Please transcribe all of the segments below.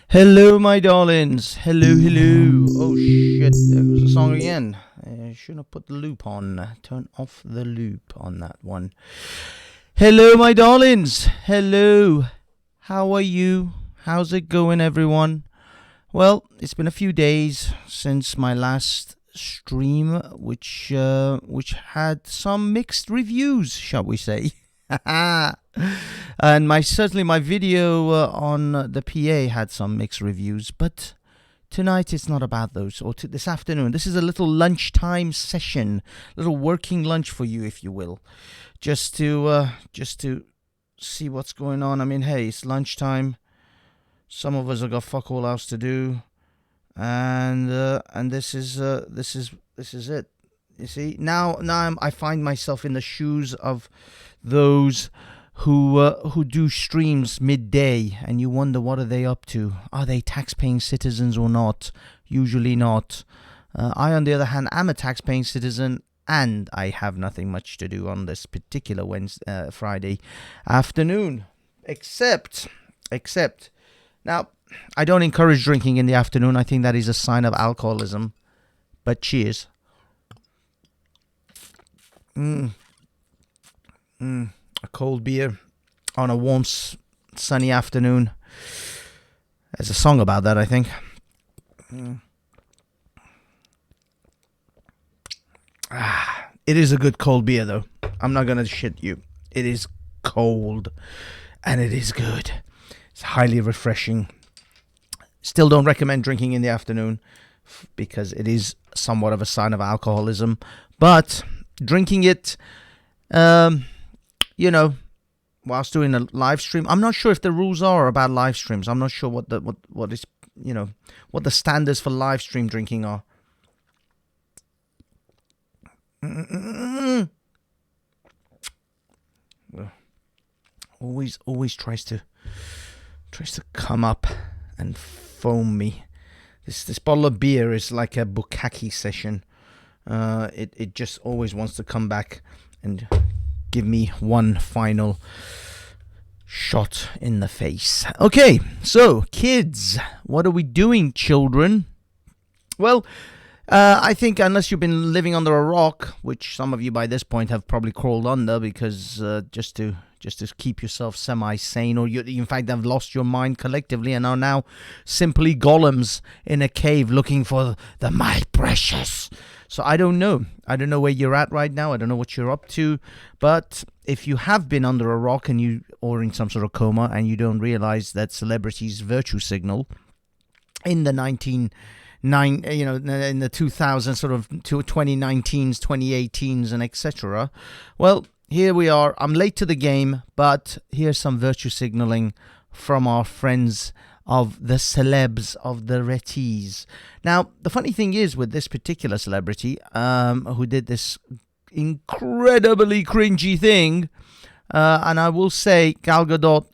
Hello, my darlings. Hello, hello. Oh, shit. There goes the song again. I shouldn't have put the loop on. Turn off the loop on that one. Hello, my darlings. Hello. How are you? How's it going, everyone? Well, it's been a few days since my last stream, which had some mixed reviews, shall we say. And certainly my video on the PA had some mixed reviews, but tonight it's not about those, or this afternoon. This is a little lunchtime session, little working lunch for you, if you will, just to see what's going on. I mean, hey, it's lunchtime. Some of us have got fuck all else to do, and this is it. You see, now I find myself in the shoes of those who do streams midday, and you wonder, what are they up to? Are they tax-paying citizens or not? Usually not. I, on the other hand, am a tax-paying citizen, and I have nothing much to do on this particular Friday afternoon, except. Now, I don't encourage drinking in the afternoon. I think that is a sign of alcoholism. But cheers. A cold beer on a warm, sunny afternoon. There's a song about that, I think. It is a good cold beer, though. I'm not going to shit you. It is cold, and it is good. It's highly refreshing. Still don't recommend drinking in the afternoon because it is somewhat of a sign of alcoholism. But drinking it, whilst doing a live stream. I'm not sure if the rules are about live streams. I'm not sure what the standards for live stream drinking are. Always tries to come up and foam me. This bottle of beer is like a bukkake session. It just always wants to come back and give me one final shot in the face. Okay, so kids, what are we doing, children? Well, I think unless you've been living under a rock, which some of you by this point have probably crawled under, because just to keep yourself semi-sane, or you in fact have lost your mind collectively and are now simply golems in a cave looking for the my precious. So I don't know where you're at right now. I don't know what you're up to. But if you have been under a rock or in some sort of coma, and you don't realize that celebrities virtue signal in the in the 2000s, sort of 2019s, 2018s, and etc. Well, here we are. I'm late to the game, but here's some virtue signaling from our friends of the celebs, of the reties. Now, the funny thing is with this particular celebrity, who did this incredibly cringy thing, and I will say, Gal Gadot,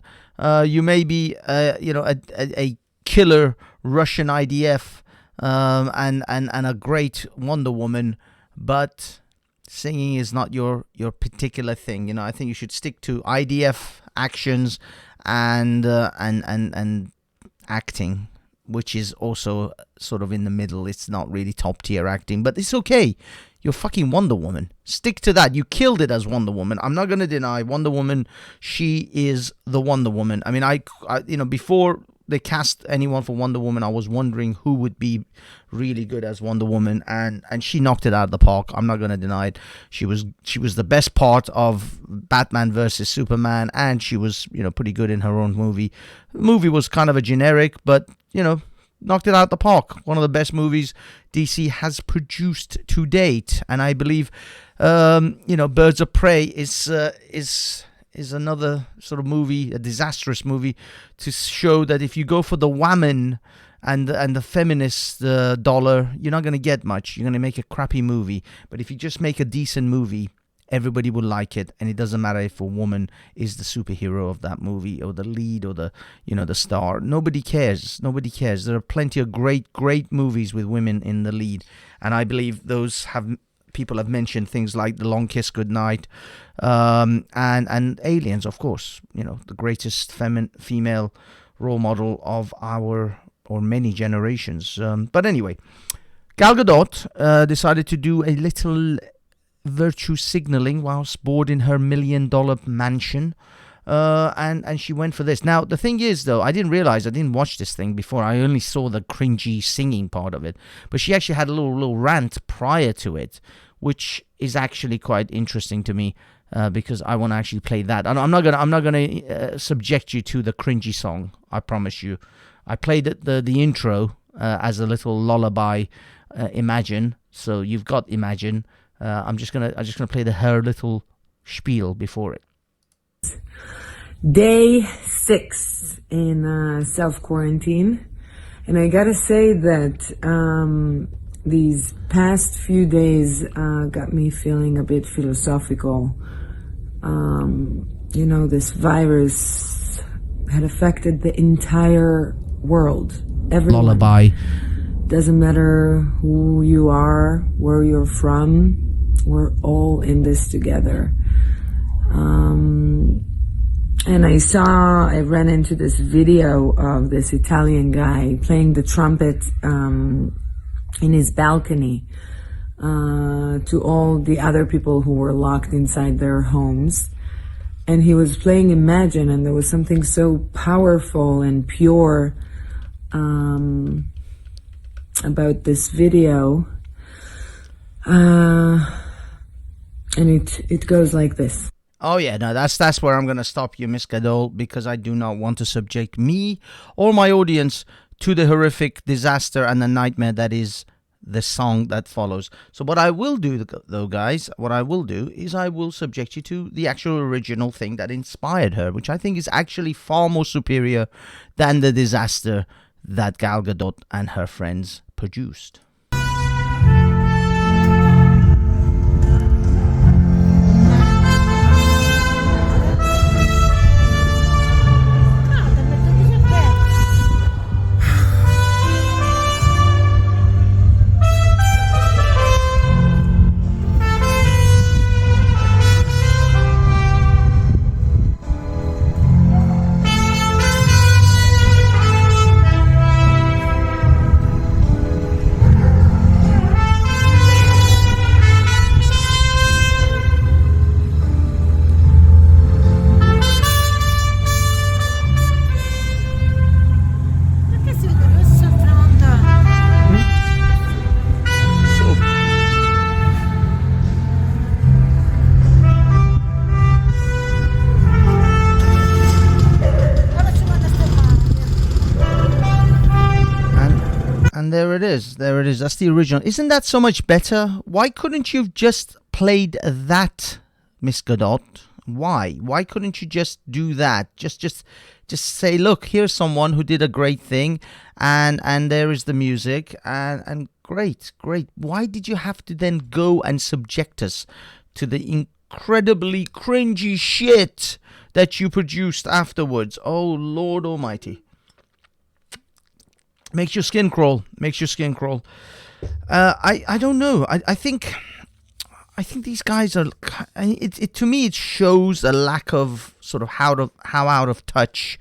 you may be, a killer Russian IDF, and a great Wonder Woman, but singing is not your particular thing. I think you should stick to IDF actions and acting, which is also sort of in the middle. It's not really top tier acting, but it's okay. You're fucking Wonder Woman. Stick to that. You killed it as Wonder Woman. I'm not going to deny Wonder Woman. She is the Wonder Woman. I mean, I before they cast anyone for Wonder Woman, I was wondering who would be really good as Wonder Woman, and she knocked it out of the park. I'm not going to deny it. She was the best part of Batman versus Superman, and she was pretty good in her own movie. The movie was kind of a generic, but knocked it out of the park. One of the best movies DC has produced to date, and I believe Birds of Prey is another sort of movie, a disastrous movie, to show that if you go for the woman and the feminist dollar, you're not going to get much. You're going to make a crappy movie. But if you just make a decent movie, everybody will like it, and it doesn't matter if a woman is the superhero of that movie or the lead or the star. Nobody cares. Nobody cares. There are plenty of great movies with women in the lead, and I believe those people have mentioned things like The Long Kiss Goodnight, and Aliens, of course. The greatest female role model of our or many generations. But anyway, Gal Gadot decided to do a little virtue signaling whilst bored in her $1 million mansion, and she went for this. Now the thing is, though, I didn't watch this thing before. I only saw the cringy singing part of it, but she actually had a little rant prior to it, which is actually quite interesting to me, because I want to actually play that. And I'm not gonna subject you to the cringy song, I promise you. I played the intro as a little lullaby, Imagine. So you've got Imagine. I'm just gonna play her little spiel before it. Day 6 in self-quarantine, and I gotta say that these past few days got me feeling a bit philosophical. This virus had affected the entire world. Everyone. Lullaby. Doesn't matter who you are, where you're from. We're all in this together. And I ran into this video of this Italian guy playing the trumpet in his balcony to all the other people who were locked inside their homes. And he was playing Imagine, and there was something so powerful and pure about this video. And it goes like this. Oh yeah, no, that's where I'm gonna stop you, Miss Gadot, because I do not want to subject me or my audience to the horrific disaster and the nightmare that is the song that follows. So what I will do, though, guys, is I will subject you to the actual original thing that inspired her, which I think is actually far more superior than the disaster that Gal Gadot and her friends produced. There it is. That's the original. Isn't that so much better? Why couldn't you have just played that, Miss Gadot? Why couldn't you just do that? Just say, look, here's someone who did a great thing, and there is the music, and great. Why did you have to then go and subject us to the incredibly cringy shit that you produced afterwards? Oh, Lord Almighty. Makes your skin crawl. I don't know. I think these guys are. To me, it shows a lack of sort of how out of touch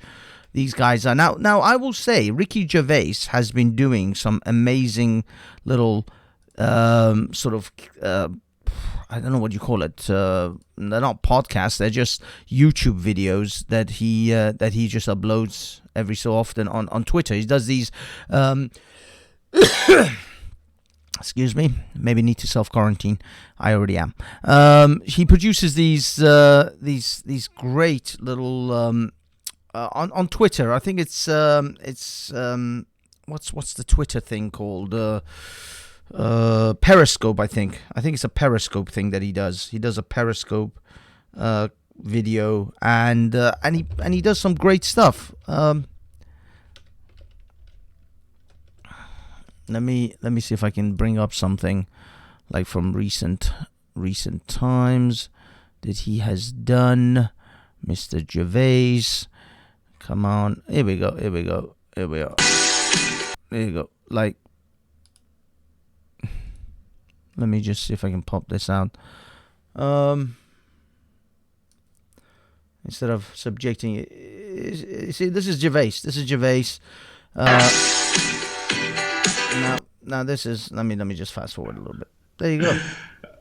these guys are. Now I will say Ricky Gervais has been doing some amazing little sort of. I don't know what you call it. They're not podcasts. They're just YouTube videos that he just uploads every so often on Twitter. He does these. Excuse me. Maybe need to self-quarantine. I already am. He produces these great little on Twitter. I think it's what's the Twitter thing called? Periscope, I think it's a Periscope thing that he does. He does a Periscope video, and he does some great stuff. Let me see if I can bring up something like from recent times that he has done. Mr. Gervais. Come on. Here we go. There you go. Like, let me just see if I can pop this out. Instead of subjecting it. See, this is Gervais. Now this is. Let me just fast forward a little bit. There you go.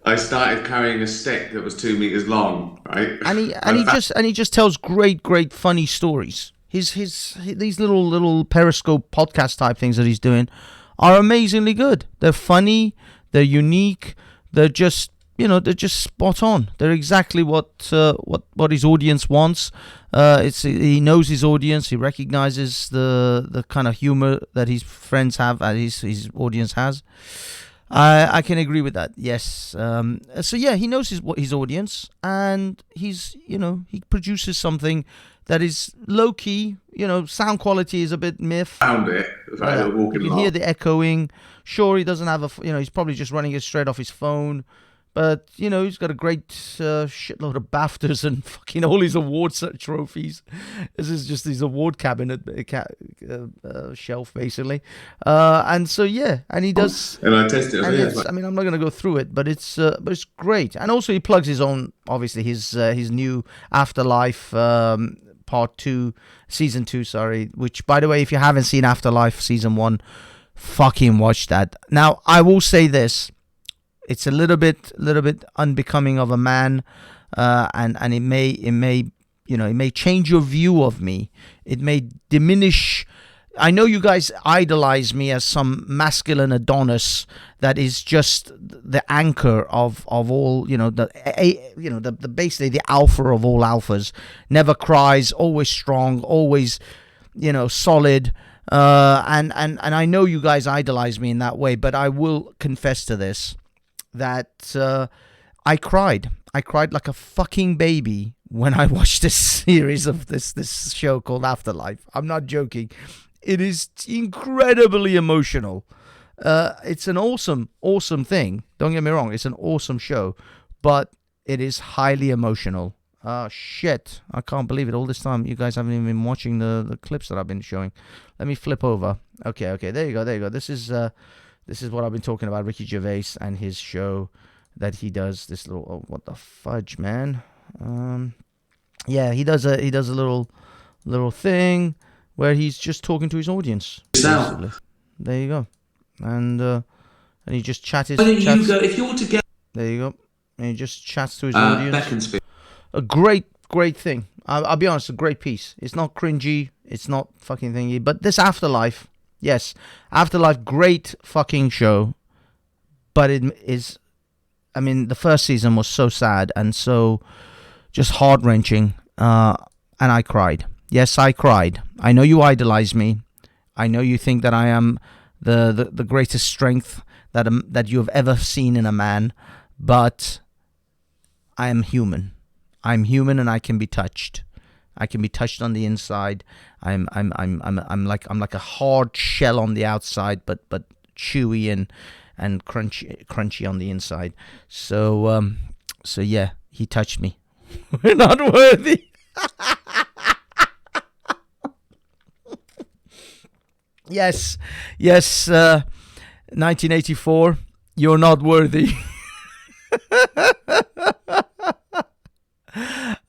I started carrying a stick that was 2 meters long, right? And he just tells great funny stories. These little Periscope podcast type things that he's doing are amazingly good. They're funny, they're unique, they're just spot on. They're exactly what his audience wants. He knows his audience. He recognizes the kind of humor that his friends have and his audience has. I can agree with that. Yes. So yeah, he knows his audience, and he produces something that is low key. Sound quality is a bit myth. Found it. You can hear the echoing. Sure, he doesn't have he's probably just running it straight off his phone. But, he's got a great shitload of BAFTAs and fucking all his awards trophies. This is just his award cabinet shelf, basically. And so, yeah, and he does... And I tested it. I'm not going to go through it, but it's great. And also he plugs his own, obviously, his new Afterlife Part 2, Season 2, sorry. Which, by the way, if you haven't seen Afterlife Season 1, fucking watch that. Now, I will say this. It's a little bit unbecoming of a man, and it may change your view of me. It may diminish. I know you guys idolize me as some masculine Adonis that is just the anchor of all, the basically the alpha of all alphas. Never cries, always strong, always, solid. And I know you guys idolize me in that way, but I will confess to this. That I cried like a fucking baby when I watched this series of this show called Afterlife. I'm not joking. It is incredibly emotional. It's an awesome thing. Don't get me wrong. It's an awesome show, but it is highly emotional. Shit. I can't believe it. All this time you guys haven't even been watching the clips that I've been showing. Let me flip over. Okay. There you go. This is what I've been talking about, Ricky Gervais and his show that he does. This little, oh, what the fudge, man? Yeah, he does a little thing where he's just talking to his audience. Basically. There you go, and he just chats. Why don't you go if you're together? There you go, and he just chats to his audience. A great thing. I'll be honest, a great piece. It's not cringy. It's not fucking thingy. But this Afterlife. Yes, Afterlife, great fucking show, but it is, the first season was so sad and so just heart-wrenching, and I cried. Yes, I cried. I know you idolize me. I know you think that I am the greatest strength that you have ever seen in a man, but I am human. I'm human and I can be touched. I can be touched on the inside. I'm like a hard shell on the outside, but chewy and crunchy on the inside. So yeah, he touched me. We're not worthy. Yes, 1984. You're not worthy.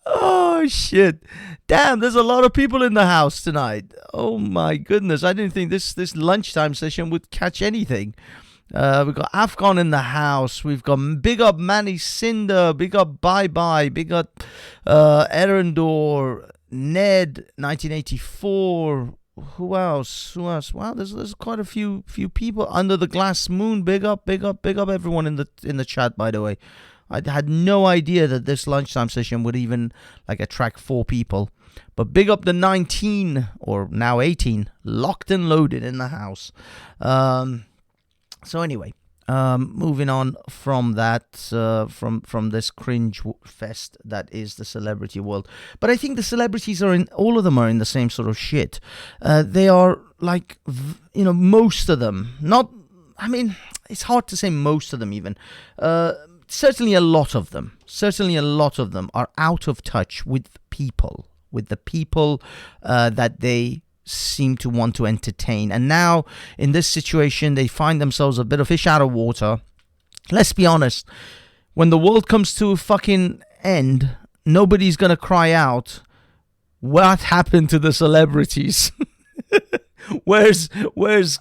Oh shit. Damn, there's a lot of people in the house tonight. Oh my goodness. I didn't think this lunchtime session would catch anything. We've got Afghan in the house. We've got big up Manny Cinder. Big up Bye Bye. Big up Erendor. Ned 1984. Who else? Wow, there's quite a few people. Under the Glass Moon. Big up everyone in the chat, by the way. I had no idea that this lunchtime session would even attract 4 people. But big up the 19 or now 18 locked and loaded in the house. So anyway, moving on from that, from this cringe fest that is the celebrity world. But I think the celebrities all of them are in the same sort of shit. They are most of them, not I mean, it's hard to say most of them even. Certainly a lot of them. Certainly a lot of them are out of touch with people, with the people that they seem to want to entertain. And now, in this situation, they find themselves a bit of fish out of water. Let's be honest. When the world comes to a fucking end, nobody's going to cry out, what happened to the celebrities? Where's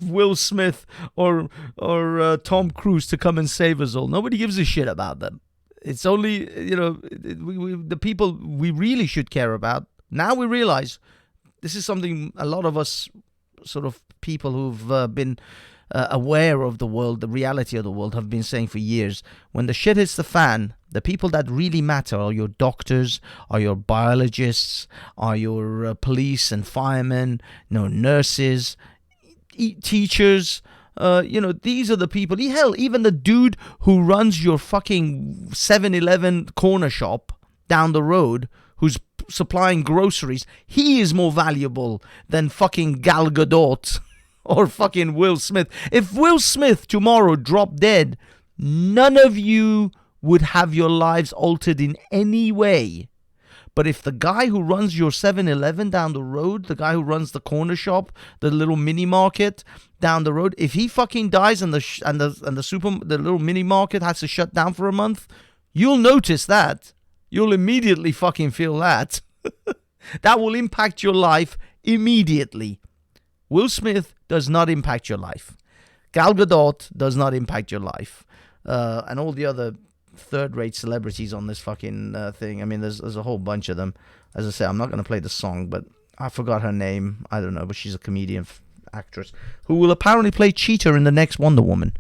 Will Smith or Tom Cruise to come and save us all? Nobody gives a shit about them. It's only, the people we really should care about. Now we realize this is something a lot of us sort of people who've been aware of the world, the reality of the world, have been saying for years. When the shit hits the fan, the people that really matter are your doctors, are your biologists, are your police and firemen, nurses, teachers. These are the people. Hell, even the dude who runs your fucking 7-Eleven corner shop down the road, who's supplying groceries, he is more valuable than fucking Gal Gadot or fucking Will Smith. If Will Smith tomorrow dropped dead, none of you would have your lives altered in any way. But if the guy who runs your 7-Eleven down the road, the guy who runs the corner shop, the little mini market down the road, if he fucking dies and the little mini market has to shut down for a month, you'll notice that. You'll immediately fucking feel that. That will impact your life immediately. Will Smith does not impact your life. Gal Gadot does not impact your life. And all the other third-rate celebrities on this fucking thing. I mean, there's a whole bunch of them. As I say, I'm not going to play the song, but I forgot her name. I don't know, but she's a comedian actress who will apparently play Cheetah in the next Wonder Woman.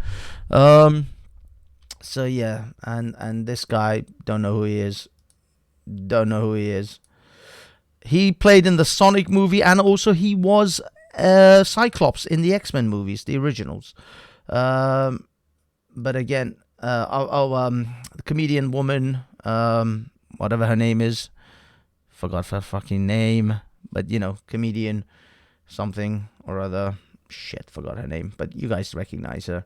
So yeah, and this guy, don't know who he is. He played in the Sonic movie, and also he was Cyclops in the X-Men movies, the originals. But again, the comedian woman, whatever her name is, forgot her fucking name, but comedian something or other, forgot her name, but you guys recognize her.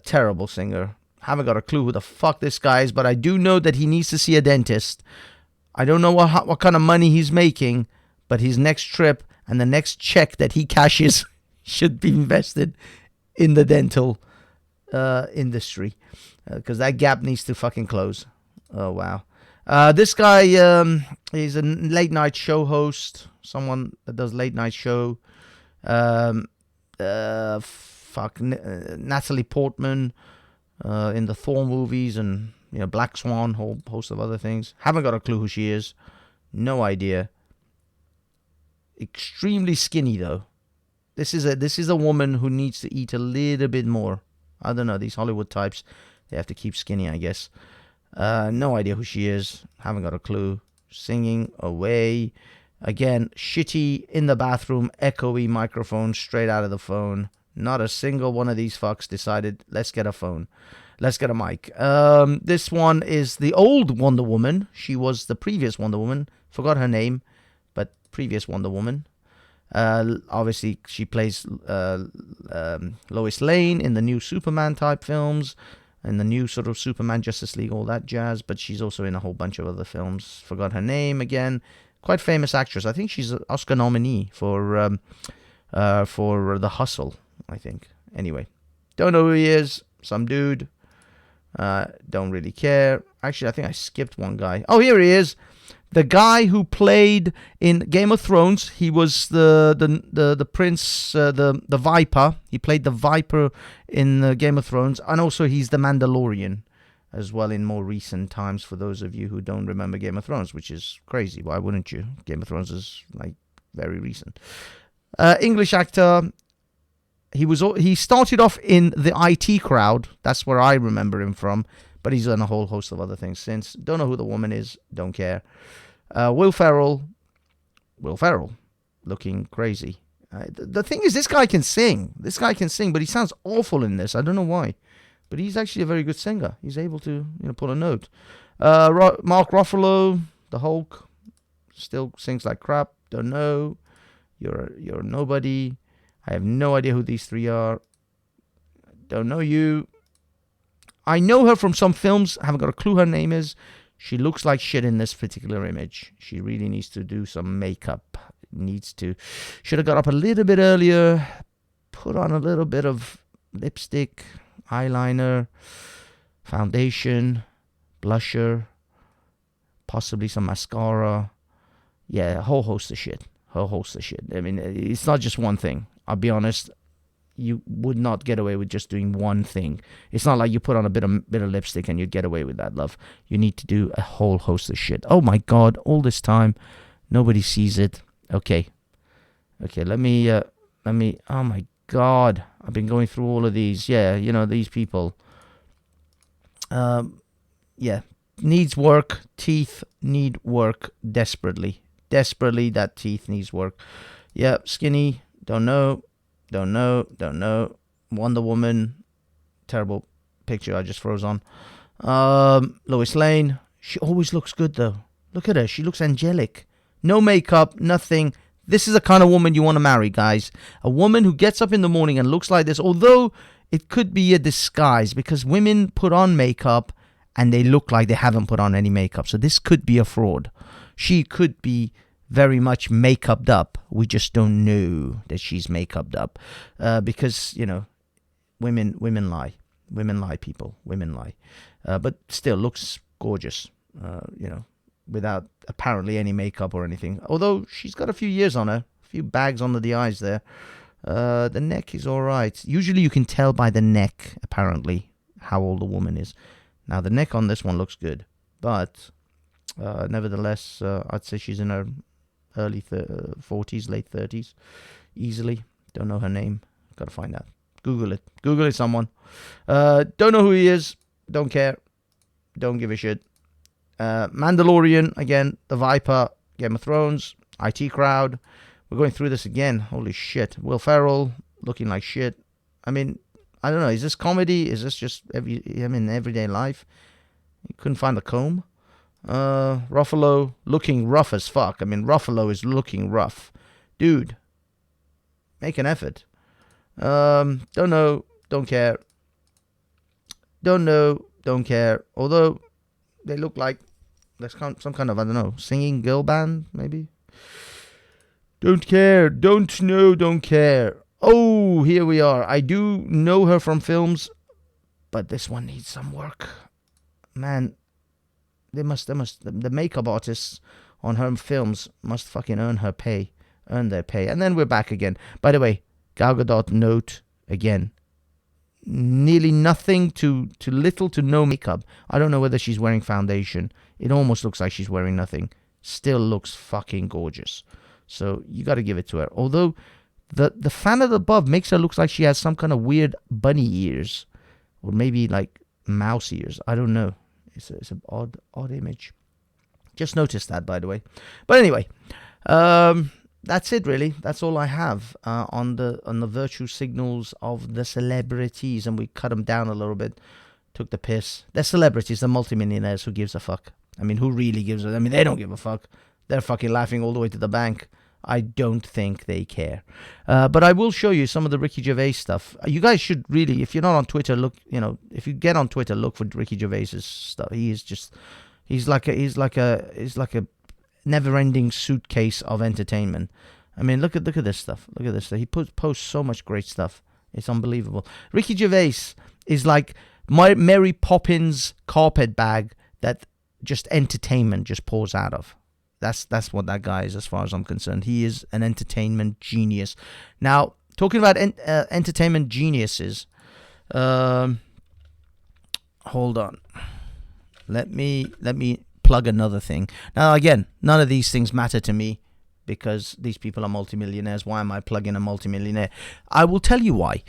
Terrible singer. Haven't got a clue who the fuck this guy is, but I do know that he needs to see a dentist. I don't know what kind of money he's making, but his next trip and the next check that he cashes should be invested in the dental industry, because that gap needs to fucking close. Oh wow. This guy is a late night show host, someone that does late night show. Natalie Portman in the Thor movies, and Black Swan, whole host of other things. Haven't got a clue who she is. No idea. Extremely skinny though. This is a woman who needs to eat a little bit more. I don't know, these Hollywood types, they have to keep skinny, I guess. No idea who she is. Haven't got a clue. Singing away. Again, shitty in the bathroom, echoey microphone straight out of the phone. Not a single one of these fucks decided, let's get a phone. Let's get a mic. This one is the old Wonder Woman. She was the previous Wonder Woman. Forgot her name, but previous Wonder Woman. Obviously, she plays Lois Lane in the new Superman type films, in the new sort of Superman Justice League, all that jazz. But she's also in a whole bunch of other films. Forgot her name again. Quite famous actress. I think she's an Oscar nominee for The Hustle, I think. Anyway, don't know who he is. Some dude. Don't really care. Actually, I think I skipped one guy. Oh, here he is. The guy who played in Game of Thrones. He was the prince, the Viper. He played the Viper in Game of Thrones, and also he's the Mandalorian as well in more recent times. For those of you who don't remember Game of Thrones, which is crazy. Why wouldn't you? Game of Thrones is like very recent. English actor. He started off in the IT crowd. That's where I remember him from. But he's done a whole host of other things since. Don't know who the woman is. Don't care. Will Ferrell, looking crazy. The thing is, this guy can sing. But he sounds awful in this. I don't know why. But he's actually a very good singer. He's able to, pull a note. Mark Ruffalo, the Hulk, still sings like crap. Don't know. You're nobody. I have no idea who these three are. Don't know you. I know her from some films. Haven't got a clue her name is. She looks like shit in this particular image. She really needs to do some makeup. Should have got up a little bit earlier. Put on a little bit of lipstick, eyeliner, foundation, blusher, possibly some mascara. Yeah, a whole host of shit. I mean, it's not just one thing. I'll be honest. You would not get away with just doing one thing. It's not like you put on a bit of lipstick and you'd get away with that, love. You need to do a whole host of shit. Oh my God, all this time, nobody sees it. Okay, let me, oh my God, I've been going through all of these. Yeah, these people. Yeah, needs work. Teeth need work desperately. That teeth needs work. Yeah, skinny, don't know. Wonder Woman, terrible picture I just froze on. Lois Lane, she always looks good though. Look at her, she looks angelic. No makeup, nothing. This is the kind of woman you want to marry, guys. A woman who gets up in the morning and looks like this, although it could be a disguise because women put on makeup and they look like they haven't put on any makeup. So this could be a fraud. She could be very much make-upped up. We just don't know that she's make-upped up because, women lie. Women lie, people. Women lie. But still looks gorgeous, without apparently any makeup or anything. Although she's got a few years on her, a few bags under the eyes there. The neck is all right. Usually you can tell by the neck, apparently, how old a woman is. Now, the neck on this one looks good. But nevertheless, I'd say she's in her early 40s, late 30s, easily. Don't know her name. Got to find out. Google it, someone. Don't know who he is. Don't care. Don't give a shit. Mandalorian, again, The Viper, Game of Thrones, IT Crowd. We're going through this again. Holy shit. Will Ferrell, looking like shit. I mean, I don't know. Is this comedy? Is this just everyday life? You couldn't find the comb. Ruffalo looking rough as fuck. I mean, Ruffalo is looking rough. Dude, make an effort. Don't know, don't care. Don't know, don't care. Although, they look like there's some kind of, I don't know, singing girl band, maybe? Don't care, don't know, don't care. Oh, here we are. I do know her from films, but this one needs some work. Man, the makeup artists on her films must fucking earn their pay. And then we're back again. By the way, Gal Gadot, note again, nearly nothing to little to no makeup. I don't know whether she's wearing foundation. It almost looks like she's wearing nothing. Still looks fucking gorgeous. So you got to give it to her. Although the fan at the above makes her look like she has some kind of weird bunny ears, or maybe like mouse ears. I don't know. It's an odd image. Just noticed that, by the way. But anyway, that's it really. That's all I have on the virtue signals of the celebrities, and we cut them down a little bit. Took the piss. They're celebrities. They're multimillionaires. Who gives a fuck? I mean, who really gives a? I mean, they don't give a fuck. They're fucking laughing all the way to the bank. I don't think they care. But I will show you some of the Ricky Gervais stuff. You guys should really, if you're not on Twitter, look. If you get on Twitter, look for Ricky Gervais's stuff. He's like a never-ending suitcase of entertainment. I mean, look at this stuff. Look at this stuff. He posts so much great stuff. It's unbelievable. Ricky Gervais is like my Mary Poppins carpet bag that just entertainment just pours out of. That's what that guy is, as far as I'm concerned. He is an entertainment genius. Now, talking about entertainment geniuses, hold on. Let me plug another thing. Now, again, none of these things matter to me because these people are multimillionaires. Why am I plugging a multimillionaire? I will tell you why.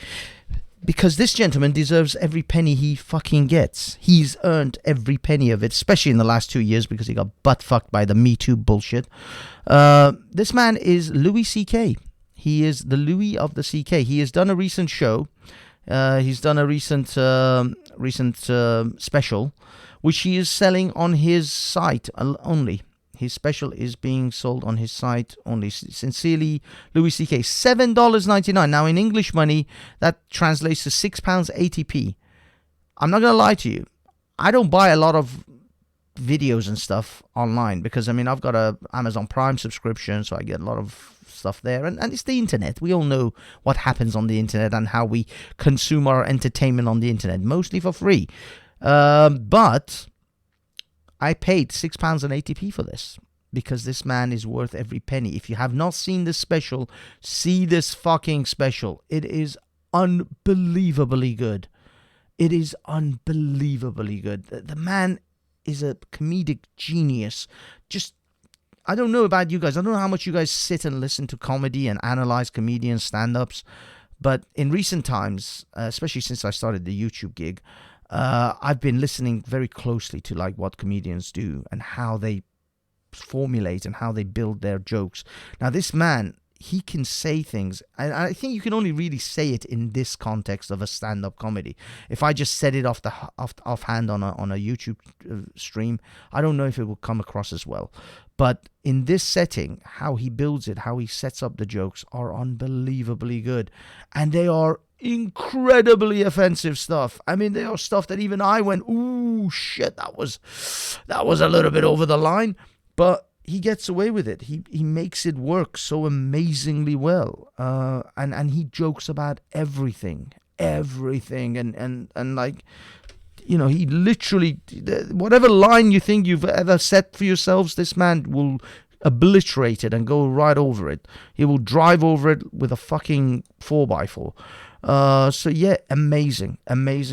Because this gentleman deserves every penny he fucking gets. He's earned every penny of it, especially in the last 2 years because he got butt fucked by the Me Too bullshit. This man is Louis C.K. He is the Louis of the C.K. He has done a recent show. He's done a recent special, which he is selling on his site only. His special is being sold on his site only. Sincerely, Louis C.K. $7.99. Now, in English money, that translates to £6.80p. I'm not going to lie to you. I don't buy a lot of videos and stuff online because, I mean, I've got a Amazon Prime subscription, so I get a lot of stuff there. And it's the internet. We all know what happens on the internet and how we consume our entertainment on the internet, mostly for free. But I paid £6.80p for this because this man is worth every penny. If you have not seen this special, see this fucking special. It is unbelievably good. It is unbelievably good. The man is a comedic genius. Just, I don't know about you guys. I don't know how much you guys sit and listen to comedy and analyze comedian stand-ups. But in recent times, especially since I started the YouTube gig, I've been listening very closely to like what comedians do and how they formulate and how they build their jokes. Now, this man, he can say things, and I think you can only really say it in this context of a stand-up comedy. If I just said it offhand on a YouTube stream, I don't know if it will come across as well. But in this setting, how he builds it, how he sets up the jokes are unbelievably good, and they are incredibly offensive stuff. I mean, they are stuff that even I went, ooh, shit, that was a little bit over the line, but he gets away with it. He makes it work so amazingly well, and he jokes about everything, and like, you know, he literally, whatever line you think you've ever set for yourselves, this man will obliterate it and go right over it. He will drive over it with a fucking 4x4. So yeah, amazing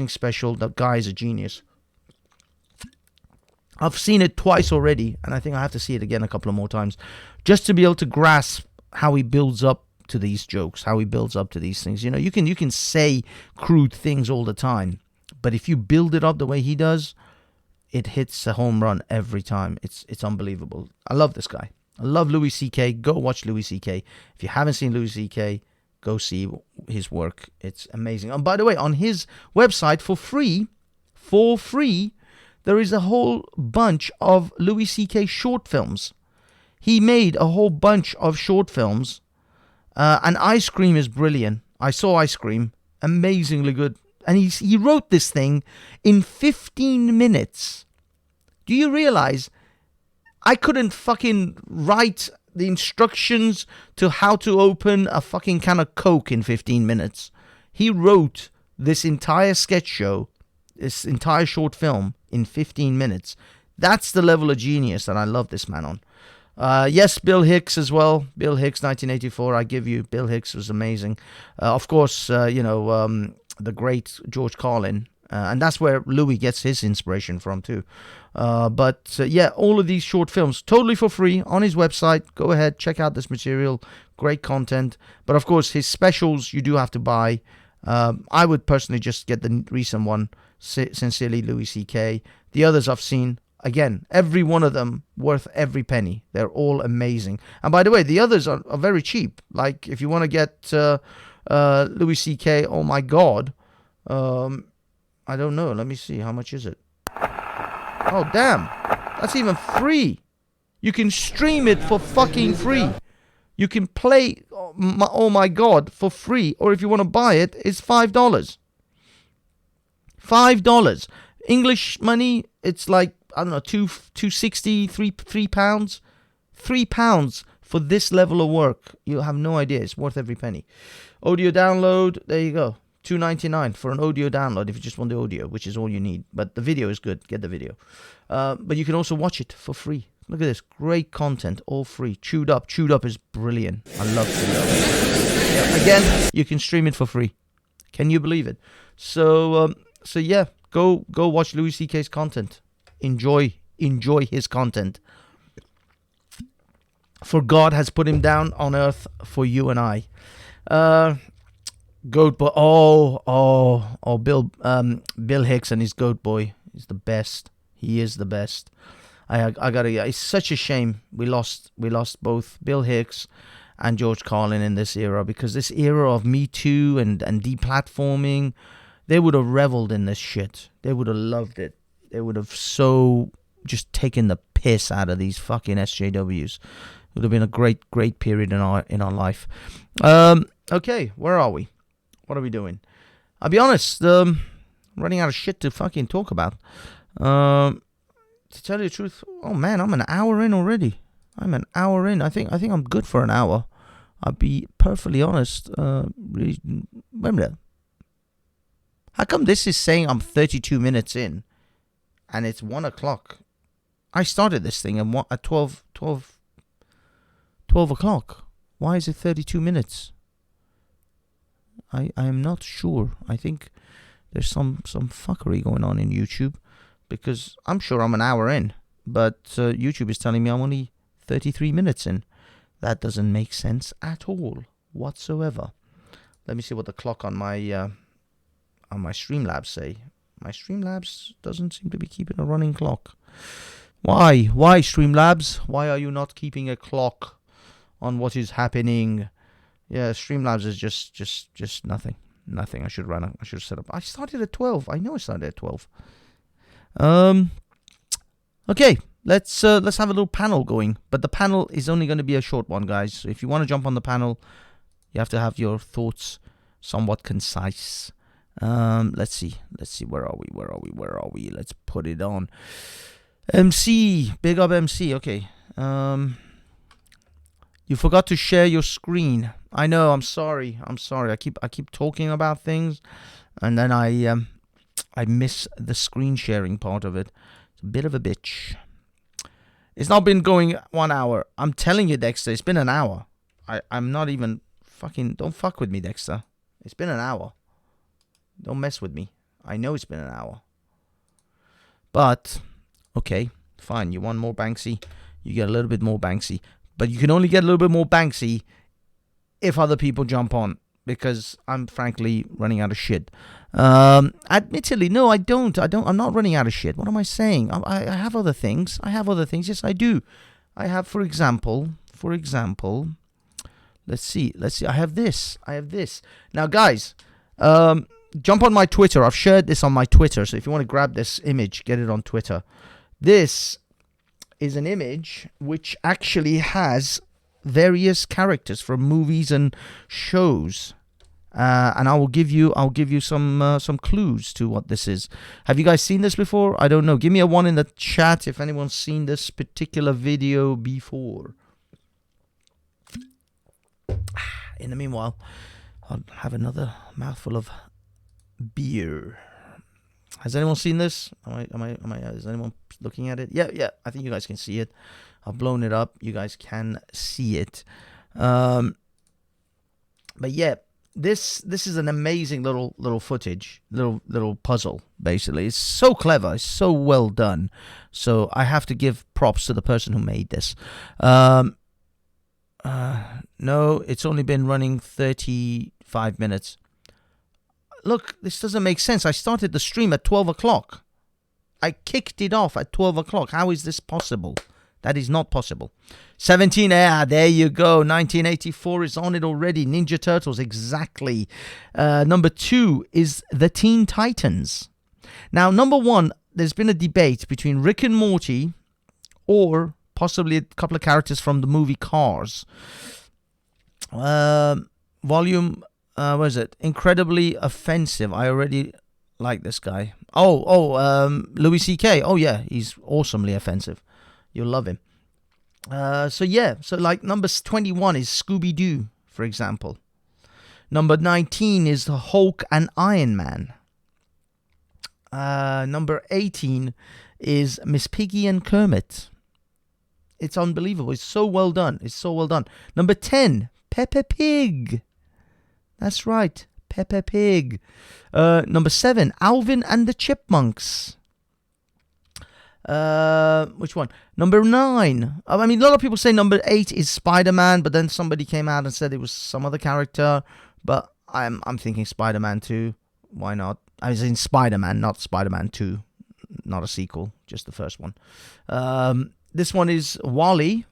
special. That guy is a genius. I've seen it twice already, and I think I have to see it again a couple of more times, just to be able to grasp how he builds up to these jokes, how he builds up to these things. You know, you can say crude things all the time, but if you build it up the way he does, it hits a home run every time. It's unbelievable. I love this guy. I love Louis C.K. Go watch Louis C.K. If you haven't seen Louis C.K., go see his work. It's amazing. And by the way, on his website for free, there is a whole bunch of Louis C.K. short films. He made a whole bunch of short films. And Ice Cream is brilliant. I saw Ice Cream. Amazingly good. And he wrote this thing in 15 minutes. Do you realize I couldn't fucking write the instructions to how to open a fucking can of Coke in 15 minutes? He wrote this entire sketch show, this entire short film in 15 minutes. That's the level of genius that I love this man on. Yes, Bill Hicks as well. Bill Hicks, 1984. I give you. Bill Hicks was amazing. Of course, the great George Carlin. And that's where Louis gets his inspiration from too. But all of these short films, totally for free on his website. Go ahead, check out this material. Great content. But of course, his specials you do have to buy. I would personally just get the recent one, Sincerely Louis C.K. The others I've seen, again, every one of them worth every penny. They're all amazing. And by the way, the others are very cheap. Like if you want to get Louis C.K., oh my God, I don't know. Let me see. How much is it? Oh, damn. That's even free. You can stream it for fucking free. You can play, oh my God, for free. Or if you want to buy it, it's $5. $5. English money, it's like, I don't know, £2.60, £3. £3 for this level of work. You have no idea. It's worth every penny. Audio download, there you go. $2.99 for an audio download if you just want the audio, which is all you need. But the video is good. Get the video. But you can also watch it for free. Look at this. Great content, all free. Chewed Up. Chewed Up is brilliant. I love Chewed Up. Yeah, again, you can stream it for free. Can you believe it? So yeah, go watch Louis C.K.'s content. Enjoy his content. For God has put him down on earth for you and I. Goat Boy. Bill Hicks and his Goat Boy is the best. He is the best. I gotta. It's such a shame we lost both Bill Hicks and George Carlin in this era, because this era of Me Too and deplatforming, they would have reveled in this shit. They would have loved it. They would have so just taken the piss out of these fucking SJWs. It would have been a great period in our life. Okay, where are we? What are we doing? I'll be honest, running out of shit to fucking talk about. To tell you the truth, oh man, I'm an hour in already. I'm an hour in. I think I'm good for an hour. I'll be perfectly honest. Really, wait a minute. How come this is saying I'm 32 minutes in, and it's 1 o'clock? I started this thing at 12 o'clock. Why is it 32 minutes? I am not sure. I think there's some fuckery going on in YouTube, because I'm sure I'm an hour in, but YouTube is telling me I'm only 33 minutes in. That doesn't make sense at all whatsoever. Let me see what the clock on my Streamlabs say. My Streamlabs doesn't seem to be keeping a running clock. Why Streamlabs? Why are you not keeping a clock on what is happening? Yeah, Streamlabs is just nothing. I should set up. I started at 12. I know I started at 12. Okay, let's have a little panel going. But the panel is only going to be a short one, guys. So if you want to jump on the panel, you have to have your thoughts somewhat concise. Let's see. Where are we? Let's put it on. MC, big up MC. Okay. You forgot to share your screen. I know. I'm sorry. I keep talking about things, and then I miss the screen sharing part of it. It's a bit of a bitch. It's not been going 1 hour. I'm telling you, Dexter. It's been an hour. I'm not even fucking. Don't fuck with me, Dexter. It's been an hour. Don't mess with me. I know it's been an hour. But okay, fine. You want more Banksy? You get a little bit more Banksy. But you can only get a little bit more Banksy if other people jump on, because I'm frankly running out of shit. Admittedly, no, I don't. I'm not running out of shit. What am I saying? I have other things. Yes, I do. I have, for example, let's see. I have this. Now, guys, jump on my Twitter. I've shared this on my Twitter. So if you want to grab this image, get it on Twitter. This is an image which actually has various characters from movies and shows, and I will give you some clues to what this is. Have you guys seen this before? I don't know. Give me a 1 in the chat if anyone's seen this particular video before. In the meanwhile, I'll have another mouthful of beer. Has anyone seen this? Is anyone looking at it? Yeah. I think you guys can see it. I've blown it up. You guys can see it. But yeah, this is an amazing little footage, little puzzle. Basically, it's so clever. It's so well done. So I have to give props to the person who made this. No, it's only been running 35 minutes. Look, this doesn't make sense. I started the stream at 12 o'clock. I kicked it off at 12 o'clock. How is this possible? That is not possible. 17, there you go. 1984 is on it already. Ninja Turtles, exactly. Number 2 is the Teen Titans. Now, number 1, there's been a debate between Rick and Morty or possibly a couple of characters from the movie Cars. Volume... what is it? Incredibly offensive. I already like this guy. Louis C.K. Oh, yeah. He's awesomely offensive. You'll love him. So like number 21 is Scooby-Doo, for example. Number 19 is the Hulk and Iron Man. Number 18 is Miss Piggy and Kermit. It's unbelievable. It's so well done. Number 10, Peppa Pig. That's right, Peppa Pig. Number 7, Alvin and the Chipmunks. Which one? Number 9. I mean, a lot of people say number 8 is Spider-Man, but then somebody came out and said it was some other character. But I'm thinking Spider-Man 2. Why not? I was in Spider-Man, not Spider-Man 2. Not a sequel, just the first one. This one is Wally.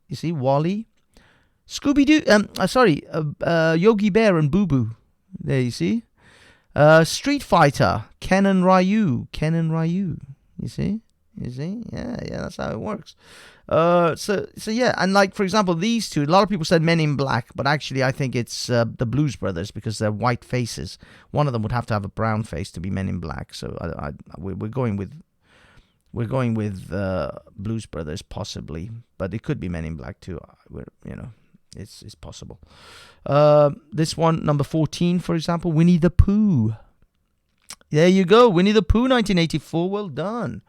You see, Wally. Scooby-Doo, Yogi Bear and Boo Boo. There you see. Street Fighter, Ken and Ryu. You see? You see? Yeah, that's how it works. So yeah, and like for example, these two. A lot of people said Men in Black, but actually, I think it's the Blues Brothers because they're white faces. One of them would have to have a brown face to be Men in Black. So we're going with Blues Brothers possibly, but it could be Men in Black too. It's possible. This one, number 14, for example, Winnie the Pooh. There you go, Winnie the Pooh, 1984. Well done.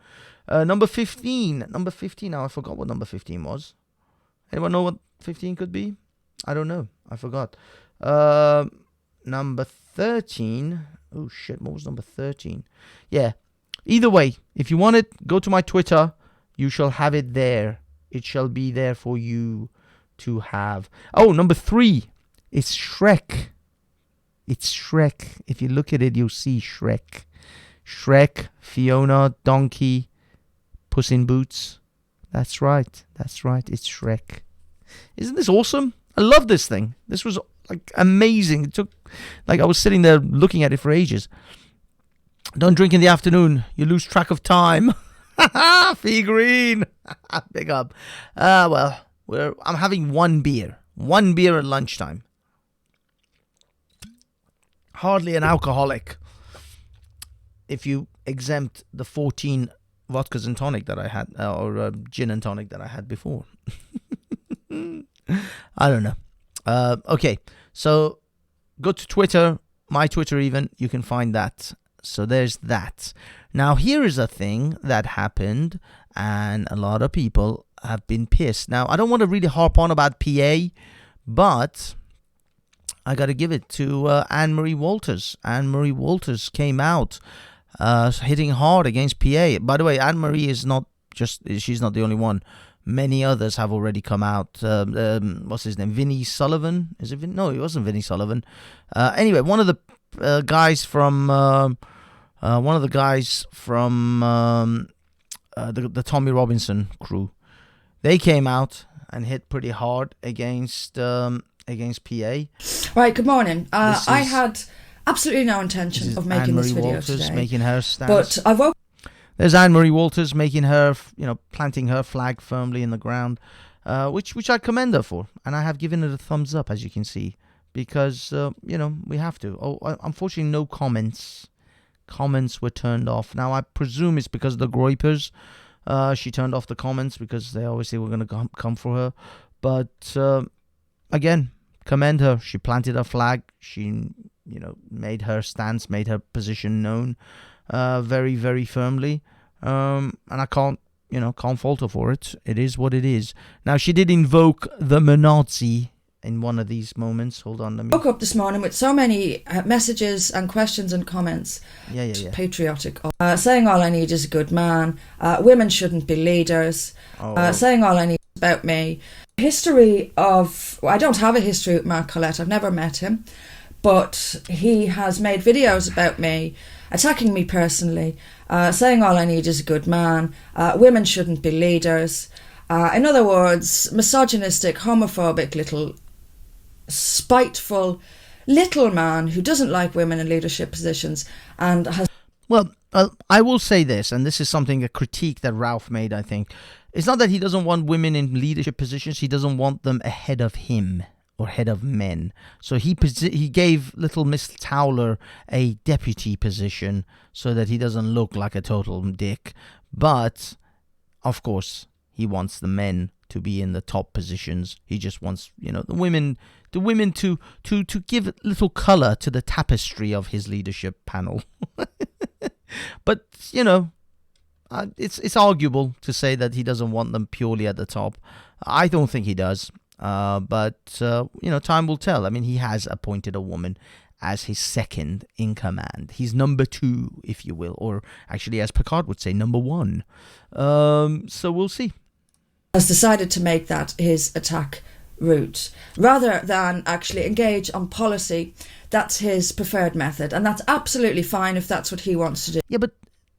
Number 15. Now I forgot what number 15 was. Anyone know what 15 could be? I don't know. I forgot. Number 13. Oh shit, what was number 13? Yeah. Either way, if you want it, go to my Twitter. You shall have it there. It shall be there for you to have. Oh, number 3. It's Shrek. It's Shrek. If you look at it, you'll see Shrek. Shrek, Fiona, Donkey, Puss in Boots. That's right. It's Shrek. Isn't this awesome? I love this thing. This was like amazing. It took, like I was sitting there looking at it for ages. Don't drink in the afternoon. You lose track of time. Fee Green. Big up. Well, I'm having one beer. One beer at lunchtime. Hardly an alcoholic. If you exempt the 14 vodkas and tonic that I had, or gin and tonic that I had before. I don't know. Okay, so go to Twitter, my Twitter even, you can find that. So there's that. Now here is a thing that happened, and a lot of people have been pissed. Now I don't want to really harp on about PA, but I got to give it to Anne-Marie Walters. Anne-Marie Walters came out hitting hard against PA. By the way, Anne-Marie is not just, she's not the only one. Many others have already come out. What's his name? Vinnie Sullivan? Is it No, it wasn't Vinnie Sullivan. Anyway, one of the guys from the Tommy Robinson crew. They came out and hit pretty hard against PA. Right, good morning. I had absolutely no intention of making this video Walters today. Making her stance. But I woke. There's Anne-Marie Walters making her, planting her flag firmly in the ground, which I commend her for. And I have given it a thumbs up, as you can see, because, we have to. Unfortunately, no comments. Comments were turned off. Now, I presume it's because of the Groypers. She turned off the comments because they obviously were going to come for her. But, again, commend her. She planted her flag. She, made her stance, made her position known very, very firmly. And I can't fault her for it. It is what it is. Now, she did invoke the Menazi in one of these moments. Hold on, let me... woke up this morning with so many messages and questions and comments. Yeah. Patriotic. Saying all I need is a good man. Women shouldn't be leaders. Saying all I need is about me. History of... I don't have a history with Mark Collette. I've never met him. But he has made videos about me, attacking me personally, saying all I need is a good man. Women shouldn't be leaders. In other words, misogynistic, homophobic, little spiteful little man who doesn't like women in leadership positions and has... Well, I will say this, and this is a critique that Ralph made, I think. It's not that he doesn't want women in leadership positions, he doesn't want them ahead of him or head of men. So he gave little Miss Towler a deputy position so that he doesn't look like a total dick. But, of course, he wants the men to be in the top positions. He just wants, the women to give little color to the tapestry of his leadership panel. But, it's arguable to say that he doesn't want them purely at the top. I don't think he does. But time will tell. I mean, he has appointed a woman as his second in command. He's number 2, if you will, or actually, as Picard would say, number 1. So we'll see. Has decided to make that his attack route rather than actually engage on policy. That's his preferred method, and that's absolutely fine if that's what he wants to do. Yeah, but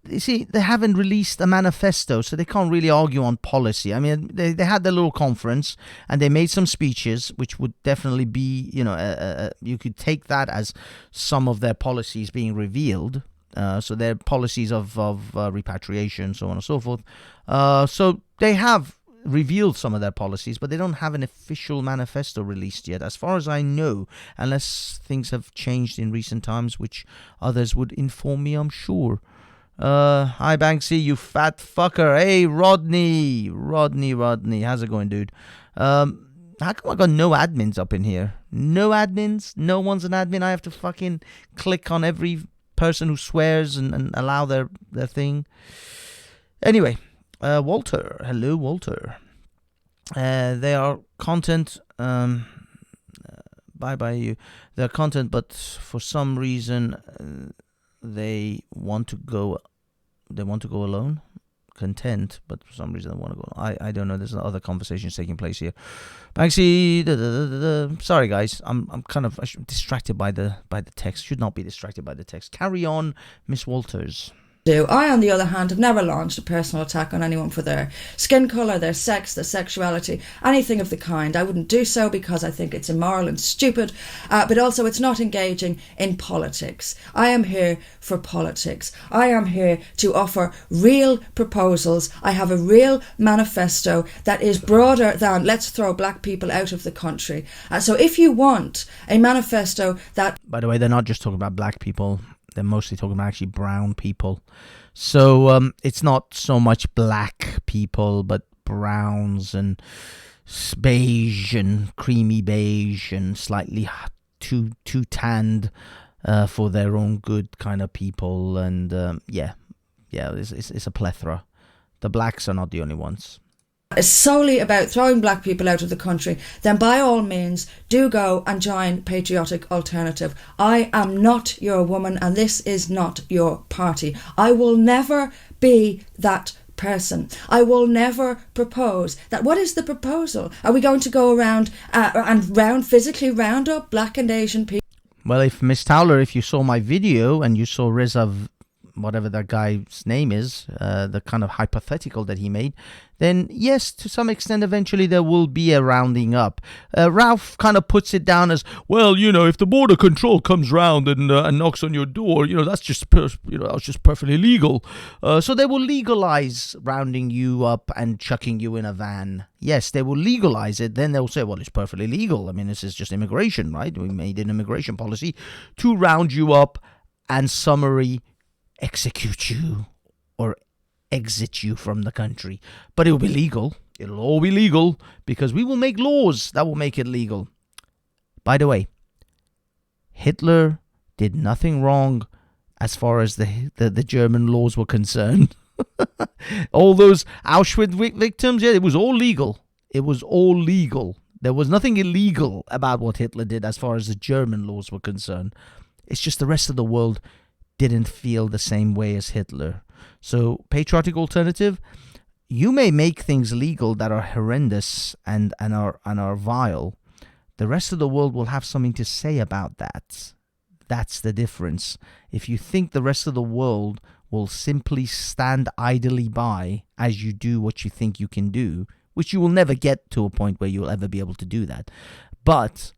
you see, they haven't released a manifesto, so they can't really argue on policy. I mean, they had their little conference, and they made some speeches, which would definitely be, you could take that as some of their policies being revealed. So their policies of repatriation, so on and so forth. So they have revealed some of their policies, but they don't have an official manifesto released yet, as far as I know, unless things have changed in recent times, which others would inform me, I'm sure. Hi Banksy, you fat fucker. Hey Rodney, how's it going, dude? How come I got no admins up in here? No admins? No one's an admin? I have to fucking click on every person who swears and allow their thing. Anyway, Walter. Hello, Walter. They are content. Bye you. They're content, but for some reason they want to go alone. Content, but for some reason they want to go. I don't know. There's other conversations taking place here. Banksy. Sorry guys, I'm kind of distracted by the text. Should not be distracted by the text. Carry on, Miss Walters. I, on the other hand, have never launched a personal attack on anyone for their skin colour, their sex, their sexuality, anything of the kind. I wouldn't do so because I think it's immoral and stupid, but also it's not engaging in politics. I am here for politics. I am here to offer real proposals. I have a real manifesto that is broader than let's throw black people out of the country. So if you want a manifesto that... By the way, they're not just talking about black people. They're mostly talking about actually brown people. So it's not so much black people, but browns and beige and creamy beige and slightly too tanned for their own good kind of people. And it's a plethora. The blacks are not the only ones. Is solely about throwing black people out of the country, then by all means do go and join Patriotic Alternative. I am not your woman and this is not your party. I will never be that person. I will never propose that. What is the proposal? Are we going to go around and physically round up black and Asian people? Well, if Miss Towler, if you saw my video and you saw Reza, whatever that guy's name is, the kind of hypothetical that he made, then yes, to some extent, eventually there will be a rounding up. Ralph kind of puts it down as, well, if the border control comes round and knocks on your door, that's just perfectly legal. So they will legalize rounding you up and chucking you in a van. Yes, they will legalize it. Then they'll say, well, it's perfectly legal. I mean, this is just immigration, right? We made an immigration policy to round you up and summary execute you or exit you from the country. But it will be legal. It'll all be legal because we will make laws that will make it legal. By the way, Hitler did nothing wrong as far as the German laws were concerned. All those Auschwitz victims, yeah, it was all legal. It was all legal. There was nothing illegal about what Hitler did as far as the German laws were concerned. It's just the rest of the world didn't feel the same way as Hitler. So, Patriotic Alternative, you may make things legal that are horrendous and are vile. The rest of the world will have something to say about that. That's the difference. If you think the rest of the world will simply stand idly by as you do what you think you can do, which you will never get to a point where you'll ever be able to do that. But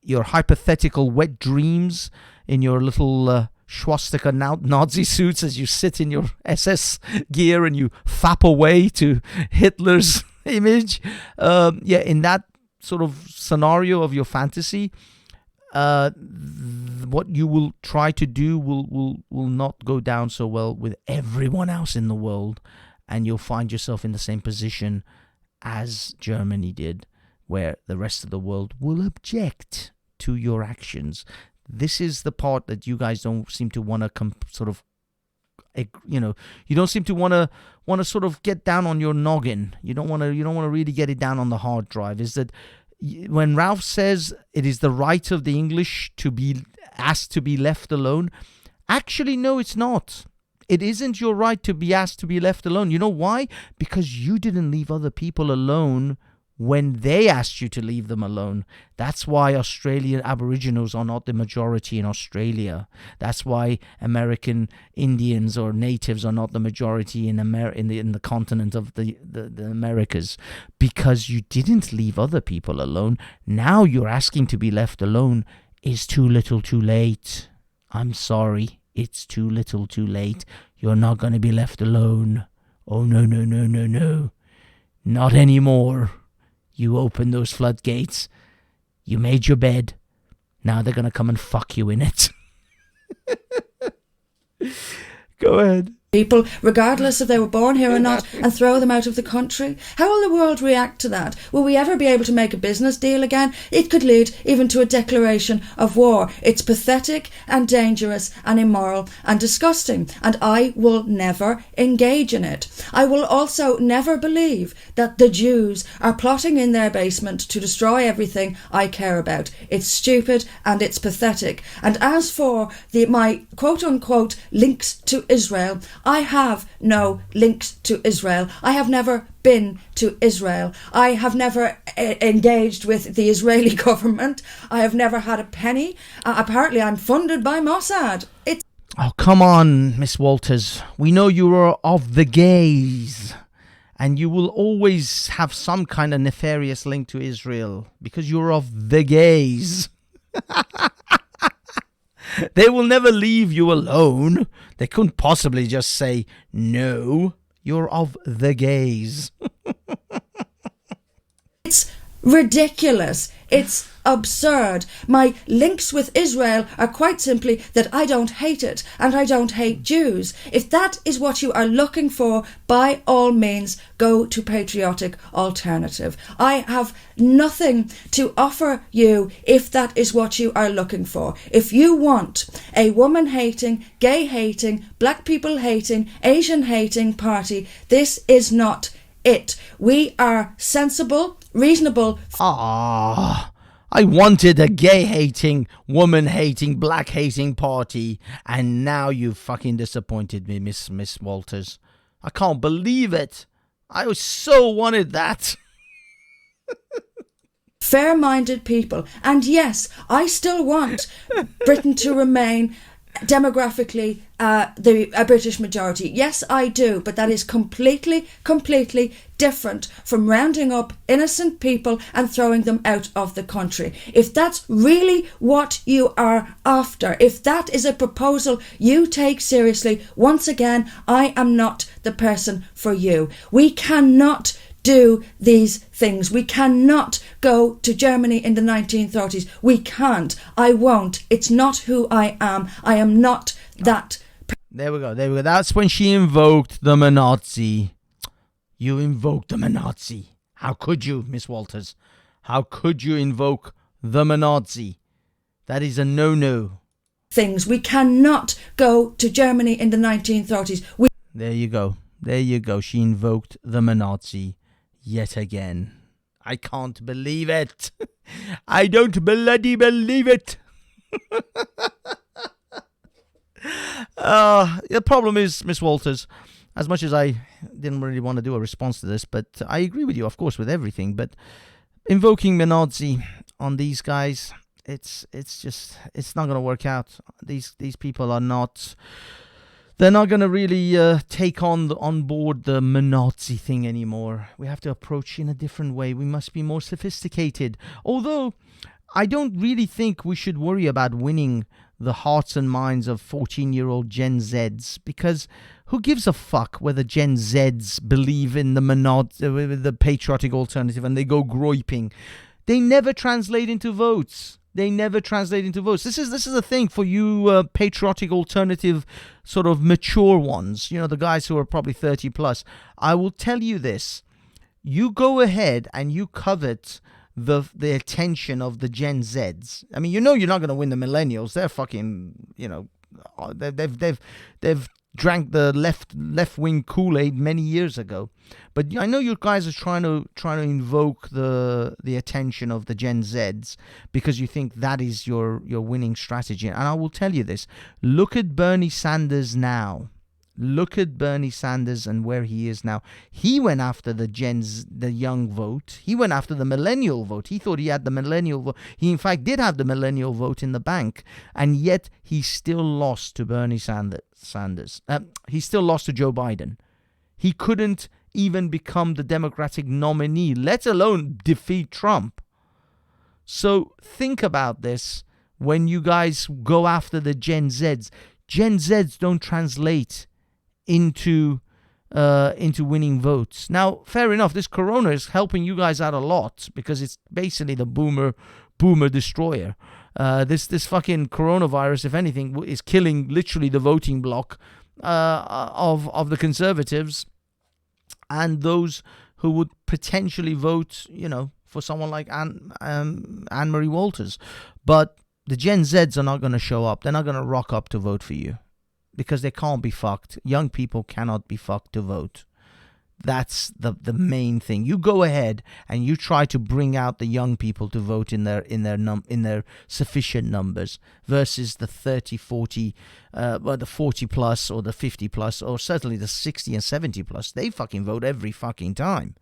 your hypothetical wet dreams in your little swastika Nazi suits as you sit in your SS gear and you fap away to Hitler's image. In that sort of scenario of your fantasy, what you will try to do will not go down so well with everyone else in the world, and you'll find yourself in the same position as Germany did, where the rest of the world will object to your actions. This is the part that you guys don't seem to want to you don't seem to want to sort of get down on your noggin. You don't want to really get it down on the hard drive. Is that when Ralph says it is the right of the English to be asked to be left alone? Actually, no, it's not. It isn't your right to be asked to be left alone. You know why? Because you didn't leave other people alone when they asked you to leave them alone. That's why Australian Aboriginals are not the majority in Australia. That's why American Indians or natives are not the majority in the continent of the Americas. Because you didn't leave other people alone. Now you're asking to be left alone is too little too late. I'm sorry. it's too little too late. You're not going to be left alone. Oh, no, no, no, no, no. Not anymore. You opened those floodgates. You made your bed. Now they're going to come and fuck you in it. Go ahead. People, regardless if they were born here or not, and throw them out of the country? How will the world react to that? Will we ever be able to make a business deal again? It could lead even to a declaration of war. It's pathetic and dangerous and immoral and disgusting, and I will never engage in it. I will also never believe that the Jews are plotting in their basement to destroy everything I care about. It's stupid and it's pathetic. And as for my quote-unquote links to Israel, I have no links to Israel. I have never been to Israel. I have never engaged with the Israeli government. I have never had a penny. Apparently I'm funded by Mossad. Oh, come on, Miss Walters. We know you are of the gays. And you will always have some kind of nefarious link to Israel. Because you're of the gays. They will never leave you alone. They couldn't possibly just say, no, you're of the gays. It's ridiculous. It's absurd. My links with Israel are quite simply that I don't hate it and I don't hate Jews. If that is what you are looking for, by all means, go to Patriotic Alternative. I have nothing to offer you if that is what you are looking for. If you want a woman-hating, gay-hating, black people-hating, Asian-hating party, this is not it. We are sensible, reasonable. I wanted a gay-hating, woman-hating, black-hating party, and now you fucking disappointed me, Miss Walters. I can't believe it. I so wanted that. Fair-minded people. And yes, I still want Britain to remain demographically a British majority. Yes, I do, but that is completely different from rounding up innocent people and throwing them out of the country. If that's really what you are after, if that is a proposal you take seriously, once again, I am not the person for you. We cannot do these things. We cannot go to Germany in the 1930s. We can't. I won't. It's not who I am. I am not that. There we go. That's when she invoked the Nazi. You invoked the Nazi. How could you, Miss Walters? How could you invoke the Nazi? That is a no-no. Things. We cannot go to Germany in the 1930s. There you go. She invoked the Nazi. Yet again. I can't believe it. I don't bloody believe it. The problem is, Miss Walters, as much as I didn't really want to do a response to this, but I agree with you, of course, with everything, but invoking Nazi on these guys, it's not going to work out. These people are not... They're not going to really take on board the Nazi thing anymore. We have to approach in a different way. We must be more sophisticated. Although, I don't really think we should worry about winning the hearts and minds of 14-year-old Gen Zs, because who gives a fuck whether Gen Zs believe in the patriotic alternative and they go groyping? They never translate into votes. This is a thing for you patriotic alternative sort of mature ones, the guys who are probably 30 plus. I will tell you this. You go ahead and you covet the attention of the Gen Zs. I mean, you're not going to win the millennials. They're fucking, they've drank the left wing Kool-Aid many years ago. But I know you guys are trying to invoke the attention of the Gen Zs because you think that is your winning strategy. And I will tell you this. Look at Bernie Sanders now. Look at Bernie Sanders and where he is now. He went after the young vote. He went after the millennial vote. He thought he had the millennial vote. He, in fact, did have the millennial vote in the bank. And yet, he still lost to Bernie Sanders. He still lost to Joe Biden. He couldn't even become the Democratic nominee, let alone defeat Trump. So think about this when you guys go after the Gen Zs. Gen Zs don't translate into winning votes. Now, fair enough, this corona is helping you guys out a lot because it's basically the boomer destroyer. This fucking coronavirus, if anything, is killing literally the voting bloc of the Conservatives and those who would potentially vote, for someone like Anne-Marie Walters. But the Gen Zs are not going to show up. They're not going to rock up to vote for you because they can't be fucked. Young people cannot be fucked to vote. That's the main thing. You go ahead and you try to bring out the young people to vote in their sufficient numbers versus the 30, 40, or the 40 plus or the 50 plus or certainly the 60 and 70 plus. They fucking vote every fucking time.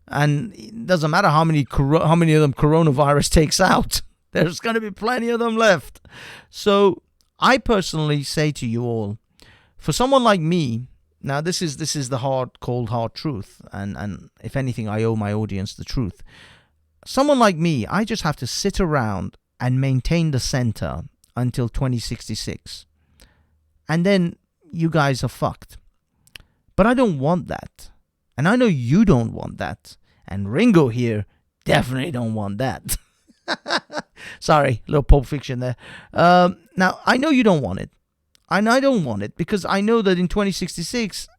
And it doesn't matter how many of them coronavirus takes out. There's going to be plenty of them left. So I personally say to you all, for someone like me, now this is the cold hard truth, and if anything, I owe my audience the truth. Someone like me, I just have to sit around and maintain the center until 2066, and then you guys are fucked. But I don't want that, and I know you don't want that, and Ringo here definitely don't want that. Sorry, little Pulp Fiction there. Now I know you don't want it. And I don't want it because I know that in 2066,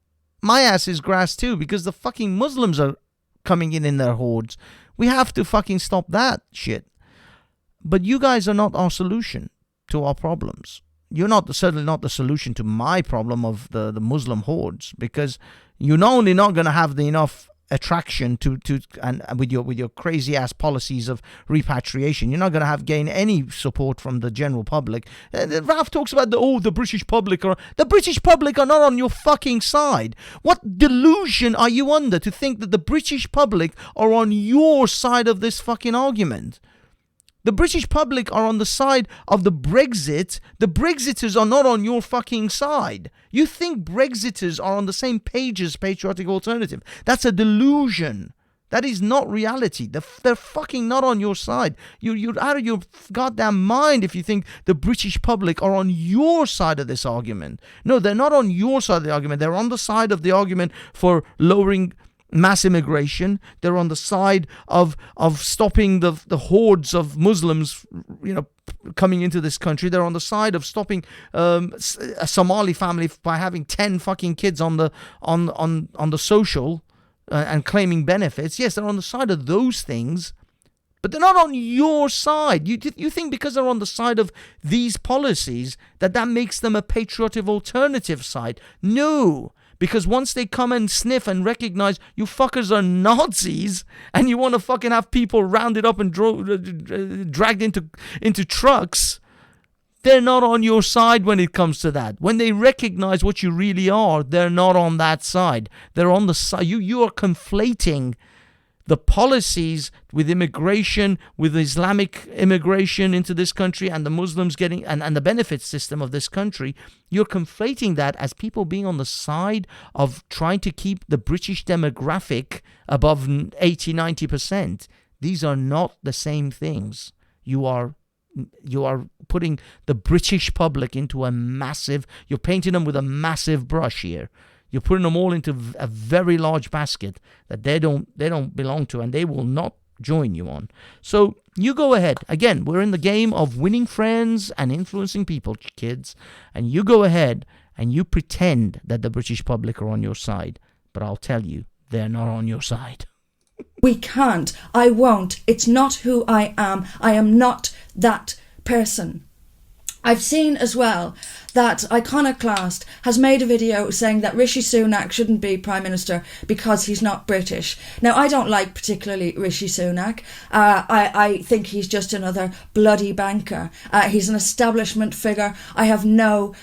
my ass is grass too because the fucking Muslims are coming in their hordes. We have to fucking stop that shit. But you guys are not our solution to our problems. You're certainly not the solution to my problem of the Muslim hordes because you're not only not going to have enough attraction to and with your crazy ass policies of repatriation, you're not going to gain any support from the general public. Ralph talks about the British public are not on your fucking side. What delusion are you under to think that the British public are on your side of this fucking argument? The British public are on the side of the Brexit. The Brexiters are not on your fucking side. You think Brexiters are on the same page as Patriotic Alternative. That's a delusion. That is not reality. They're fucking not on your side. You're out of your goddamn mind if you think the British public are on your side of this argument. No, they're not on your side of the argument. They're on the side of the argument for lowering mass immigration. They're on the side of stopping the hordes of Muslims, coming into this country. They're on the side of stopping a Somali family by having 10 fucking kids on the social and claiming benefits. Yes, they're on the side of those things, but they're not on your side. You think because they're on the side of these policies that makes them a Patriotic Alternative side? No. Because once they come and sniff and recognize you fuckers are Nazis and you want to fucking have people rounded up and dragged into trucks, they're not on your side when it comes to that. When they recognize what you really are, they're not on that side. They're on the side. You are conflating the policies with immigration, with Islamic immigration into this country and the Muslims getting, and the benefit system of this country. You're conflating that as people being on the side of trying to keep the British demographic above 80-90%. These are not the same things. You are putting the British public into you're painting them with a massive brush here. You're putting them all into a very large basket that they don't belong to, and they will not join you on. So you go ahead. Again, we're in the game of winning friends and influencing people, kids. And you go ahead and you pretend that the British public are on your side. But I'll tell you, they're not on your side. We can't. I won't. It's not who I am. I am not that person. I've seen as well that Iconoclast has made a video saying that Rishi Sunak shouldn't be Prime Minister because he's not British. Now, I don't like particularly Rishi Sunak. I think he's just another bloody banker. He's an establishment figure. I have no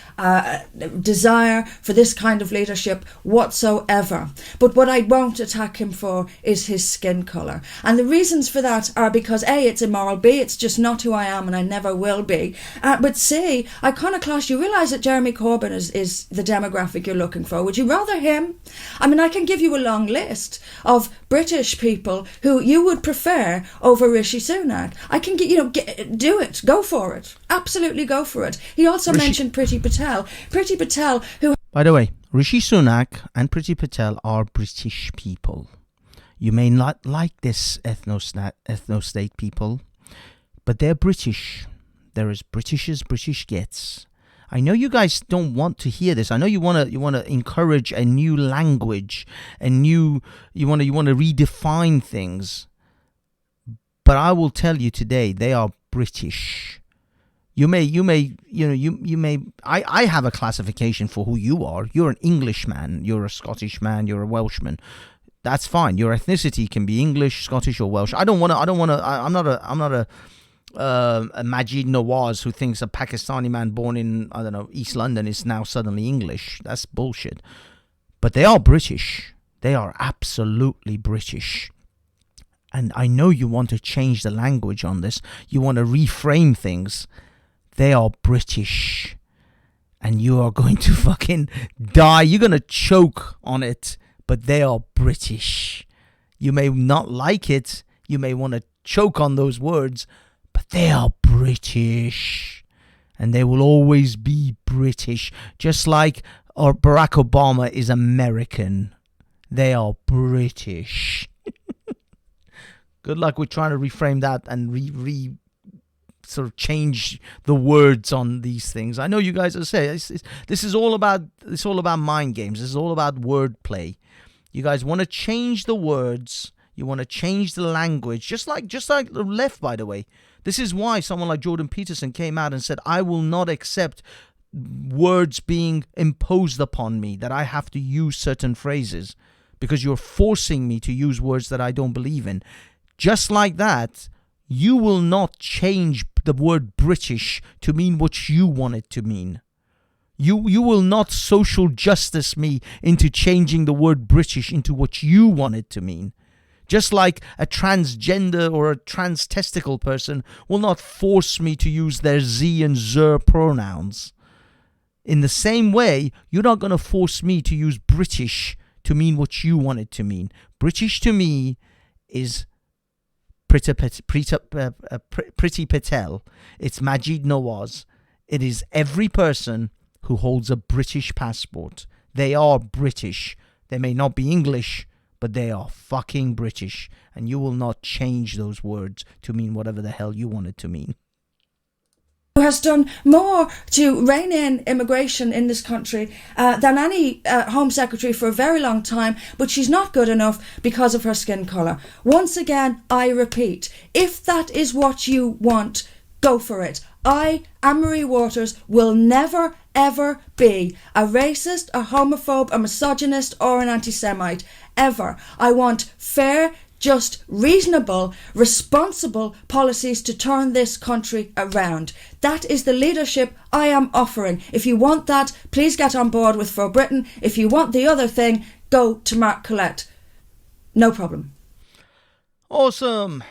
desire for this kind of leadership whatsoever. But what I won't attack him for is his skin colour. And the reasons for that are because A, it's immoral, B, it's just not who I am and I never will be. But C, iconoclast, you realise that Jeremy Corbyn is the demographic you're looking for. Would you rather him? I mean, I can give you a long list of British people who you would prefer over Rishi Sunak. I can do it. Go for it. Absolutely go for it. He also mentioned Priti Patel. Priti Patel, who... By the way, Rishi Sunak and Priti Patel are British people. You may not like this ethno-state people, but they're British. They're as British as British gets. I know you guys don't want to hear this. I know you want to encourage a new language, you want to redefine things. But I will tell you today, they are British. I have a classification for who you are. You're an Englishman, you're a Scottish man, you're a Welshman. That's fine. Your ethnicity can be English, Scottish, or Welsh. I'm not a Majid Nawaz who thinks a Pakistani man born in, I don't know, East London is now suddenly English. That's bullshit. But they are British. They are absolutely British. And I know you want to change the language on this. You want to reframe things. They are British. And you are going to fucking die. You're going to choke on it. But they are British. You may not like it. You may want to choke on those words. But they are British. And they will always be British. Just like Barack Obama is American. They are British. Good luck with trying to reframe that and sort of change the words on these things. I know you guys are saying this is all about mind games. This is all about wordplay. You guys want to change the words. You want to change the language, just like the left, by the way. This is why someone like Jordan Peterson came out and said, I will not accept words being imposed upon me, that I have to use certain phrases because you're forcing me to use words that I don't believe in. Just like that, you will not change the word British to mean what you want it to mean. You will not social justice me into changing the word British into what you want it to mean. Just like a transgender or a trans testicle person will not force me to use their Z and Zer pronouns. In the same way, you're not going to force me to use British to mean what you want it to mean. British to me is Priti Patel. It's Majid Nawaz. It is every person who holds a British passport. They are British. They may not be English, but they are fucking British. And you will not change those words to mean whatever the hell you want it to mean. Who has done more to rein in immigration in this country than any Home Secretary for a very long time, but she's not good enough because of her skin colour. Once again, I repeat, if that is what you want, go for it. I, Anne-Marie Waters, will never, ever be a racist, a homophobe, a misogynist, or an anti-Semite. Ever. I want fair, just, reasonable, responsible policies to turn this country around. That is the leadership I am offering. If you want that, please get on board with For Britain. If you want the other thing, go to Mark Collette. No problem. Awesome.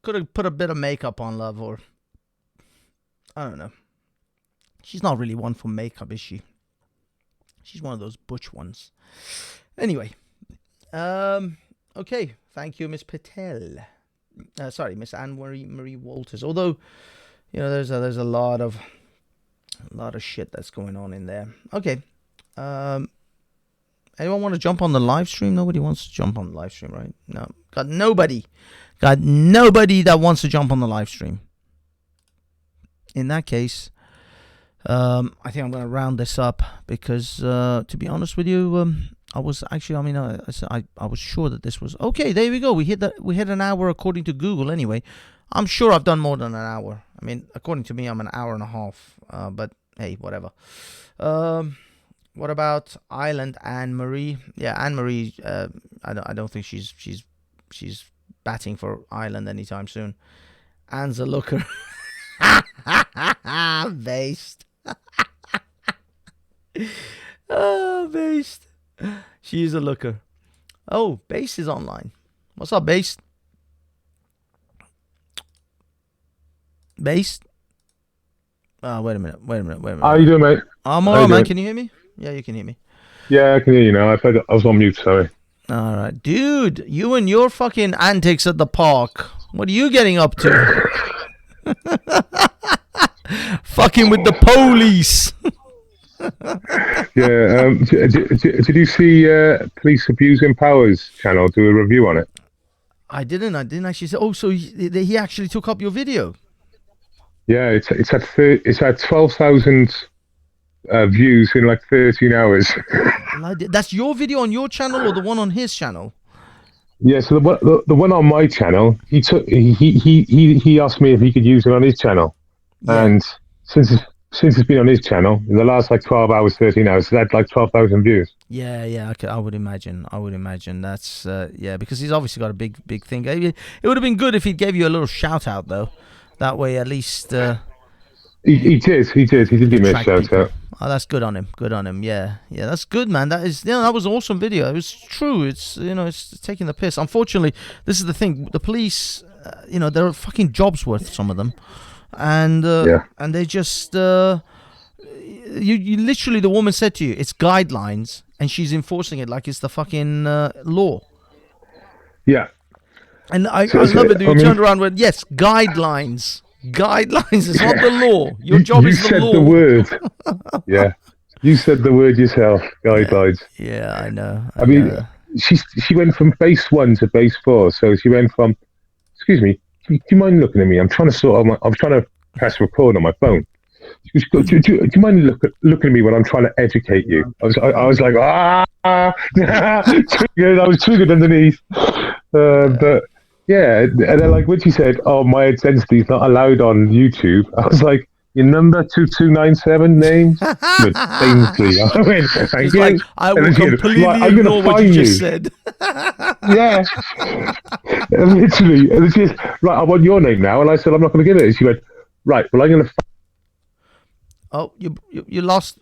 Could have put a bit of makeup on, love, or I don't know. She's not really one for makeup, is she? She's one of those butch ones. Anyway, okay. Thank you, Miss Patel. Sorry, Miss Anne-Marie Walters. Although, you know, there's a lot of shit that's going on in there. Okay. Anyone want to jump on the live stream? Nobody wants to jump on the live stream, right? No. Got nobody that wants to jump on the live stream. In that case, I think I'm going to round this up because, to be honest with you, I was actually, I was sure that this was okay. There we go. We hit an hour according to Google. Anyway, I'm sure I've done more than an hour. I mean, according to me, I'm an hour and a half. But hey, whatever. What about Island Anne-Marie? Yeah, Anne-Marie. I don't think she's batting for Ireland anytime soon. Anne's a looker. Based. Oh, based. She is a looker. Oh, Base is online. What's up, Base? Wait a minute. How you doing, mate? I'm How alright, you man. doing? Can you hear me? Yeah, you can hear me. Yeah, I can hear you now. I was on mute, sorry. All right, dude. You and your fucking antics at the park. What are you getting up to? Fucking with the police. Yeah, did you see Police Abusing Powers channel do a review on it? I didn't actually say. Oh, so he actually took up your video. Yeah, it's had 12,000 views in like 13 hours. That's your video on your channel or the one on his channel? Yeah, so the one on my channel, he asked me if he could use it on his channel, Yeah. and since it's been on his channel in the last like 12 hours, 13 hours, it had like 12,000 views. Yeah. I would imagine. That's because he's obviously got a big thing. It would have been good if he gave you a little shout out though. That way, at least. He did give me a shout out. Oh, that's good on him. Yeah, that's good, man. That was an awesome video. It was true. It's it's taking the piss. Unfortunately, this is the thing. The police, they're fucking jobs worth, some of them, and they just you literally, the woman said to you, it's guidelines, and she's enforcing it like it's the fucking law. Yeah. And I love it. You turned around and went, yes, guidelines. Guidelines is not the law. Your job is the law. You said the word. Yeah. You said the word yourself, guidelines. Yeah, I know. I mean, she went from base 1 to base 4. So she went from, excuse me, do you mind looking at me? I'm trying to press record on my phone. She goes, do you mind looking at me when I'm trying to educate you? I was like, triggered. I was triggered underneath. But yeah, and then like when she said, "Oh, my identity is not allowed on YouTube," I was like, "Your number 2297 name, Banksy." I went, "Thank you." Like, I will completely ignore what you just said. Yeah, and literally, and she's right. I want your name now, and I said, "I'm not going to give it." And she went, "Right, well, I'm going to." Oh, you lost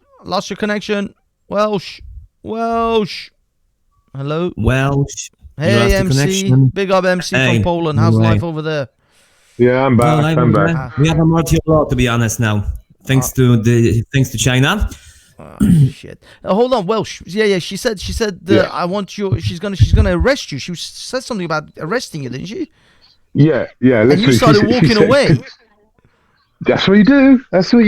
your connection. Welsh. Hello. Welsh. Hey, MC. Big up MC from Poland. How's life over there? Yeah, I'm back. I'm back. We have a multi-law, to be honest, now. Thanks to China. Shit. Hold on, Welsh. Yeah. She said. I want you. She's gonna arrest you. She said something about arresting you, didn't she? Yeah. And you started walking away. That's what you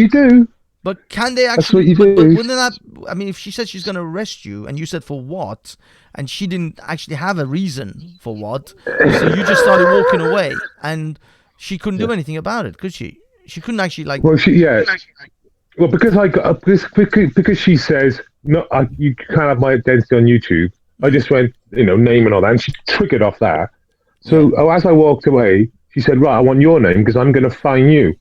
do. But can they actually? But wouldn't that? I mean, if she said she's going to arrest you, and you said for what, and she didn't actually have a reason for what, so you just started walking away, and she couldn't do anything about it, could she? She couldn't actually like. Well, Well, because she says no, you can't have my identity on YouTube. I just went, name and all that, and she triggered off that. So as I walked away, she said, "Right, I want your name because I'm going to fine you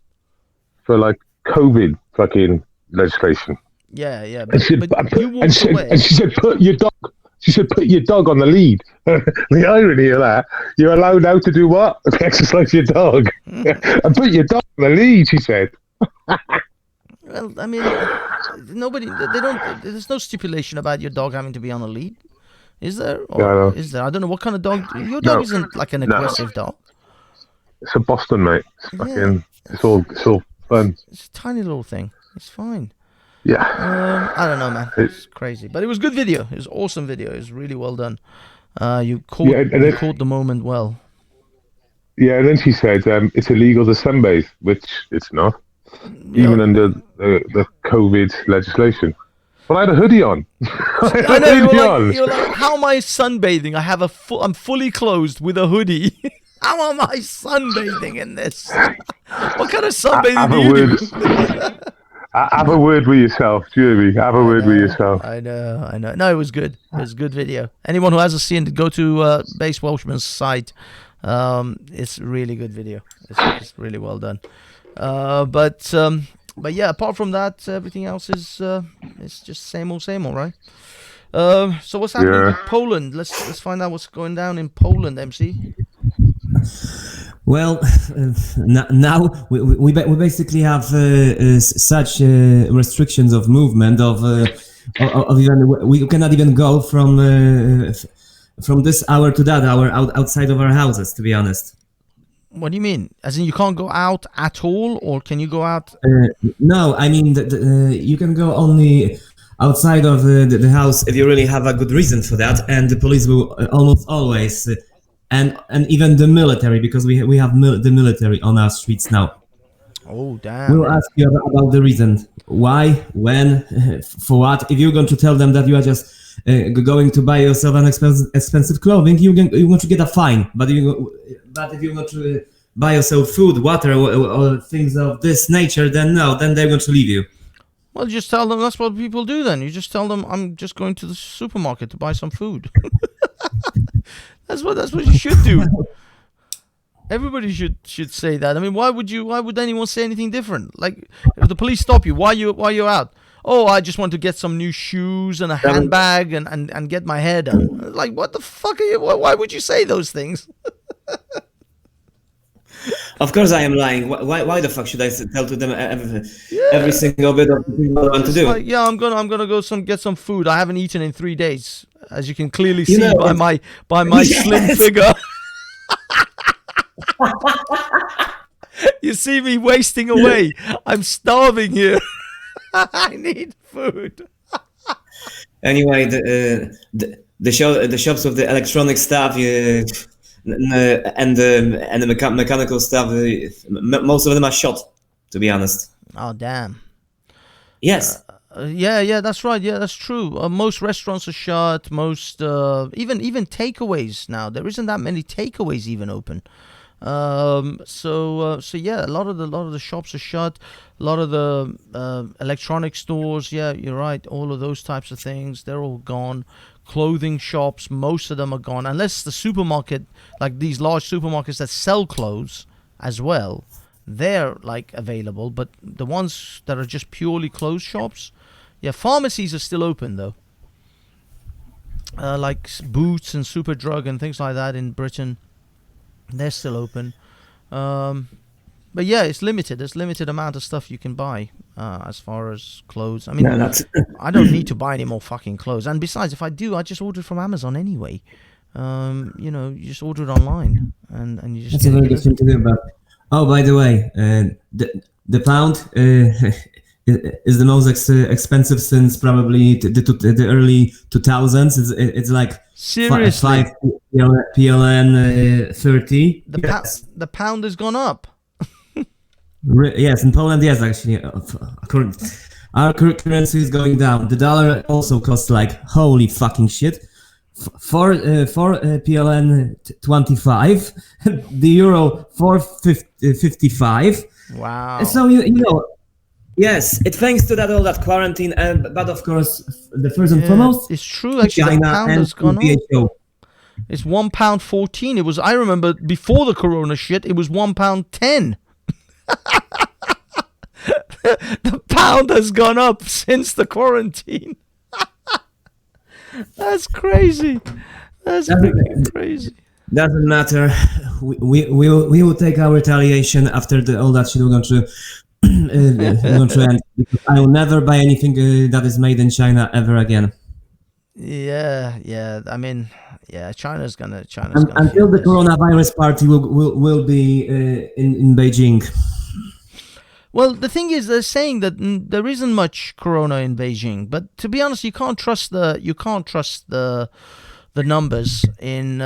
for like COVID fucking legislation." Yeah. But you walked away. And she said, "Put your dog." She said, "Put your dog on the lead." The irony of that, you're allowed now to do what? Exercise your dog. And put your dog on the lead, she said. Well, I mean, there's no stipulation about your dog having to be on a lead. Is there? Or is there? I don't know what kind of dog. Your dog isn't like an aggressive dog. It's a Boston, mate. It's fucking, it's all fun. It's a tiny little thing. It's fine. Yeah. I don't know, man. It's crazy, but it was a good video. It was an awesome video. It was really well done. You caught the moment well. Yeah, and then she said it's illegal to sunbathe, which it's not, even under the COVID legislation. But I had a hoodie on. I know, you're like, how am I sunbathing? I'm fully clothed with a hoodie. How am I sunbathing in this? What kind of sunbathing do you do? Have a word with yourself, Jeremy. Have a word with yourself. I know. No, it was good. It was a good video. Anyone who hasn't seen it, go to Base Welshman's site. It's a really good video. It's really well done. But yeah, apart from that, everything else is it's just same old, right? So what's happening in Poland? Let's find out what's going down in Poland, MC. Well, now we basically have such restrictions of movement of even we cannot even go from this hour to that hour outside of our houses, to be honest. What do you mean? As in, you can't go out at all, or can you go out? No, I mean you can go only outside of the house if you really have a good reason for that, and the police will almost always, and even the military, because we have the military on our streets now. Oh, damn. We'll ask you about the reason, why, when, for what. If you're going to tell them that you are just going to buy yourself an expensive clothing, you're going to get a fine. But if you're going to buy yourself food, water, or things of this nature, then no, then they're going to leave you. Well, just tell them that's what people do then. You just tell them, I'm just going to the supermarket to buy some food. That's what you should do. Everybody should say that. I mean, why would anyone say anything different? Like, if the police stop you, why you out? Oh, I just want to get some new shoes and a handbag and get my hair done. Like, what the fuck are you? Why would you say those things? Of course I am lying. Why the fuck should I tell to them every single bit of what I want to do? Like, yeah, I'm gonna go get some food. I haven't eaten in 3 days, as you can clearly see by my Yes. slim figure. You see me wasting away. I'm starving here. I need food. Anyway, the shops with the electronic stuff and the mechanical stuff, most of them are shut, to be honest. Oh, damn. Yes. Yeah, that's right. Yeah, that's true. Most restaurants are shut. Most even takeaways now. There isn't that many takeaways even open. So yeah, a lot of the shops are shut. A lot of the electronic stores. Yeah, you're right. All of those types of things, they're all gone. Clothing shops, most of them are gone, unless the supermarket, like these large supermarkets that sell clothes as well, they're like available. But the ones that are just purely clothes shops, yeah, pharmacies are still open though. Like Boots and Superdrug and things like that in Britain, they're still open. But yeah, it's limited. There's limited amount of stuff you can buy as far as clothes. I mean, I don't need to buy any more fucking clothes. And besides, if I do, I just order it from Amazon anyway. You just order it online and you just. That's a very good thing to do. But by the way, the pound is the most expensive since probably the early 2000s. It's like seriously 5 PLN 30. The pound has gone up. Yes, in Poland, yes, actually. Our currency is going down. The dollar also costs like holy fucking shit. For PLN 25, the euro 4.55. Wow. So you know, yes, it thanks to all that quarantine, but of course, the first and foremost, it's true. Actually, China the pound and has gone up. WHO. It's £1.14. It was. I remember before the Corona shit, it was £1.10. The pound has gone up since the quarantine. That's crazy. That's freaking crazy. Doesn't matter. We will take our retaliation after all that shit we're going to end. Because I will never buy anything that is made in China ever again. Yeah. I mean, yeah, China's gonna until the coronavirus party will be in Beijing. Well, the thing is, they're saying that there isn't much corona in Beijing, but to be honest, you can't trust the numbers in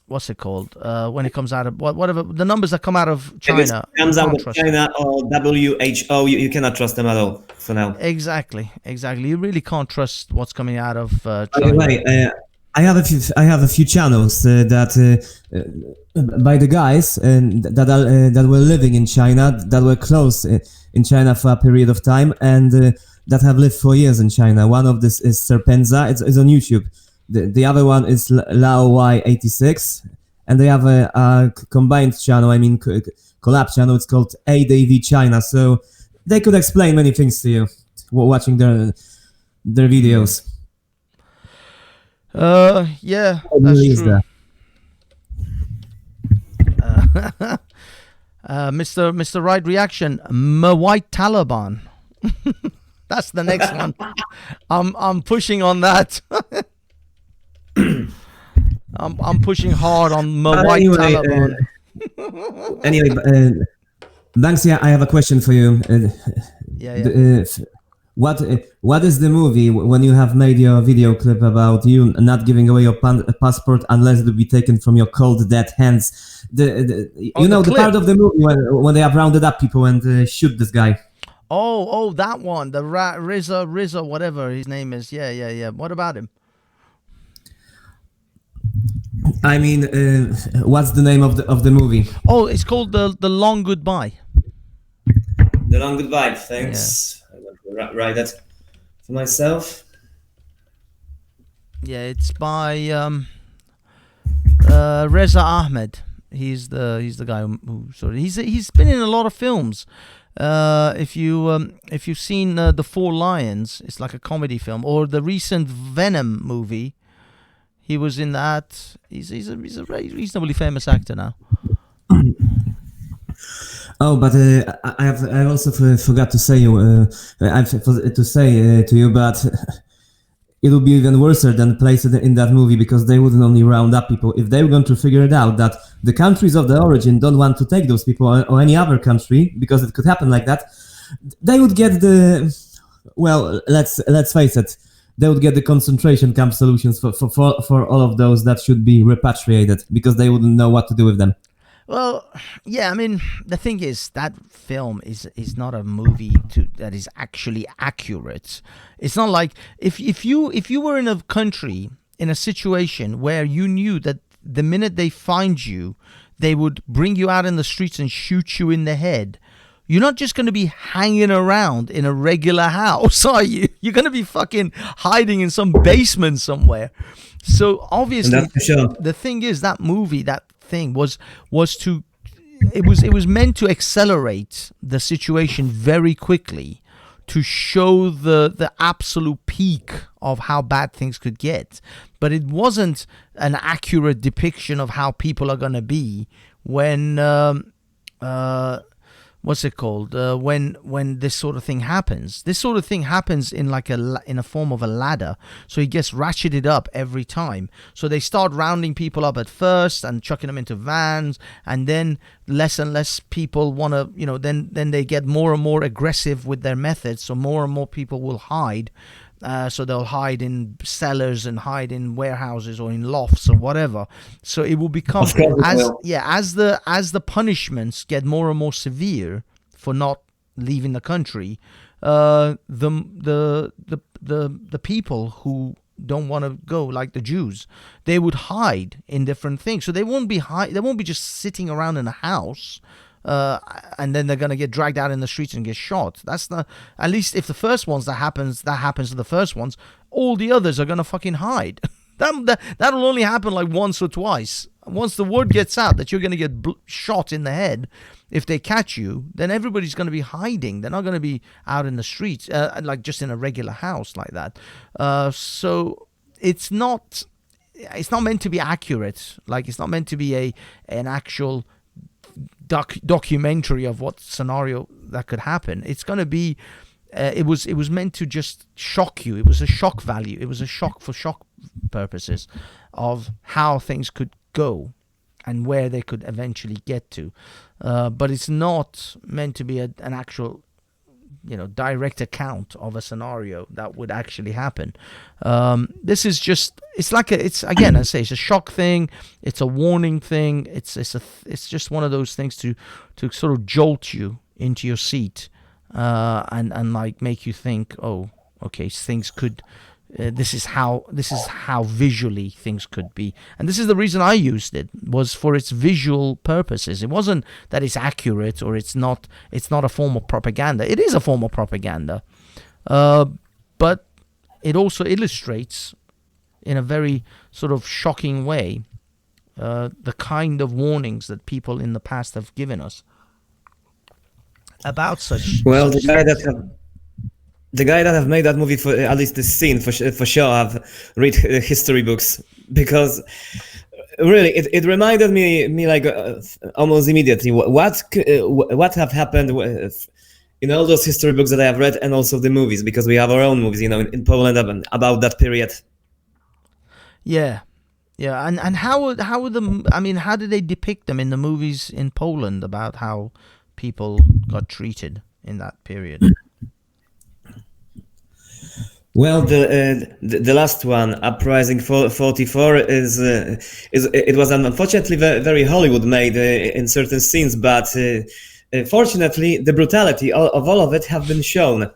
what's it called when it comes out of whatever the numbers that come out of China. If it comes out of China or WHO, you cannot trust them at all for now. Exactly. You really can't trust what's coming out of China. By the way, I have a few channels that by the guys that were living in China, that were close in China for a period of time, and that have lived for years in China. One of this is Serpenza. It's on YouTube. The other one is Lao Y86, and they have a combined channel. I mean, collab channel. It's called ADV China. So they could explain many things to you watching their videos. Yeah, that's true. Mr. Right Reaction, White Taliban. That's the next one. I'm pushing on that. I'm pushing hard on White Taliban. Anyway, Banksy, I have a question for you. Yeah. What is the movie when you have made your video clip about you not giving away your passport unless it will be taken from your cold dead hands? The part of the movie when they have rounded up people and shoot this guy. Oh, that one, the Rizza, whatever his name is. Yeah. What about him? I mean, what's the name of the movie? Oh, it's called the Long Goodbye. The Long Goodbye. Thanks. Yeah. I'm going to write that for myself. Yeah, it's by Reza Ahmed. He's the guy who sort of he's been in a lot of films. If you've seen The Four Lions, it's like a comedy film, or the recent Venom movie, he was in that. He's a reasonably famous actor now. Oh, but I also forgot to say to you, but it would be even worse than placed in that movie, because they wouldn't only round up people. If they were going to figure it out that the countries of the origin don't want to take those people, or any other country, because it could happen like that, they would get let's face it, they would get the concentration camp solutions for all of those that should be repatriated, because they wouldn't know what to do with them. Well, yeah, I mean, the thing is, that film is not a movie that is actually accurate. It's not like if you were in a country, in a situation where you knew that the minute they find you, they would bring you out in the streets and shoot you in the head. You're not just going to be hanging around in a regular house, are you? You're going to be fucking hiding in some basement somewhere. So obviously, the thing is, that movie, that thing was meant to accelerate the situation very quickly, to show the absolute peak of how bad things could get. But it wasn't an accurate depiction of how people are going to be when what's it called? When this sort of thing happens. This sort of thing happens in in a form of a ladder. So it gets ratcheted up every time. So they start rounding people up at first and chucking them into vans, and then less and less people want to, then they get more and more aggressive with their methods. So more and more people will hide. So they'll hide in cellars and hide in warehouses or in lofts or whatever. So it will become as the punishments get more and more severe for not leaving the country, the people who don't want to go, like the Jews, they would hide in different things. So they won't be just sitting around in a house. And then they're going to get dragged out in the streets and get shot. That's at least if the first ones that happens to the first ones, all the others are going to fucking hide. That'll only happen like once or twice. Once the word gets out that you're going to get shot in the head if they catch you, then everybody's going to be hiding. They're not going to be out in the streets, like just in a regular house like that. So it's not meant to be accurate. Like, it's not meant to be an actual documentary of what scenario that could happen. It's going to be it was meant to just shock you. It was a shock value. It was a shock for shock purposes of how things could go and where they could eventually get to, but it's not meant to be an actual direct account of a scenario that would actually happen. This is just, it's again, I say, it's a shock thing, it's a warning thing, it's just one of those things to sort of jolt you into your seat, and like make you think, oh, okay, things could, this is how visually things could be. And this is the reason I used it, was for its visual purposes. It wasn't that it's accurate or it's not a form of propaganda. It is a form of propaganda, but it also illustrates in a very sort of shocking way the kind of warnings that people in the past have given us about such. Well, the guy that have made that movie, for at least this scene, for sure, have read history books, because really it reminded me like almost immediately what have happened in all those history books that I have read, and also the movies, because we have our own movies, in Poland about that period. Yeah, Yeah, and how are the? I mean, how did they depict them in the movies in Poland about how people got treated in that period? Well, the last one, Uprising 44, is it was unfortunately very Hollywood made in certain scenes, but fortunately the brutality of all of it have been shown.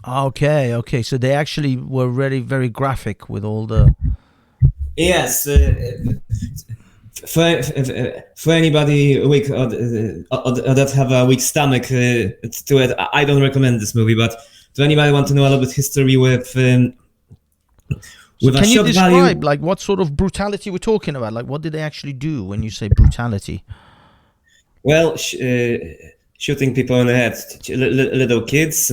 Okay, okay. So they actually were really very graphic with all the. Yes, for anybody weak or that have a weak stomach to it, I don't recommend this movie. But to anybody want to know a little bit history with So a can you shock describe value, like what sort of brutality we're talking about? Like what did they actually do when you say brutality? well, shooting people in the head, little kids.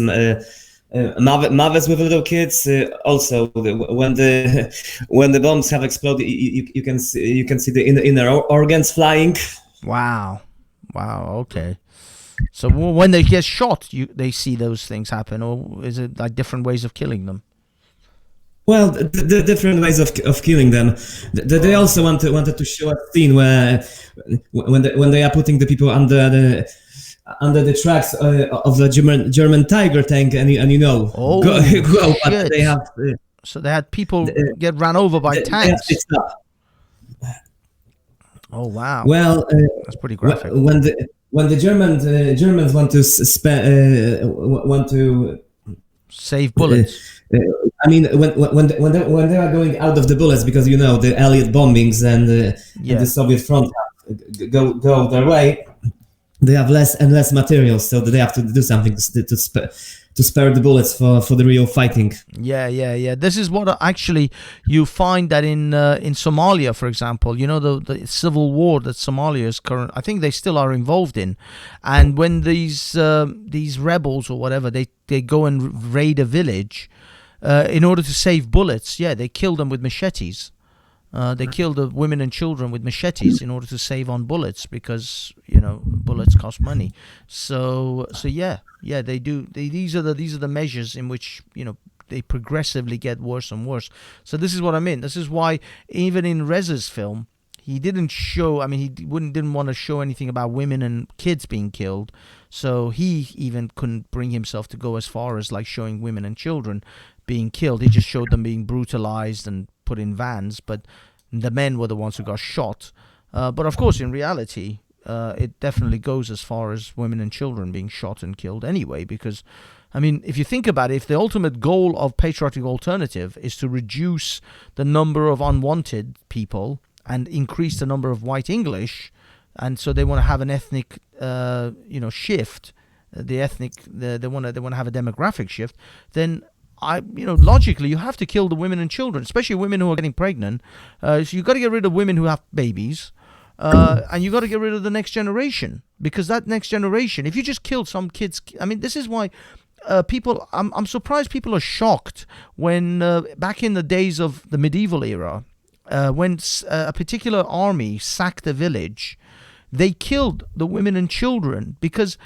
Mothers with little kids. Also, when the when the bombs have exploded, you can see the inner organs flying. Wow, wow. Okay. So when they get shot, they see those things happen, or is it like different ways of killing them? Well, the different ways of killing them. They also wanted to show a scene where when they are putting the people under the tracks of the German Tiger tank, and you know, Oh, go, but shit. they have So they had people get ran over by they have tanks. fixed up. Oh wow, Well, that's pretty graphic. when the Germans want to want to Save bullets. I mean, when they are going out of the bullets, because you know the Allied bombings and the Soviet front go their way, they have less and less materials, so they have to do something to spare the bullets for the real fighting. Yeah. This is what actually you find that in Somalia, for example. You know the civil war that Somalia is current. I think they still are involved in, and when these rebels or whatever they go and raid a village, in order to save bullets, they kill them with machetes. They kill the women and children with machetes in order to save on bullets, because bullets cost money. So they do. These are the measures in which they progressively get worse and worse. So this is what I mean. This is why even in Reza's film, he didn't show. I mean, he didn't want to show anything about women and kids being killed. So he even couldn't bring himself to go as far as like showing women and children being killed. He just showed them being brutalized and put in vans, but the men were the ones who got shot. But of course, in reality, it definitely goes as far as women and children being shot and killed anyway, because, I mean, if you think about it, if the ultimate goal of Patriotic Alternative is to reduce the number of unwanted people and increase the number of white English, and so they want to have an ethnic, shift, they want to have a demographic shift, then logically, you have to kill the women and children, especially women who are getting pregnant. So you got to get rid of women who have babies, and you got to get rid of the next generation, because that next generation, if you just killed some kids, I mean, this is why people. I'm surprised people are shocked when back in the days of the medieval era, when a particular army sacked a village, they killed the women and children, because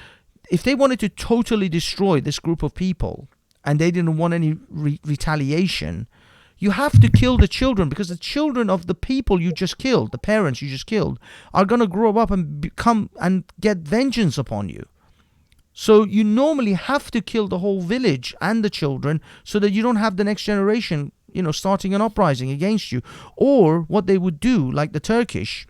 if they wanted to totally destroy this group of people, and they didn't want any retaliation, you have to kill the children, because the children of the people you just killed, the parents you just killed, are going to grow up and become and get vengeance upon you. So you normally have to kill the whole village and the children, so that you don't have the next generation, starting an uprising against you. Or what they would do, like the Turkish,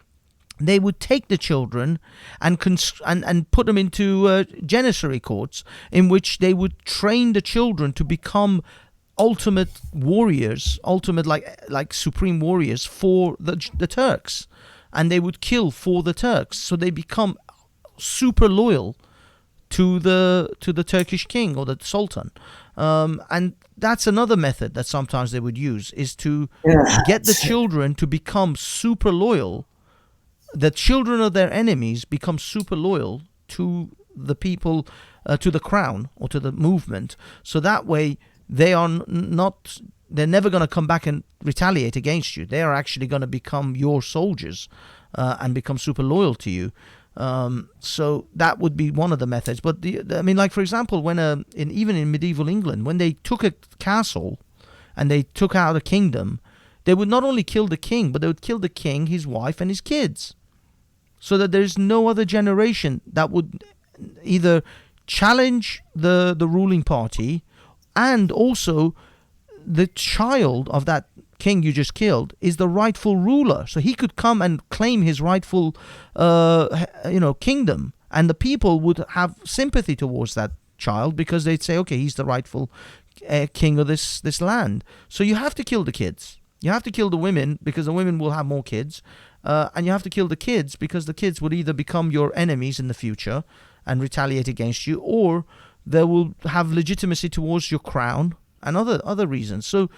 they would take the children and put them into janissary courts, in which they would train the children to become ultimate warriors, like supreme warriors for the Turks, and they would kill for the Turks, so they become super loyal to the Turkish king or the Sultan. And that's another method that sometimes they would use, is to get the children to become super loyal. The children of their enemies become super loyal to the people, to the crown or to the movement. So that way they're never going to come back and retaliate against you. They are actually going to become your soldiers and become super loyal to you. So that would be one of the methods. But like for example, when even in medieval England, when they took a castle and they took out a kingdom, They would not only kill the king, but they would kill the king, his wife, and his kids, so that there's no other generation that would either challenge the ruling party, and also the child of that king you just killed is the rightful ruler. So he could come and claim his rightful, kingdom, and the people would have sympathy towards that child because they'd say, okay, he's the rightful king of this land. So you have to kill the kids. You have to kill the women because the women will have more kids. And you have to kill the kids because the kids would either become your enemies in the future and retaliate against you, or they will have legitimacy towards your crown and other reasons. So,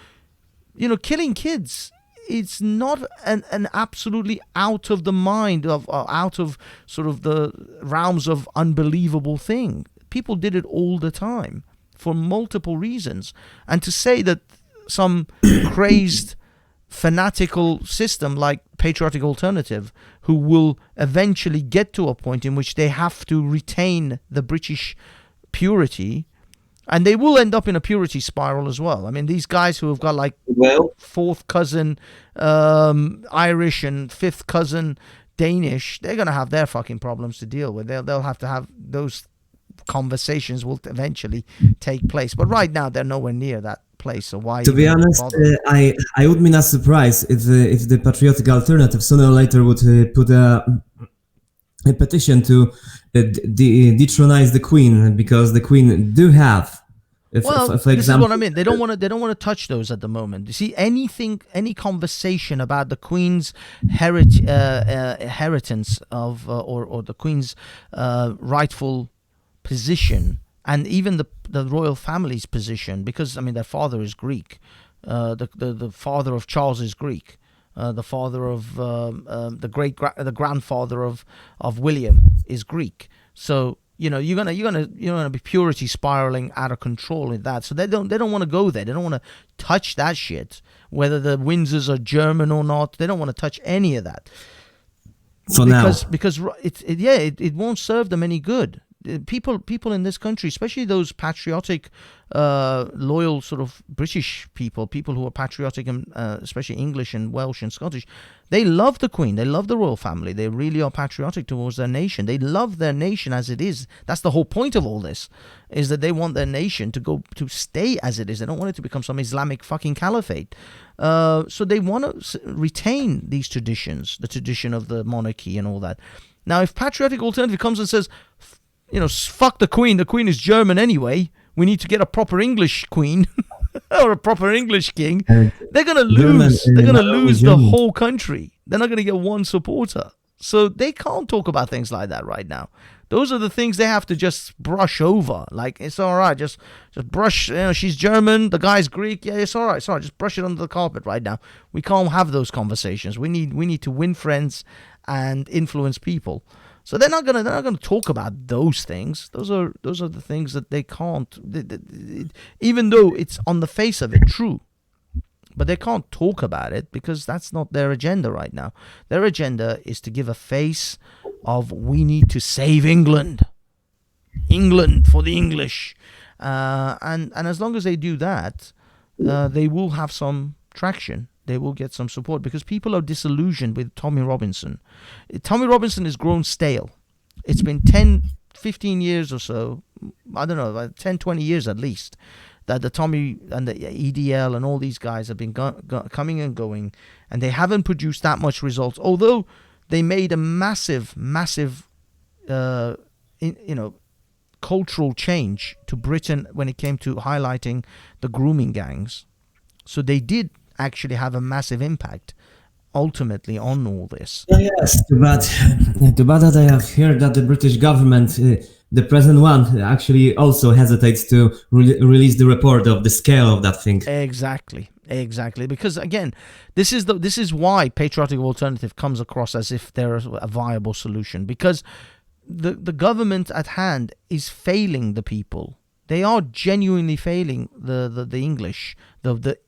killing kids, it's not an absolutely out of the mind of out of sort of the realms of unbelievable thing. People did it all the time for multiple reasons. And to say that some crazed fanatical system like Patriotic Alternative, who will eventually get to a point in which they have to retain the British purity, and they will end up in a purity spiral as well. I mean, these guys who have got like fourth cousin Irish and fifth cousin Danish, they're going to have their fucking problems to deal with. They'll have to have those conversations will eventually take place. But right now, they're nowhere near that place. So why? To be honest, I would be not surprised if the Patriotic Alternative sooner or later would put a petition to detronize the Queen, because the Queen do have. For example, this is what I mean. They don't want to touch those at the moment. You see, any conversation about the Queen's inheritance of or the Queen's rightful position, and even the royal family's position, because I mean their father is Greek, the father of Charles is Greek, the father of the grandfather of William is Greek. So you're gonna be purity spiraling out of control in that. So they don't want to go there. They don't want to touch that shit. Whether the Windsors are German or not, they don't want to touch any of that. Because it won't serve them any good. People in this country, especially those patriotic, loyal sort of British people who are patriotic, and especially English and Welsh and Scottish, they love the Queen. They love the royal family. They really are patriotic towards their nation. They love their nation as it is. That's the whole point of all this, is that they want their nation to stay as it is. They don't want it to become some Islamic fucking caliphate. So they want to retain these traditions, the tradition of the monarchy and all that. Now, if Patriotic Alternative comes and says, fuck the Queen. The Queen is German anyway. We need to get a proper English Queen or a proper English King. They're going to lose. They're going to lose the whole country. They're not going to get one supporter. So they can't talk about things like that right now. Those are the things they have to just brush over. Like, it's all right. Just brush. She's German. The guy's Greek. Yeah, it's all right. Sorry, just brush it under the carpet right now. We can't have those conversations. We need to win friends and influence people. So they're not gonna talk about those things. Those are the things that they can't, even though it's on the face of it true, but they can't talk about it because that's not their agenda right now. Their agenda is to give a face of, we need to save England for the English, and as long as they do that, they will have some traction. They will get some support because people are disillusioned with Tommy Robinson. Tommy Robinson has grown stale. It's been 10, 15 years or so, I don't know, 10, 20 years at least, that the Tommy and the EDL and all these guys have been coming and going, and they haven't produced that much results, although they made a massive cultural change to Britain when it came to highlighting the grooming gangs. So they did actually have a massive impact ultimately on all this. Yes, too bad that I have heard that the British government, the present one, actually also hesitates to release the report of the scale of that thing. Exactly, because again, this is why Patriotic Alternative comes across as if they're a viable solution, because the government at hand is failing the people. They are genuinely failing the English, the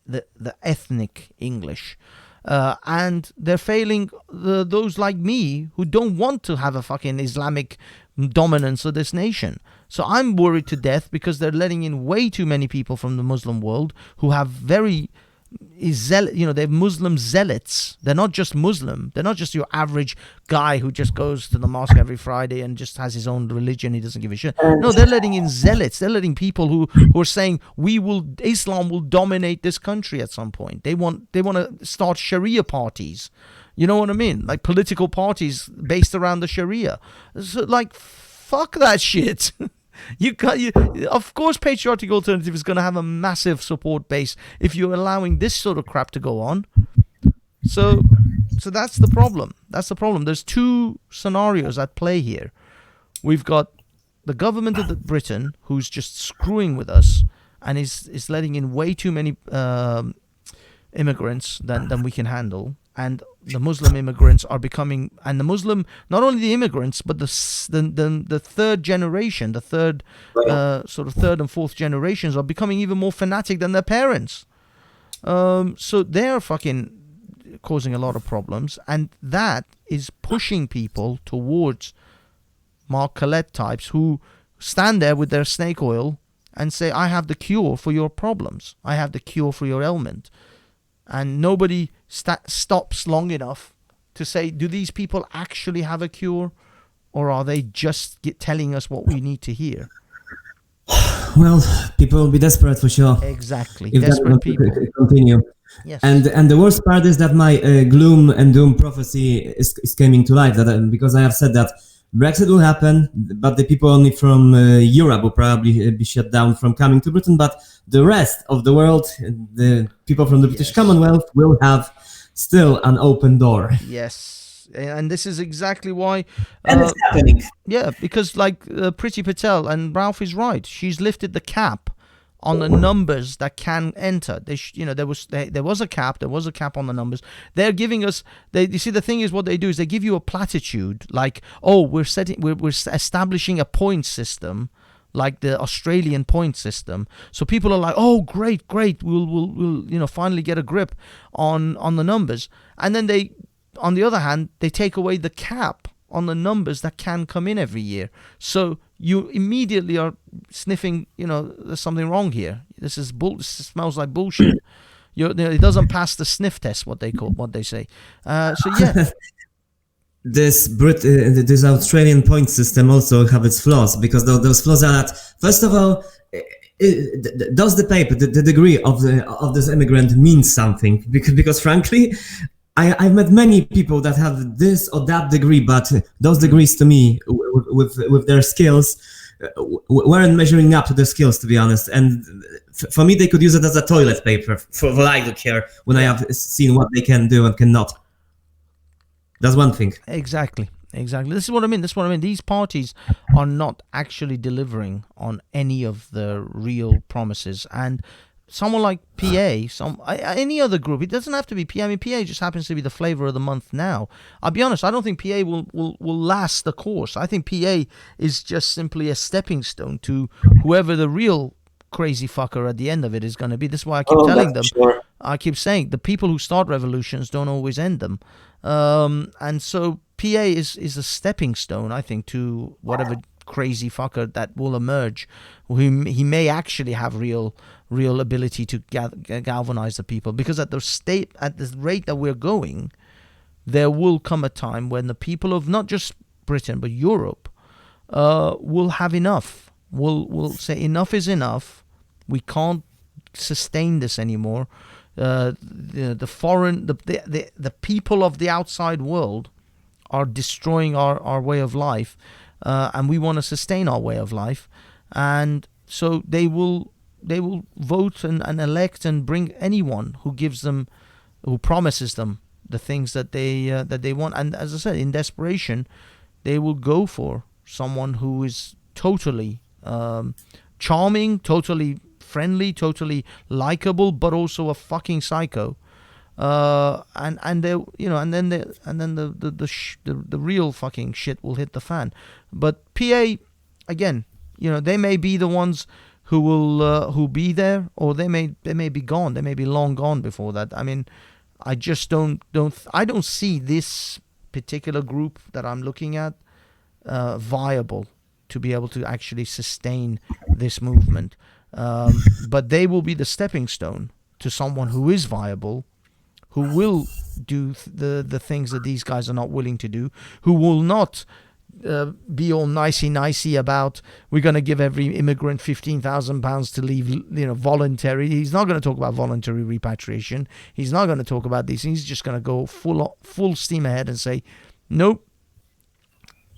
ethnic English, and they're failing those like me who don't want to have a fucking Islamic dominance of this nation. So I'm worried to death because they're letting in way too many people from the Muslim world who have very they're Muslim zealots. They're not just Muslim. They're not just your average guy who just goes to the mosque every Friday and just has his own religion. He doesn't give a shit. No, they're letting in zealots. They're letting people who are saying Islam will dominate this country at some point. They want to start Sharia parties. You know what I mean? Like political parties based around the Sharia. So, like, fuck that shit. Of course, Patriotic Alternative is going to have a massive support base if you're allowing this sort of crap to go on. So that's the problem. That's the problem. There's two scenarios at play here. We've got the government of Britain, who's just screwing with us and is letting in way too many immigrants than we can handle. And the Muslim immigrants are becoming, and the Muslim, not only the immigrants, but the third generation, the third and fourth generations are becoming even more fanatic than their parents. So they're fucking causing a lot of problems, and that is pushing people towards Mark Collett types who stand there with their snake oil and say, I have the cure for your problems. I have the cure for your ailment. And nobody stops long enough to say, do these people actually have a cure, or are they just telling us what we need to hear? Well, people will be desperate for sure. Exactly, if desperate people. Continue. Yes. And the worst part is that my gloom and doom prophecy is coming to life. Because I have said that Brexit will happen, but the people only from Europe will probably be shut down from coming to Britain. But the rest of the world, the people from the British Commonwealth, will have still an open door. Yes, and this is exactly why. And it's happening. Yeah, because like Priti Patel, and Ralph is right. She's lifted the cap on the numbers that can enter. There was a cap. There was a cap on the numbers. They're giving us. You see, the thing is, what they do is they give you a platitude, like, oh, we're establishing a point system, like the Australian point system. So people are like, oh, great, we'll finally get a grip on the numbers. And then they, on the other hand, they take away the cap on the numbers that can come in every year. So you immediately are sniffing, there's something wrong here. This smells like bullshit. It doesn't pass the sniff test, what they say. So yeah. This Australian point system also have its flaws, because those flaws are that, first of all, does the paper, the degree of this immigrant means something? Because frankly, I've met many people that have this or that degree, but those degrees to me, with their skills, weren't measuring up to their skills, to be honest. And for me, they could use it as a toilet paper, for what I don't care, when I have seen what they can do and cannot. That's one thing. Exactly. This is what I mean. These parties are not actually delivering on any of the real promises. And someone like PA, any other group, it doesn't have to be PA. I mean, PA just happens to be the flavor of the month now. I'll be honest, I don't think PA will last the course. I think PA is just simply a stepping stone to whoever the real crazy fucker at the end of it is going to be. This is why I keep telling them. Sure. I keep saying the people who start revolutions don't always end them. And so PA is a stepping stone, I think, to whatever crazy fucker that will emerge. He may actually have real ability to galvanize the people, because at the rate that we're going, there will come a time when the people of not just Britain but Europe will have enough. Will say enough is enough. We can't sustain this anymore. The people of the outside world are destroying our way of life, and we want to sustain our way of life, and so they will vote and elect and bring anyone who promises them the things that they want. And as I said, in desperation, they will go for someone who is totally charming, totally friendly, totally likable, but also a fucking psycho. And they, and then the real fucking shit will hit the fan. But PA, again, they may be the ones who will be there, or they may be gone. They may be long gone before that. I mean, I just don't see this particular group that I'm looking at viable to be able to actually sustain this movement. But they will be the stepping stone to someone who is viable, who will do the things that these guys are not willing to do, who will not be all nicey about we're going to give every immigrant £15,000 to leave, voluntary. He's not going to talk about voluntary repatriation. He's not going to talk about these things. He's just going to go full steam ahead and say, nope,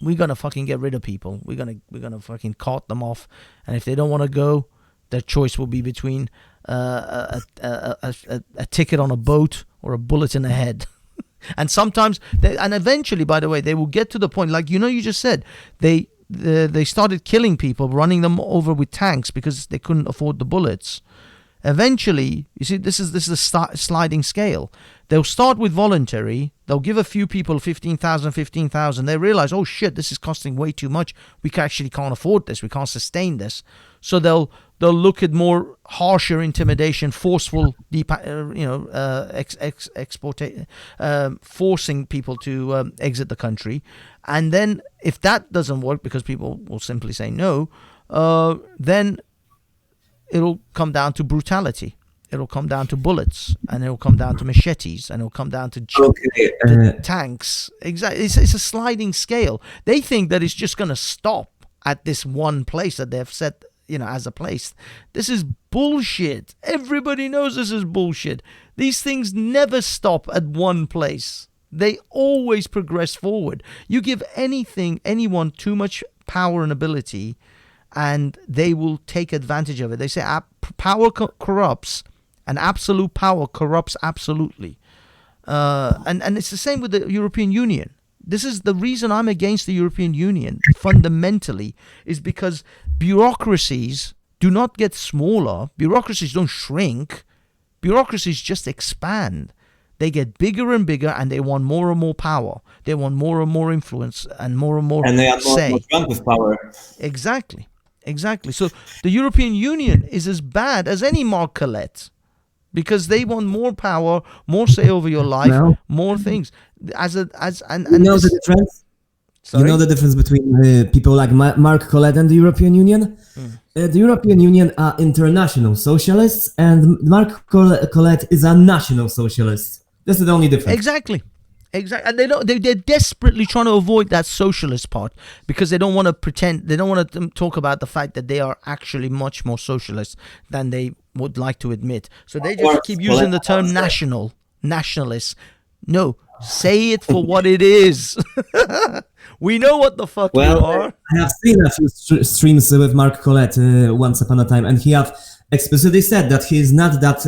we're going to fucking get rid of people. We're going to fucking cart them off. And if they don't want to go, their choice will be between a ticket on a boat or a bullet in the head. And sometimes, and eventually, by the way, they will get to the point, like, you just said, they started killing people, running them over with tanks because they couldn't afford the bullets. Eventually, you see, this is a sliding scale. They'll start with voluntary. They'll give a few people 15,000. They realize, oh shit, this is costing way too much. We actually can't afford this. We can't sustain this. So they'll look at more harsher intimidation, forceful, forcing people to exit the country. And then if that doesn't work, because people will simply say no, then it'll come down to brutality. It'll come down to bullets, and it'll come down to machetes, and it'll come down to tanks. Exactly, it's a sliding scale. They think that it's just going to stop at this one place that they've set, as a place. This is bullshit. Everybody knows this is bullshit. These things never stop at one place. They always progress forward. You give anyone too much power and ability, and they will take advantage of it. They say power corrupts, and absolute power corrupts absolutely. And it's the same with the European Union. This is the reason I'm against the European Union, fundamentally, is because bureaucracies do not get smaller. Bureaucracies don't shrink. Bureaucracies just expand. They get bigger and bigger, and they want more and more power. They want more and more influence and more say. And they are more drunk with power. Exactly. So the European Union is as bad as any Mark Collette, because they want more power, more say over your life, more things. You know the difference? Sorry? You know the difference between people like Mark Collette and the European Union? The European Union are international socialists, and Mark Collette is a national socialist. This is the only difference. Exactly. And they're desperately trying to avoid that socialist part, because they don't want to pretend, they don't want to talk about the fact that they are actually much more socialist than they would like to admit. So they just keep using the term nationalists. No, say it for what it is. We know what the fuck you are. I have seen a few streams with Mark Collette once upon a time, and he have explicitly said that he is not that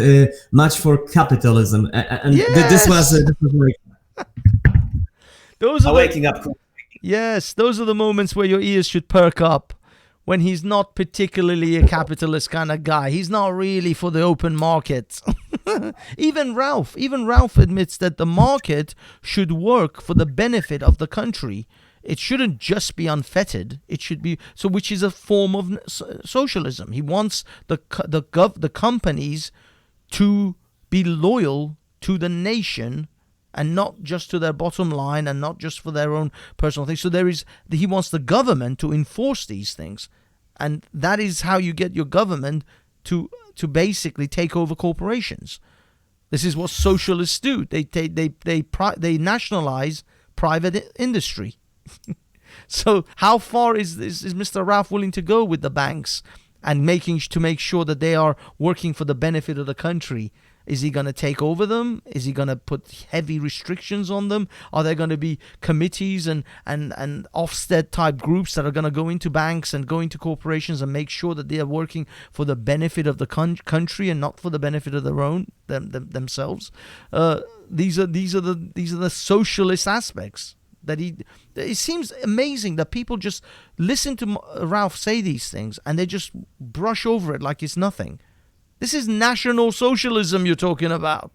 much for capitalism. And this was like... Those are waking up. Yes, those are the moments where your ears should perk up. When he's not particularly a capitalist kind of guy. He's not really for the open market. Even Ralph admits that the market should work for the benefit of the country. It shouldn't just be unfettered. It should be which is a form of socialism. He wants the companies to be loyal to the nation, and not just to their bottom line, and not just for their own personal things. So he wants the government to enforce these things, and that is how you get your government to basically take over corporations. This is what socialists do. They nationalize private industry. So how far is Mr. Ralph willing to go with the banks and make sure that they are working for the benefit of the country? Is he going to take over them? Is he going to put heavy restrictions on them? Are there going to be committees and Ofsted type groups that are going to go into banks and go into corporations and make sure that they are working for the benefit of the country and not for the benefit of their own themselves? These are the socialist aspects that it seems amazing that people just listen to Ralph say these things and they just brush over it like it's nothing. This is National Socialism you're talking about.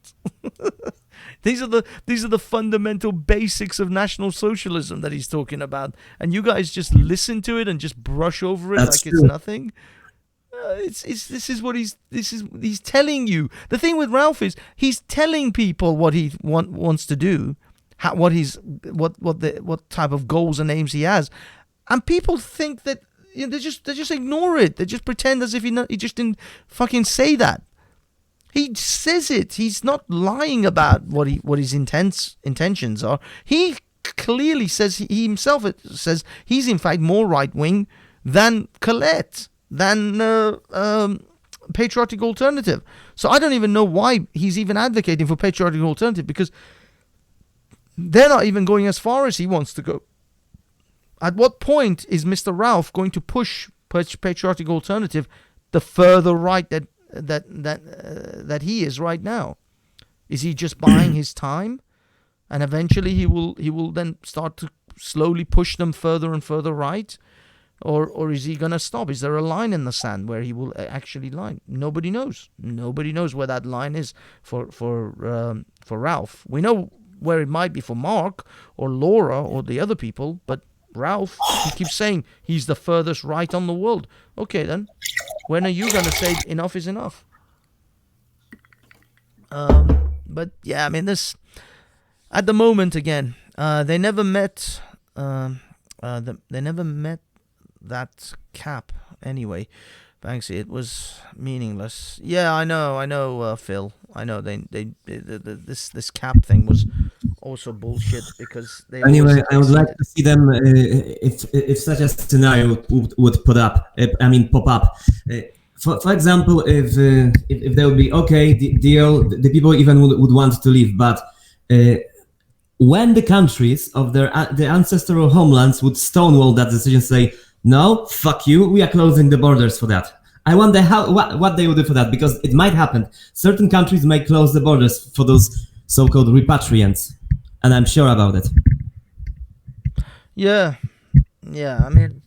These are the fundamental basics of National Socialism that he's talking about, and you guys just listen to it and just brush over it like it's nothing. This is what he's telling you. The thing with Ralph is he's telling people what he wants to do, what type of goals and aims he has, and people think that. They just ignore it. They just pretend as if he just didn't fucking say that. He says it. He's not lying about what his intentions are. He clearly says, he himself says, he's in fact more right wing than Colette, than Patriotic Alternative. So I don't even know why he's even advocating for Patriotic Alternative, because they're not even going as far as he wants to go. At what point is Mr. Ralph going to push Patriotic Alternative the further right that he is right now? Is he just buying his time, and eventually he will then start to slowly push them further and further right, or is he gonna stop? Is there a line in the sand where he will actually line? Nobody knows. Nobody knows where that line is for Ralph. We know where it might be for Mark or Laura or the other people, but Ralph, he keeps saying he's the furthest right on the world. Okay, then, when are you gonna say enough is enough? But yeah, I mean, this at the moment again, they never met. They never met that cap anyway. Banksy, it was meaningless. Yeah, I know, Phil. I know this cap thing was also bullshit, because they Anyway, I would like to see them if such a scenario would pop up. For example, if there would be the people even would want to leave, but when the countries of the ancestral homelands would stonewall that decision, say no, fuck you, we are closing the borders for that. I wonder what they would do for that, because it might happen. Certain countries may close the borders for those so-called repatriants, and I'm sure about it. Yeah. I mean,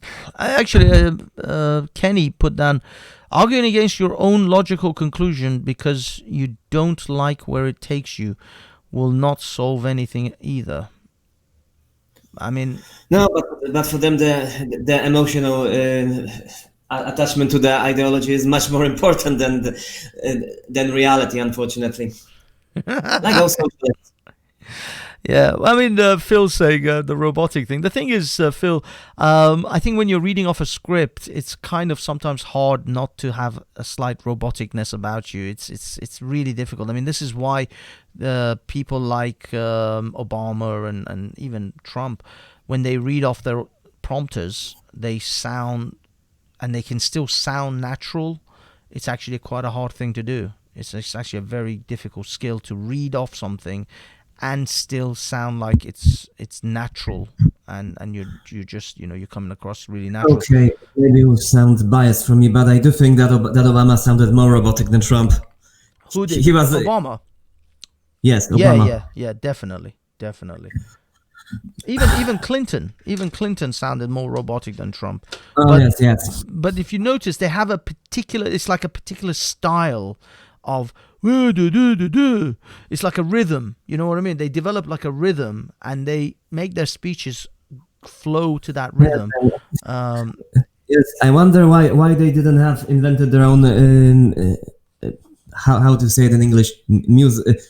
Kenny put down, arguing against your own logical conclusion because you don't like where it takes you will not solve anything either. I mean, no, but for them the emotional attachment to the ideology is much more important than reality, unfortunately. Like also. Yeah, I mean, Phil's saying the robotic thing. The thing is, Phil, I think when you're reading off a script, it's kind of sometimes hard not to have a slight roboticness about you. It's really difficult. I mean, this is why people like Obama and even Trump, when they read off their prompters, they sound, and they can still sound natural. It's actually quite a hard thing to do. It's actually a very difficult skill to read off something and still sound like it's natural, and you're just, you're coming across really natural. Okay, maybe it will sound biased from me, but I do think that Obama sounded more robotic than Trump. Who did? He was Obama. Yes, Obama. Yeah, definitely. Even Clinton sounded more robotic than Trump. Yes. But if you notice, they have it's like a particular style of it's like a rhythm, you know what I mean? They develop like a rhythm, and they make their speeches flow to that rhythm. Yes, I wonder why they didn't have invented their own how to say it in English, music,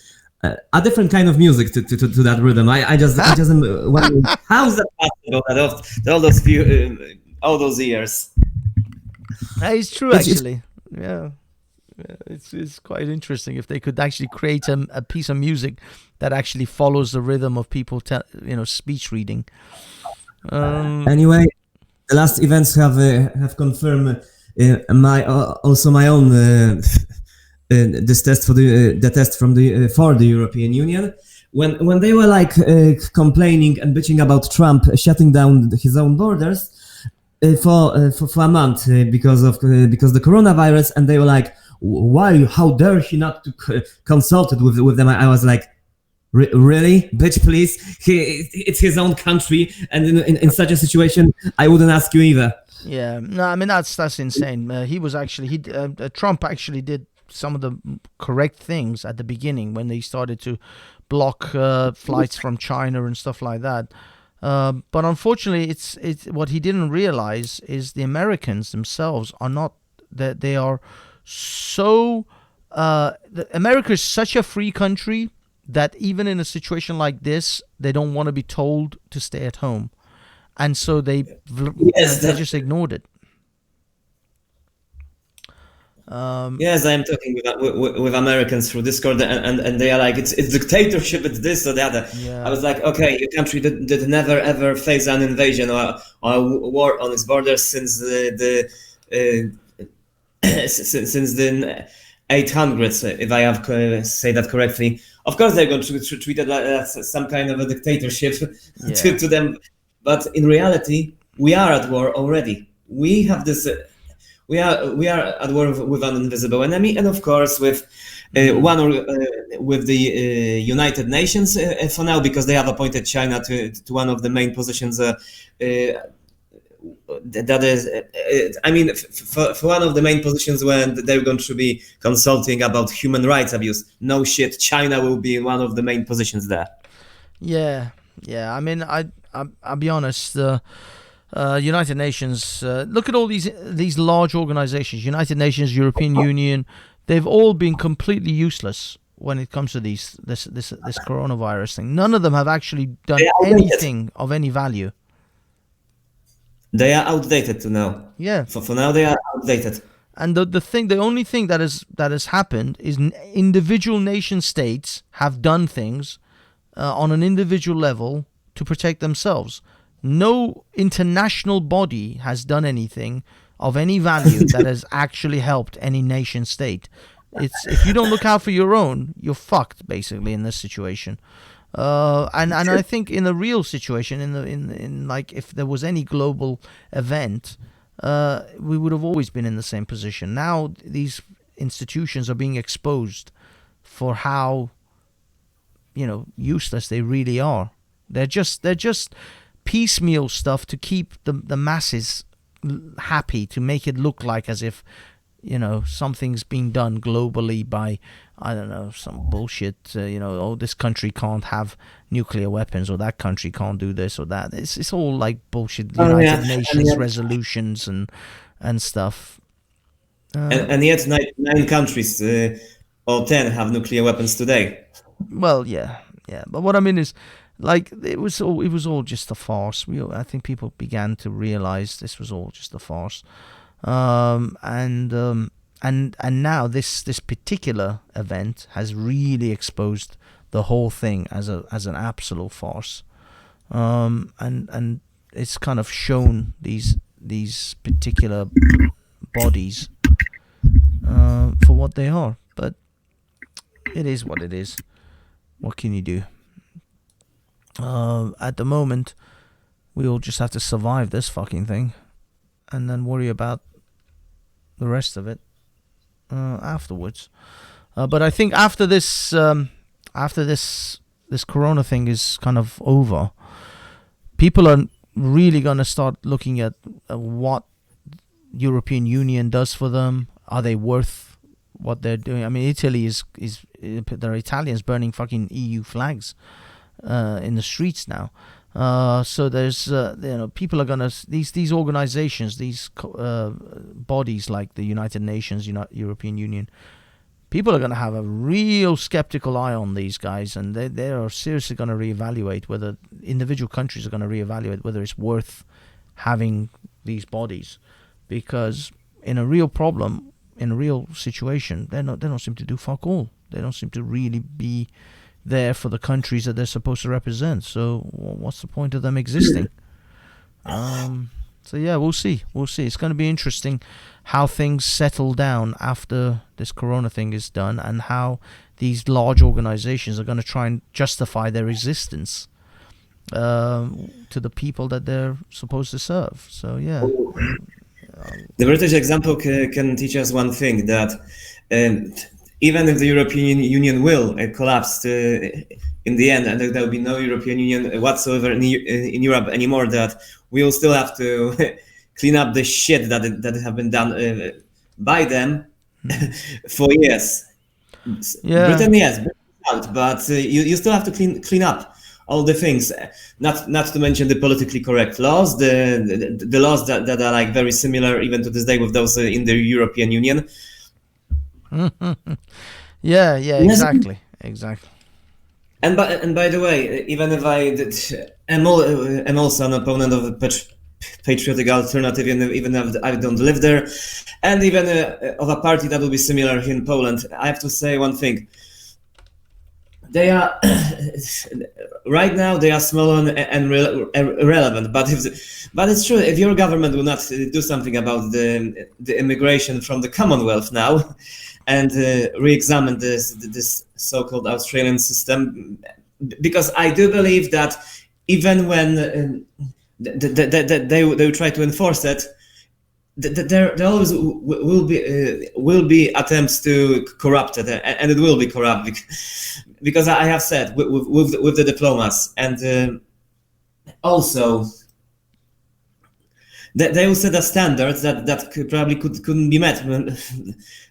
a different kind of music to that rhythm. I just wonder, how is that possible all those years? It's true, actually. Yeah. It's quite interesting if they could actually create a piece of music that actually follows the rhythm of people, speech reading. Anyway, the last events have confirmed my own this test for the test for the European Union, when they were like complaining and bitching about Trump shutting down his own borders for a month because the coronavirus, and they were like, why? How dare he not to consult with them? I was like, really, bitch, please. It's his own country, and in such a situation, I wouldn't ask you either. Yeah, no, I mean that's insane. Trump actually did some of the correct things at the beginning when they started to block flights from China and stuff like that. But unfortunately, it's what he didn't realize is the Americans themselves are not that they are. So America is such a free country that even in a situation like this, they don't want to be told to stay at home, and so they just ignored it. Yes, I am talking with Americans through Discord, and they are like, it's dictatorship, it's this or the other. Yeah. I was like, okay, your country did never ever face an invasion or war on its borders since since the 800s, if I have say that correctly. Of course, they're going to treat it like some kind of a dictatorship to them, but in reality, we are at war already. We have this. We are at war with an invisible enemy, and of course with with the United Nations for now, because they have appointed China to one of the main positions. That is, I mean, for one of the main positions when they're going to be consulting about human rights abuse. No shit, China will be in one of the main positions there. Yeah. I mean, I'll be honest. United Nations. Look at all these large organizations. United Nations, European Union. They've all been completely useless when it comes to this coronavirus thing. None of them have actually done anything of any value. They are outdated to now. Yeah. For now, they are outdated. And the only thing that has happened is individual nation states have done things on an individual level to protect themselves. No international body has done anything of any value that has actually helped any nation state. It's if you don't look out for your own, you're fucked basically in this situation. And I think in the real situation, in like if there was any global event, we would have always been in the same position. Now these institutions are being exposed for how, useless they really are. They're just piecemeal stuff to keep the masses happy, to make it look like as if something's being done globally by, I don't know, some bullshit, this country can't have nuclear weapons, or that country can't do this or that. It's all like bullshit United Nations resolutions and stuff. And yet 9 countries or 10 have nuclear weapons today. Well, yeah. But what I mean is, like, it was all just a farce. I think people began to realize this was all just a farce. And now this particular event has really exposed the whole thing as an absolute farce. And it's kind of shown these particular bodies for what they are. But it is what it is. What can you do? At the moment, we all just have to survive this fucking thing, and then worry about the rest of it afterwards. But I think after this corona thing is kind of over, people are really gonna start looking at what European Union does for them. Are they worth what they're doing? I mean, Italy is there are Italians burning fucking EU flags in the streets now. So there's people are gonna these organizations, these bodies like the United Nations, European Union, people are gonna have a real skeptical eye on these guys, and they are seriously gonna reevaluate whether individual countries are gonna reevaluate whether it's worth having these bodies, because in a real problem, in a real situation, they don't seem to do fuck all. They don't seem to really be there for the countries that they're supposed to represent. So what's the point of them existing? So yeah, we'll see. It's going to be interesting how things settle down after this corona thing is done, and how these large organizations are going to try and justify their existence to the people that they're supposed to serve. So yeah. The British example can teach us one thing, that even if the European Union will collapse in the end, and there will be no European Union whatsoever in Europe anymore, that we will still have to clean up the shit that have been done by them for years. Yeah. Britain, yes, out, but you still have to clean up all the things. Not to mention the politically correct laws, the laws that are like very similar even to this day with those in the European Union. yeah, exactly. And by the way, even if I'm also an opponent of patriotic alternative, even if I don't live there, and even of a party that will be similar here in Poland. I have to say one thing. They are right now. They are small and irrelevant. But it's true. If your government will not do something about the immigration from the Commonwealth now, and re-examine this so-called Australian system, because I do believe that even when they will try to enforce it, there always will be attempts to corrupt it, and it will be corrupt because I have said with the diplomas, and also that they will set a standard that probably couldn't be met.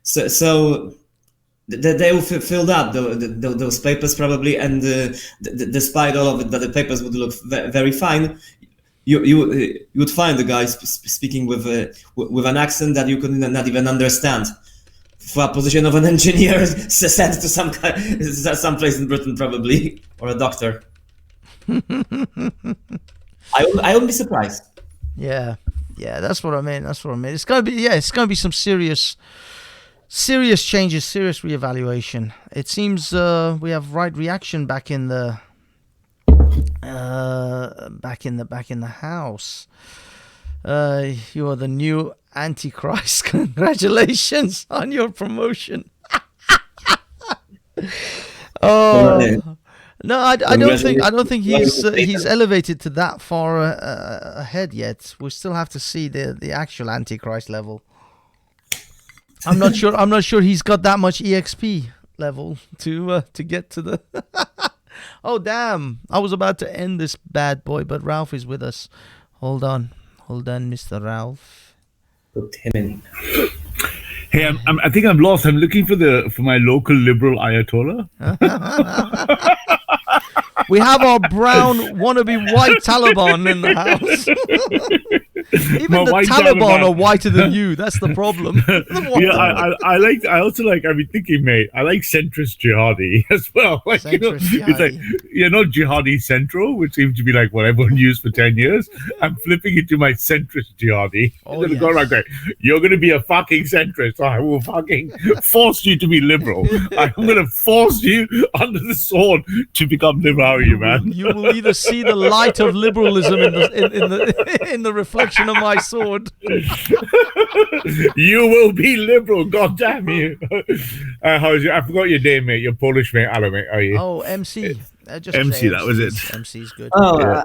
So they will fill up those papers probably, and despite all of it, that the papers would look very fine. You would find the guy speaking with an accent that you could not even understand, for a position of an engineer sent to some place in Britain probably, or a doctor. I wouldn't be surprised. Yeah, that's what I mean. It's gonna be some serious changes, serious reevaluation. It seems we have right reaction back in the house. You are the new Antichrist. Congratulations on your promotion. No, I don't think he's elevated to that far ahead yet. We still have to see the actual Antichrist level. I'm not sure he's got that much EXP level to get to the. Oh damn! I was about to end this bad boy, but Ralph is with us. Hold on, Mr. Ralph. Put him in. Hey, I think I'm lost. I'm looking for my local liberal Ayatollah. We have our brown wannabe white Taliban in the house. Even the Taliban are whiter than you. That's the problem. Yeah, I also like. I've been thinking, mate. I like centrist jihadi as well. Like, it's like not jihadi central, which seems to be like what everyone used for 10 years. I'm flipping it to my centrist jihadi. Oh, yes. Go right there. You're going to be a fucking centrist. I will fucking force you to be liberal. I'm going to force you under the sword to become liberal. You man. You will either see the light of liberalism in the reflection of my sword. You will be liberal. God damn you! How's you? I forgot your name, mate. Your Polish mate, Alan, mate. Are you? Oh, MC. Just MC. That was it. MC's good. Oh,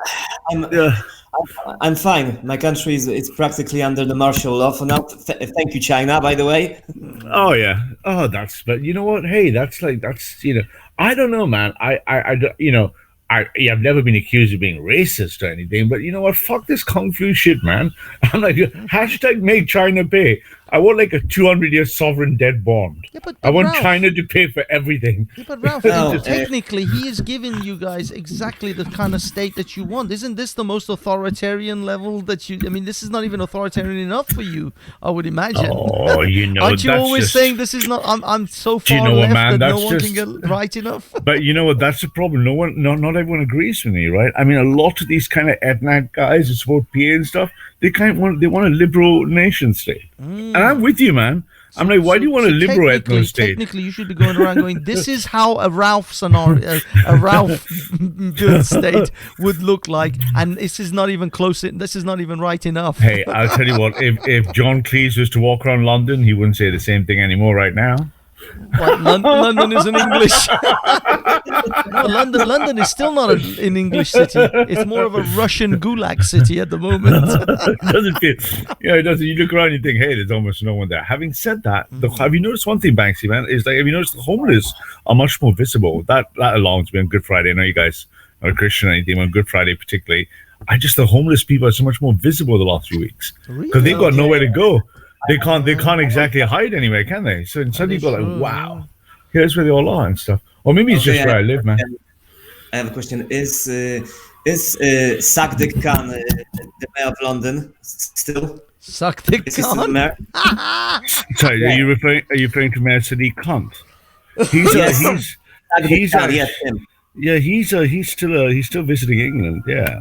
I'm fine. My country is practically under the martial law for now. Thank you, China, by the way. Oh yeah. Oh, but you know what? Hey, that's I don't know, man. I've never been accused of being racist or anything, but you know what? Fuck this kung fu shit, man. I'm like, hashtag make China pay. I want like a 200-year sovereign debt bond. Yeah, but I want Ralph, China to pay for everything. Yeah, but Ralph, technically, he is giving you guys exactly the kind of state that you want. Isn't this the most authoritarian level that you? I mean, this is not even authoritarian enough for you, I would imagine. Oh, aren't you always saying this is not? I'm so far left that no one can get right enough. But you know what? That's the problem. Not everyone agrees with me, right? I mean, a lot of these kind of ethnic guys who support PA and stuff, they want a liberal nation state. And I'm with you, man. I'm like, why do you want a liberal ethno state? Technically, you should be going around going, this is how a Ralph scenario, a Ralph built state would look like, and this is not even close. This is not even right enough. Hey, I'll tell you what. If John Cleese was to walk around London, he wouldn't say the same thing anymore right now. What, London isn't English. No, London is still not an English city. It's more of a Russian gulag city at the moment. It doesn't feel. Yeah, it doesn't. You look around and you think, hey, there's almost no one there. Having said that, have you noticed one thing, Banksy, man? Is like, have you noticed the homeless are much more visible? That alarms me on Good Friday. I know you guys are a Christian or anything, on Good Friday particularly. The homeless people are so much more visible the last few weeks because they've got nowhere to go. They can't exactly hide anywhere, can they? So suddenly you go like, wow, here's where they all are and stuff. Or maybe it's just where I live, man. I have a question. Is Suck Dick Khan the mayor of London still? Suck Dick Khan? Sorry, are you referring to Mayor Sadiq Khan? He's still visiting England, yeah.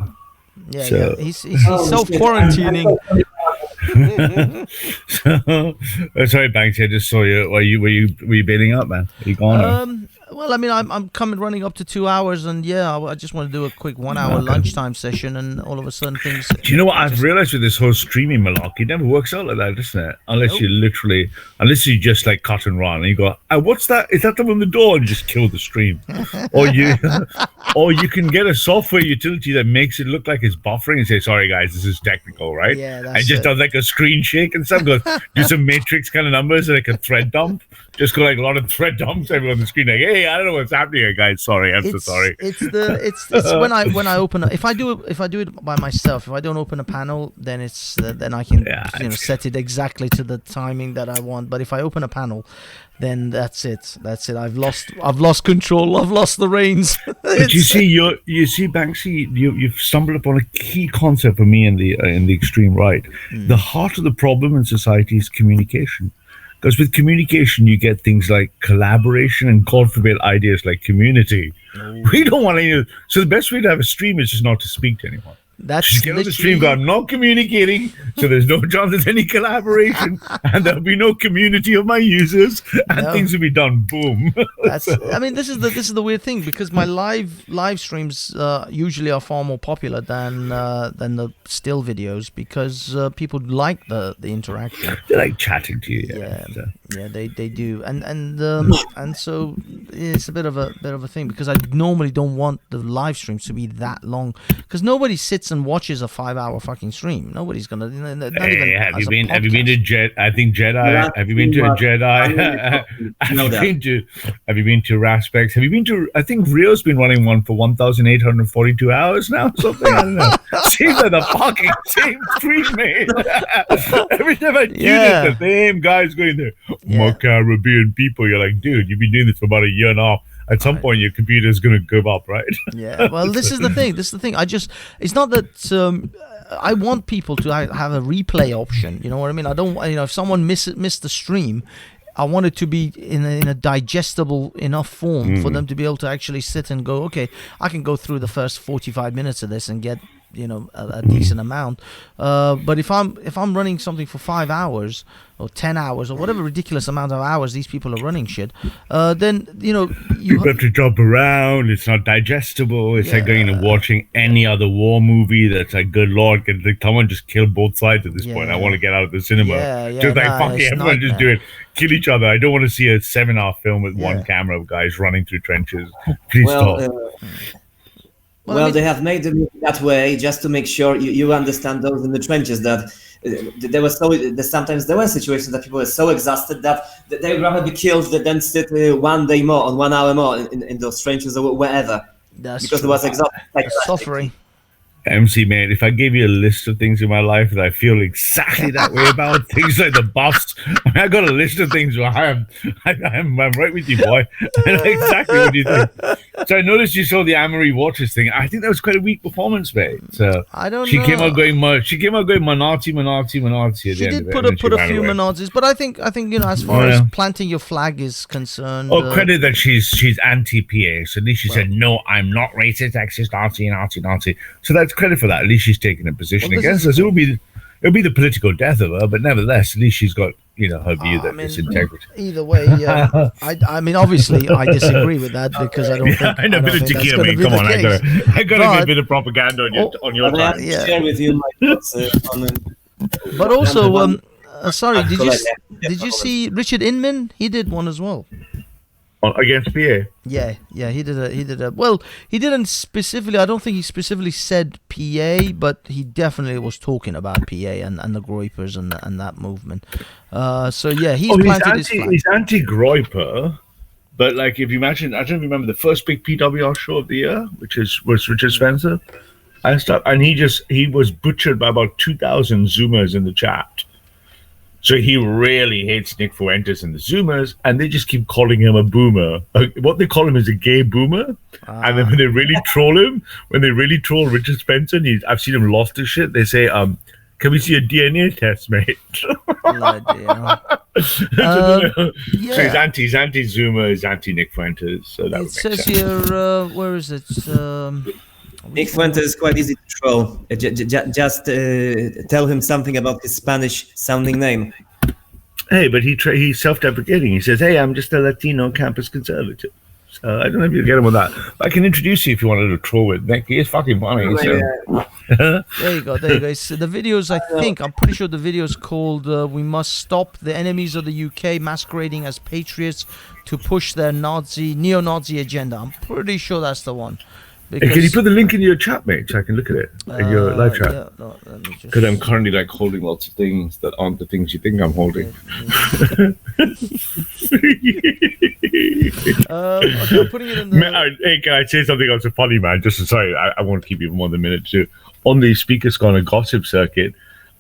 Yeah, So- yeah. He's self quarantining. Sorry, Banksy, I just saw you. Were you bailing up, man? Are you gone? or- Well, I mean, I'm running up to 2 hours, and yeah, I just want to do a quick 1 hour lunchtime session, and all of a sudden things. Do you know what I've realized with this whole streaming malarkey? It never works out like that, doesn't it? Unless you just like cut and run, and you go, "What's that? Is that the one on the door?" And just kill the stream, or you can get a software utility that makes it look like it's buffering and say, "Sorry guys, this is technical, right?" Yeah, that's and just it. does like a screen shake and stuff. Goes do some matrix kind of numbers, like a thread dump. Just go like a lot of thread dumps everywhere on the screen, like, "Hey, I don't know what's happening here, guys. Sorry, I'm so sorry." It's when I open if I do it by myself. If I don't open a panel, then it's then I can set it exactly to the timing that I want. But if I open a panel, then that's it. I've lost control. I've lost the reins. But you see, Banksy, you've stumbled upon a key concept for me in the extreme right. The heart of the problem in society is communication. Because with communication, you get things like collaboration and, God forbid, ideas like community. We don't want any. So the best way to have a stream is just not to speak to anyone. That's just get on the stream, go, I'm not communicating, so there's no chance there's any collaboration, and there'll be no community of my users, and things will be done. Boom. I mean, this is the weird thing, because my live streams usually are far more popular than the still videos, because people like the interaction. They like chatting to you. Yeah, they do, and so it's a bit of a thing, because I normally don't want the live streams to be that long, because nobody sits and watches a 5-hour fucking stream. Nobody's gonna. Have you been to Jedi? I think Jedi. Have you been to a Jedi? Have you been to Raspex? Have you been to? I think Rio's been running one for 1,842 hours now. Something I don't know. Seems like the fucking same stream, mate. Every time I tune it, the same guy's going there. More Caribbean people. You're like, dude, you've been doing this for about a year and a half. At some point, your computer is going to give up, right? Yeah. Well, this is the thing. It's not that I want people to have a replay option. You know what I mean? I don't. If someone missed the stream, I want it to be in a digestible enough form for them to be able to actually sit and go, okay, I can go through the first 45 minutes of this and get a decent amount. But if I'm running something for 5 hours or 10 hours or whatever ridiculous amount of hours these people are running shit, then you have to jump around. It's not digestible. It's like going and watching any other war movie. That's like, good lord, can someone just kill both sides at this point? I want to get out of the cinema. Fuck it, everyone just do it. Kill each other. I don't want to see a 7-hour film with one camera of guys running through trenches. Please stop. Well, they have made it that way just to make sure you understand those in the trenches, that sometimes there were situations that people were so exhausted that they'd rather be killed than sit 1 day more or 1 hour more in those trenches or wherever. That's because true. It was exhausting. Suffering. MC, man, if I gave you a list of things in my life that I feel exactly that way about, things like the buffs, I got a list of things where I'm right with you, boy. I know exactly what you think. So I noticed you saw the Anne-Marie Waters thing. I think that was quite a weak performance, mate. So I don't know. She came out going Manazi. She did put a few Manazis, but I think as far as planting your flag is concerned. Credit that she's anti-PA. So at least she said, no, I'm not racist, sexist, Nazi. So that's credit for that. At least she's taken a position against us. It'll be the political death of her, but nevertheless, at least she's got her view that it's integrity. Either way, I mean, obviously, I disagree with that, because I don't think. I know, a bit of tequila, mate. Come on, I got a bit of propaganda on your side. Share with you my thoughts on but also, sorry, did you see Richard Inman? He did one as well. Against PA? Yeah, he did a. Well, he didn't specifically. I don't think he specifically said PA, but he definitely was talking about PA and the Groypers and that movement. So yeah, he's planted his flag. He's anti-Groyper, but like if you imagine, I don't remember the first big PWR show of the year, which was Richard Spencer, and he was butchered by about 2,000 Zoomers in the chat. So he really hates Nick Fuentes and the Zoomers, and they just keep calling him a boomer. What they call him is a gay boomer. And then when they really troll Richard Spencer, and I've seen him lost his shit, they say, can we see a DNA test, mate? So he's anti-Zoomer, he's anti-Nick Fuentes. So that it says here, where is it? Nick Fuentes is quite easy to troll. Just tell him something about his Spanish-sounding name. Hey, but he's self-deprecating. He says, "Hey, I'm just a Latino campus conservative." So I don't know if you get him with that. But I can introduce you if you wanted to troll with Nick. He is fucking funny. So. There you go. So the videos, I'm pretty sure the video is called "We Must Stop the Enemies of the UK Masquerading as Patriots to Push Their Neo-Nazi Agenda." I'm pretty sure that's the one. Hey, can you put the link in your chat, mate, so I can look at it in your live chat? Yeah, no, because I'm currently holding lots of things that aren't the things you think I'm holding. Okay, I'm putting it in the... Hey, can I say something else funny, man? Just sorry, I won't keep you for more than a minute too. On the Speakers Corner gossip circuit,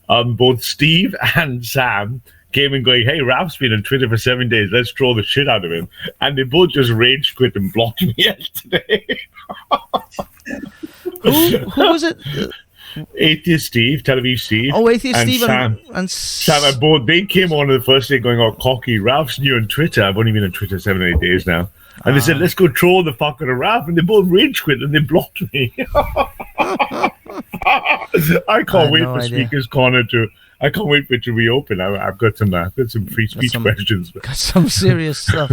both Steve and Sam came and going, "Hey, Ralph's been on Twitter for 7 days. Let's troll the shit out of him." And they both just rage quit and blocked me yesterday. Who was it? Atheist Steve, Tel Aviv Steve. Oh, Atheist and Steve Sam. and Sam and both. They came on the first day going, "Oh, cocky. Ralph's new on Twitter." I've only been on Twitter 7 or 8 days now. And they said, "Let's go troll the fuck out of Ralph." And they both rage quit and they blocked me. I can't wait for Speakers Corner I can't wait for it to reopen. I've got some free speech questions. Got some serious stuff.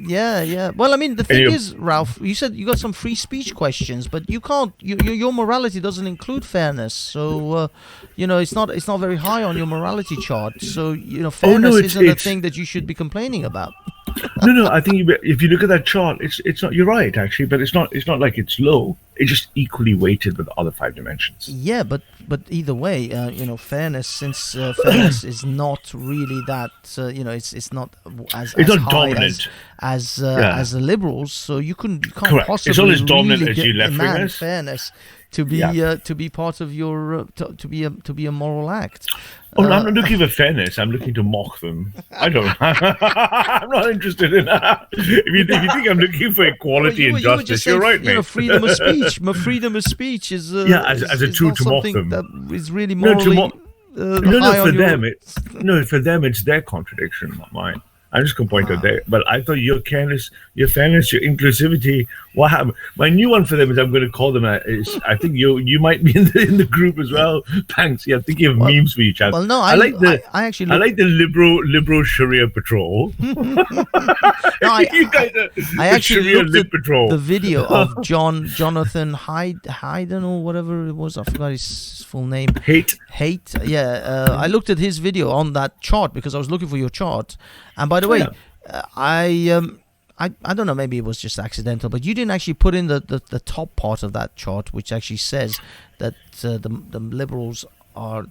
Yeah. Well, I mean, the thing is, Ralph, you said you got some free speech questions, but you can't. Your morality doesn't include fairness, so it's not very high on your morality chart. So fairness isn't a thing that you should be complaining about. No. I think if you look at that chart, it's not. You're right, actually, but it's not like it's low. It's just equally weighted with the other 5 dimensions. Yeah, but either way, fairness, since fairness is not really that. It's not as not high dominant as the liberals. So you can't Correct. possibly it's not as dominant really as you left demand wingers. fairness to be part of your to be a moral act. I'm not looking for fairness. I'm looking to mock them. I don't. I'm not interested in that. If you think I'm looking for equality and justice, you're right, mate. Freedom of speech. Freedom of speech is as a tool to mock them. That is really morally for them it's their contradiction, not mine. I'm just going to point out there. But I thought your fairness, your inclusivity. What happened? My new one for them is I'm going to call them. I think you might be in the group as well. Banksy. I'm thinking of memes for each other. Well, no, I like the liberal Sharia patrol. I actually looked at patrol. the video of Jonathan Hayden or whatever it was. I forgot his full name. Hate. Yeah. I looked at his video on that chart because I was looking for your chart. And by the way, I don't know, maybe it was just accidental, but you didn't actually put in the top part of that chart, which actually says that the liberals are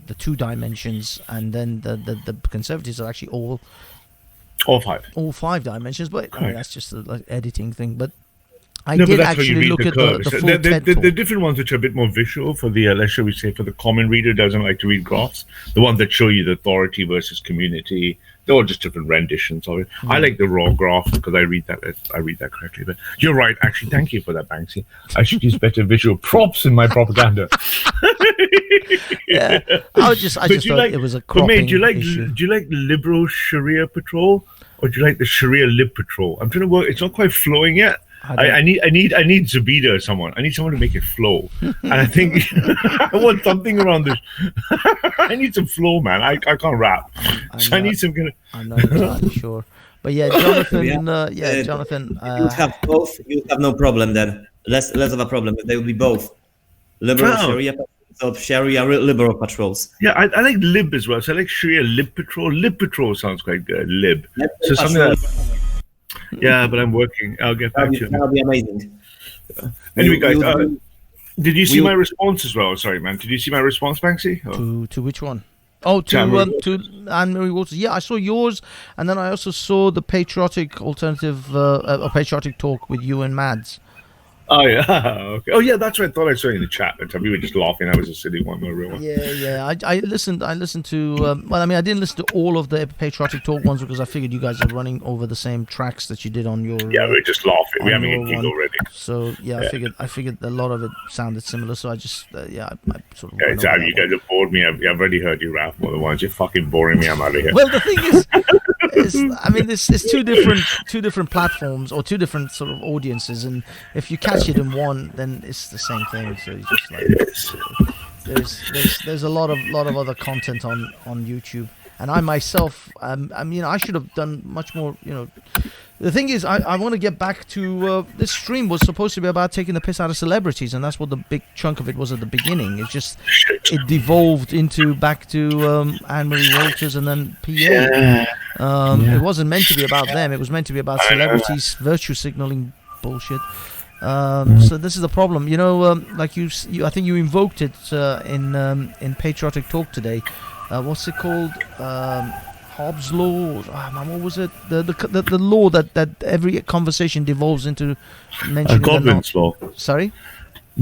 the 2 dimensions, and then the conservatives are actually all 5 dimensions. But I mean, that's just an editing thing. But I did actually look at the full TED talk. The different ones which are a bit more visual for the, let's shall we say, for the common reader who doesn't like to read graphs, the ones that show you the authority versus community, they're all just different renditions of it. I like the raw graph because I read that correctly. But you're right, actually. Thank you for that, Banksy. I should use better visual props in my propaganda. Yeah, I just thought it was a cropping issue. Do you like liberal Sharia patrol or do you like the Sharia lib patrol? I'm trying to work. It's not quite flowing yet. I need Zubida or someone. I need someone to make it flow. And I think I want something around this. I need some flow, man. I can't rap. I need some kind of... I'm not entirely sure. But yeah, Jonathan, Jonathan... you have both, you have no problem then. Less of a problem. They will be both. Liberal Sharia patrols, Sharia liberal patrols. Yeah, I like lib as well. So I like Sharia lib patrol. Lib patrol sounds quite good. Lib. So something like... Yeah, but I'm working. I'll get back to you. That'll be amazing. Anyway, guys, did you see my response as well? Sorry, man. Did you see my response, Banksy? To which one? Oh, to Anne-Marie Waters. Yeah, I saw yours, and then I also saw the patriotic alternative, patriotic talk with you and Mads. Oh yeah, okay. Oh yeah, that's right. I thought I saw you in the chat. That time we were just laughing. I was just sitting one more real one. Yeah. I listened to. Well, I mean, I didn't listen to all of the patriotic talk ones because I figured you guys are running over the same tracks that you did on your. Yeah, we were just laughing. We're having a giggle already. So yeah, I figured a lot of it sounded similar. So I just I sort of. Yeah, you guys have bored me. I've already heard you rap more than once. You're fucking boring me. I'm out of here. Well, the thing is I mean, there's two different platforms or two different sort of audiences, and if you catch catch it in one, then it's the same thing. So it's just like there's a lot of other content on YouTube, and I myself, I should have done much more. The thing is, I want to get back to this stream was supposed to be about taking the piss out of celebrities, and that's what the big chunk of it was at the beginning. It devolved back to Anne-Marie Walters and then PA. It wasn't meant to be about them. It was meant to be about celebrities, virtue signaling bullshit. So this is the problem. Like you I think you invoked it in Patriotic Talk today. What's it called? Hobbes' law. What was it? The law that every conversation devolves into mentioning. Godwin's law. Sorry.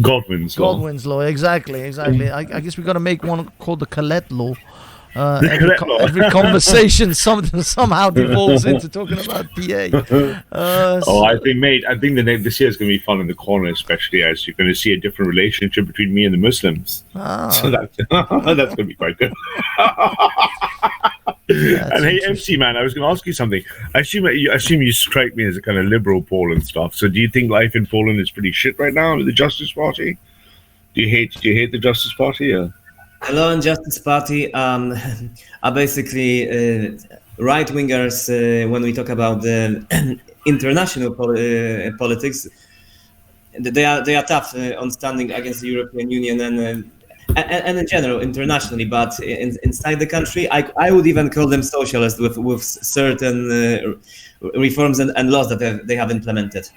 Godwin's law. Exactly. I guess we got to make one called the Colette law. Every conversation somehow devolves into talking about PA. I think this year is going to be fun in the corner, especially as you're going to see a different relationship between me and the Muslims. So that's going to be quite good. And hey, MC man, I was going to ask you something. I assume you strike me as a kind of liberal Poland stuff. So do you think life in Poland is pretty shit right now with the Justice Party? Do you hate the Justice Party? Or? The Law and Justice Party are basically right-wingers when we talk about the international politics. They are tough on standing against the European Union and in general internationally, but inside the country, I would even call them socialist with certain reforms and laws that they have implemented.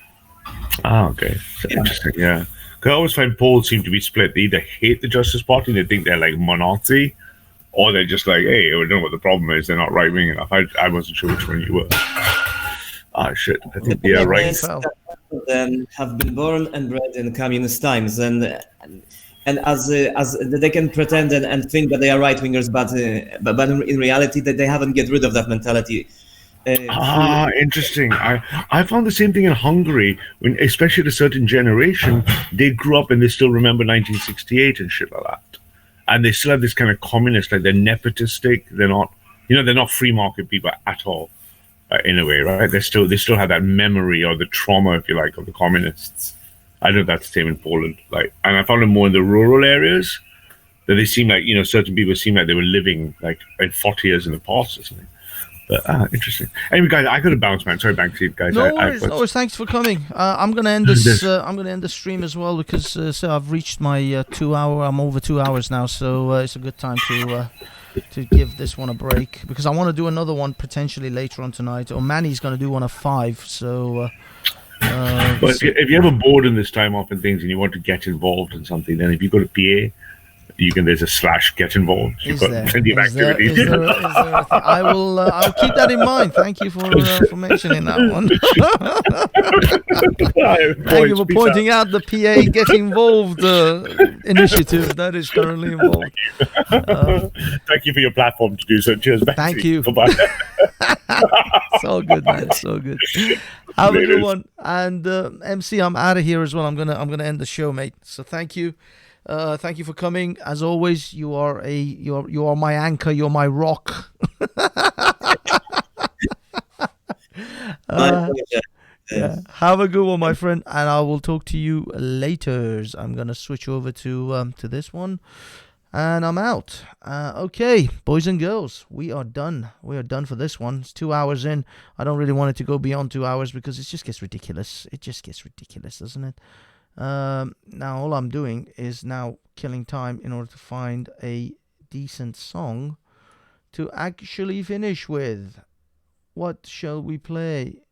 Okay. Interesting, yeah. Because I always find Poles seem to be split. They either hate the Justice Party and they think they're like monarchy, or they're just like, hey, I don't know what the problem is. They're not right-wing enough. I wasn't sure which one you were. Shit. I think they are right. Have been born and bred in communist times, and as they can pretend and think that they are right-wingers, but in reality, that they haven't get rid of that mentality. Interesting. I found the same thing in Hungary, when especially a certain generation, they grew up and they still remember 1968 and shit like that, and they still have this kind of communist, like they're nepotistic. They're not free market people at all, in a way, right? They still have that memory or the trauma, if you like, of the communists. I know that's the same in Poland. And I found it more in the rural areas that they seem like, certain people seem like they were living like in 40 years in the past or something. But interesting. Anyway, guys, I got to bounce, man. Sorry, Banksy, guys. No worries. Thanks for coming. I'm gonna end this. I'm gonna end the stream as well because so I've reached my 2 hour. I'm over 2 hours now, so it's a good time to give this one a break because I want to do another one potentially later on tonight. Or Manny's gonna do one at 5. So. But if you're ever bored in this time off and things, and you want to get involved in something, then if you go to PA. There's a / get involved. You've got plenty of activities. I'll keep that in mind. Thank you for mentioning that one. Thank you for pointing out the PA Get Involved initiative that is currently involved. Thank you for your platform to do so. Cheers, Banksy. Thank you. Bye-bye. So good, man. So good. Have a good one. And MC, I'm out of here as well. I'm gonna end the show, mate. So thank you. Thank you for coming. As always, you are my anchor. You're my rock. Yeah. Have a good one, my friend, and I will talk to you later. I'm gonna switch over to this one, and I'm out. Okay, boys and girls, we are done. We are done for this one. It's 2 hours in. I don't really want it to go beyond 2 hours because it just gets ridiculous. It just gets ridiculous, doesn't it? Now all I'm doing is now killing time in order to find a decent song to actually finish with. What shall we play?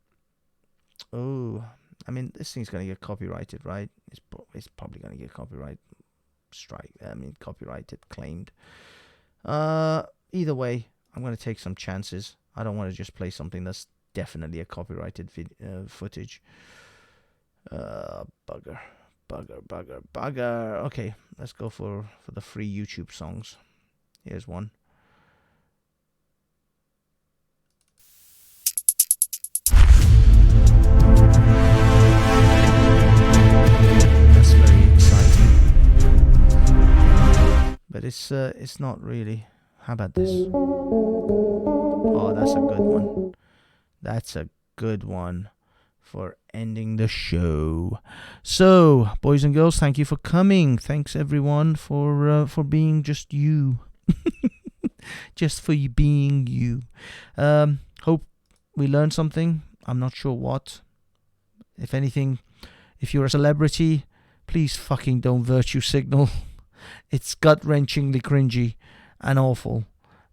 Oh, I mean, this thing's gonna get copyrighted, right? It's probably gonna get copyrighted claimed. Either way, I'm gonna take some chances. I don't want to just play something that's definitely a copyrighted footage. Bugger. Okay, let's go for the free YouTube songs. Here's one. That's very exciting. But it's not really. How about this? Oh, that's a good one. That's a good one. for ending the show. So, boys and girls, thank you for coming. Thanks everyone for being just you. Just for you being you. Hope we learned something. I'm not sure what. If anything, if you're a celebrity, please fucking don't virtue signal. It's gut-wrenchingly cringy and awful,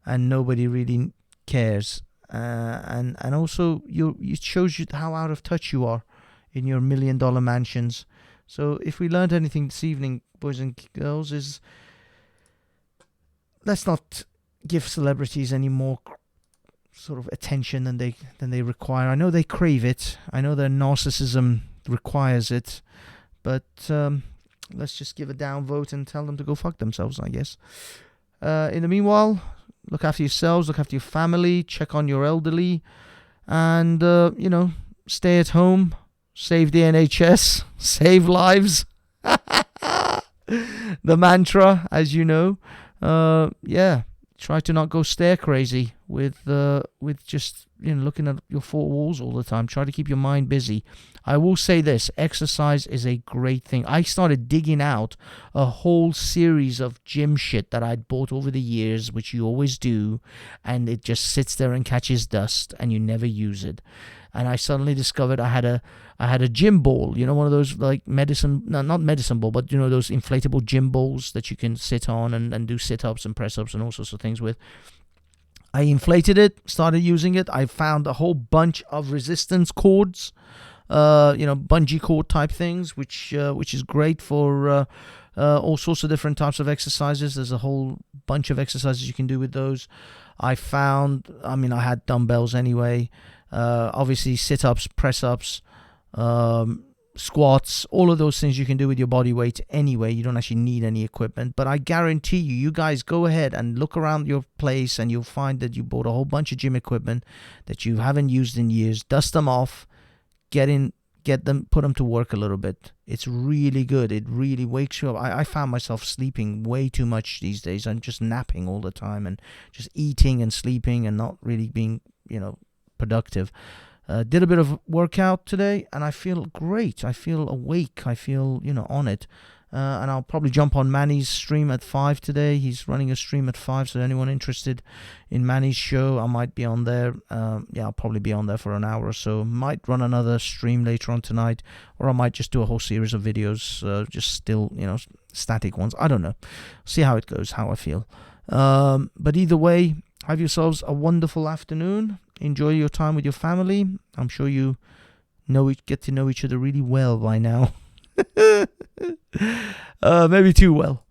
and nobody really cares. And also, it shows you how out of touch you are in your $1 million mansions. So if we learned anything this evening, boys and girls, is let's not give celebrities any more sort of attention than they require. I know they crave it. I know their narcissism requires it, but let's just give a downvote and tell them to go fuck themselves, I guess. In the meanwhile, look after yourselves, look after your family, check on your elderly, and stay at home, save the NHS, save lives. The mantra, as you know. Try to not go stare crazy with just looking at your four walls all the time. Try to keep your mind busy. I will say this: exercise is a great thing. I started digging out a whole series of gym shit that I'd bought over the years, which you always do, and it just sits there and catches dust, and you never use it. And I suddenly discovered I had a gym ball, one of those like not medicine ball, but those inflatable gym balls that you can sit on and do sit-ups and press-ups and all sorts of things with. I inflated it, started using it. I found a whole bunch of resistance cords, bungee cord type things, which is great for all sorts of different types of exercises. There's a whole bunch of exercises you can do with those. I had dumbbells anyway. Obviously sit-ups, press-ups, squats, all of those things you can do with your body weight anyway. You don't actually need any equipment, but I guarantee you guys go ahead and look around your place and you'll find that you bought a whole bunch of gym equipment that you haven't used in years. Dust them off, get them, put them to work a little bit. It's really good. It really wakes you up. I found myself sleeping way too much these days. I'm just napping all the time and just eating and sleeping and not really being, productive. Did a bit of workout today and I feel great. I feel awake. I feel, on it. And I'll probably jump on Manny's stream at 5 today. He's running a stream at 5, so anyone interested in Manny's show, I might be on there. I'll probably be on there for an hour or so. Might run another stream later on tonight, or I might just do a whole series of videos, just still, static ones. I don't know. See how it goes, how I feel. But either way, have yourselves a wonderful afternoon. Enjoy your time with your family. I'm sure you get to know each other really well by now. Maybe too well.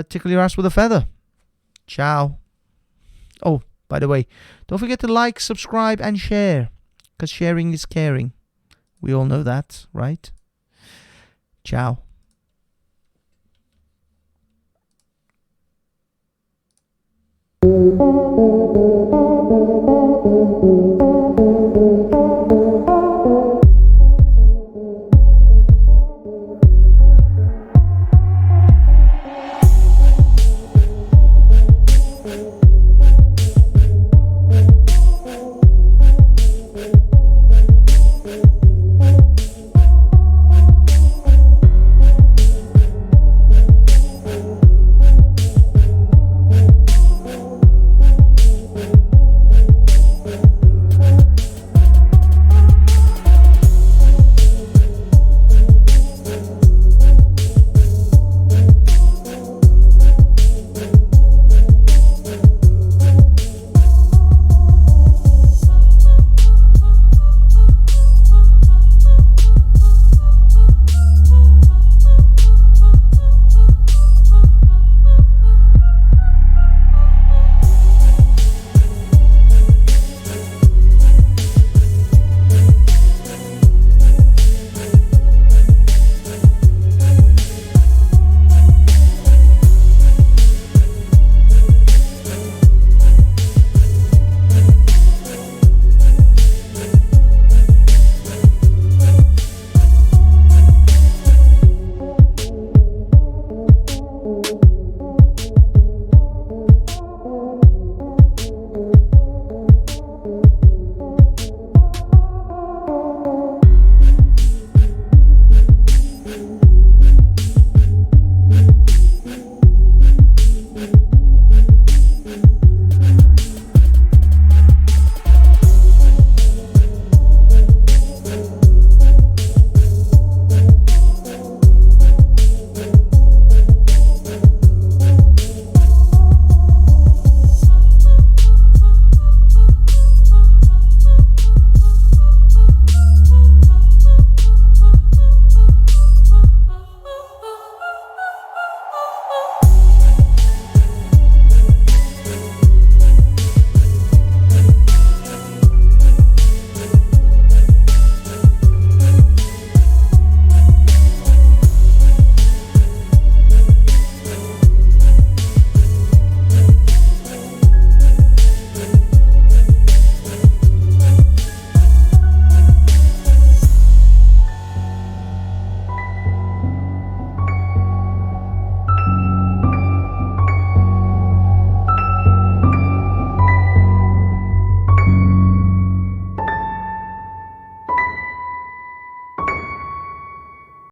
Tickle your ass with a feather. Ciao. Oh, by the way, don't forget to like, subscribe, and share, because sharing is caring. We all know that, right? Ciao. Thank you.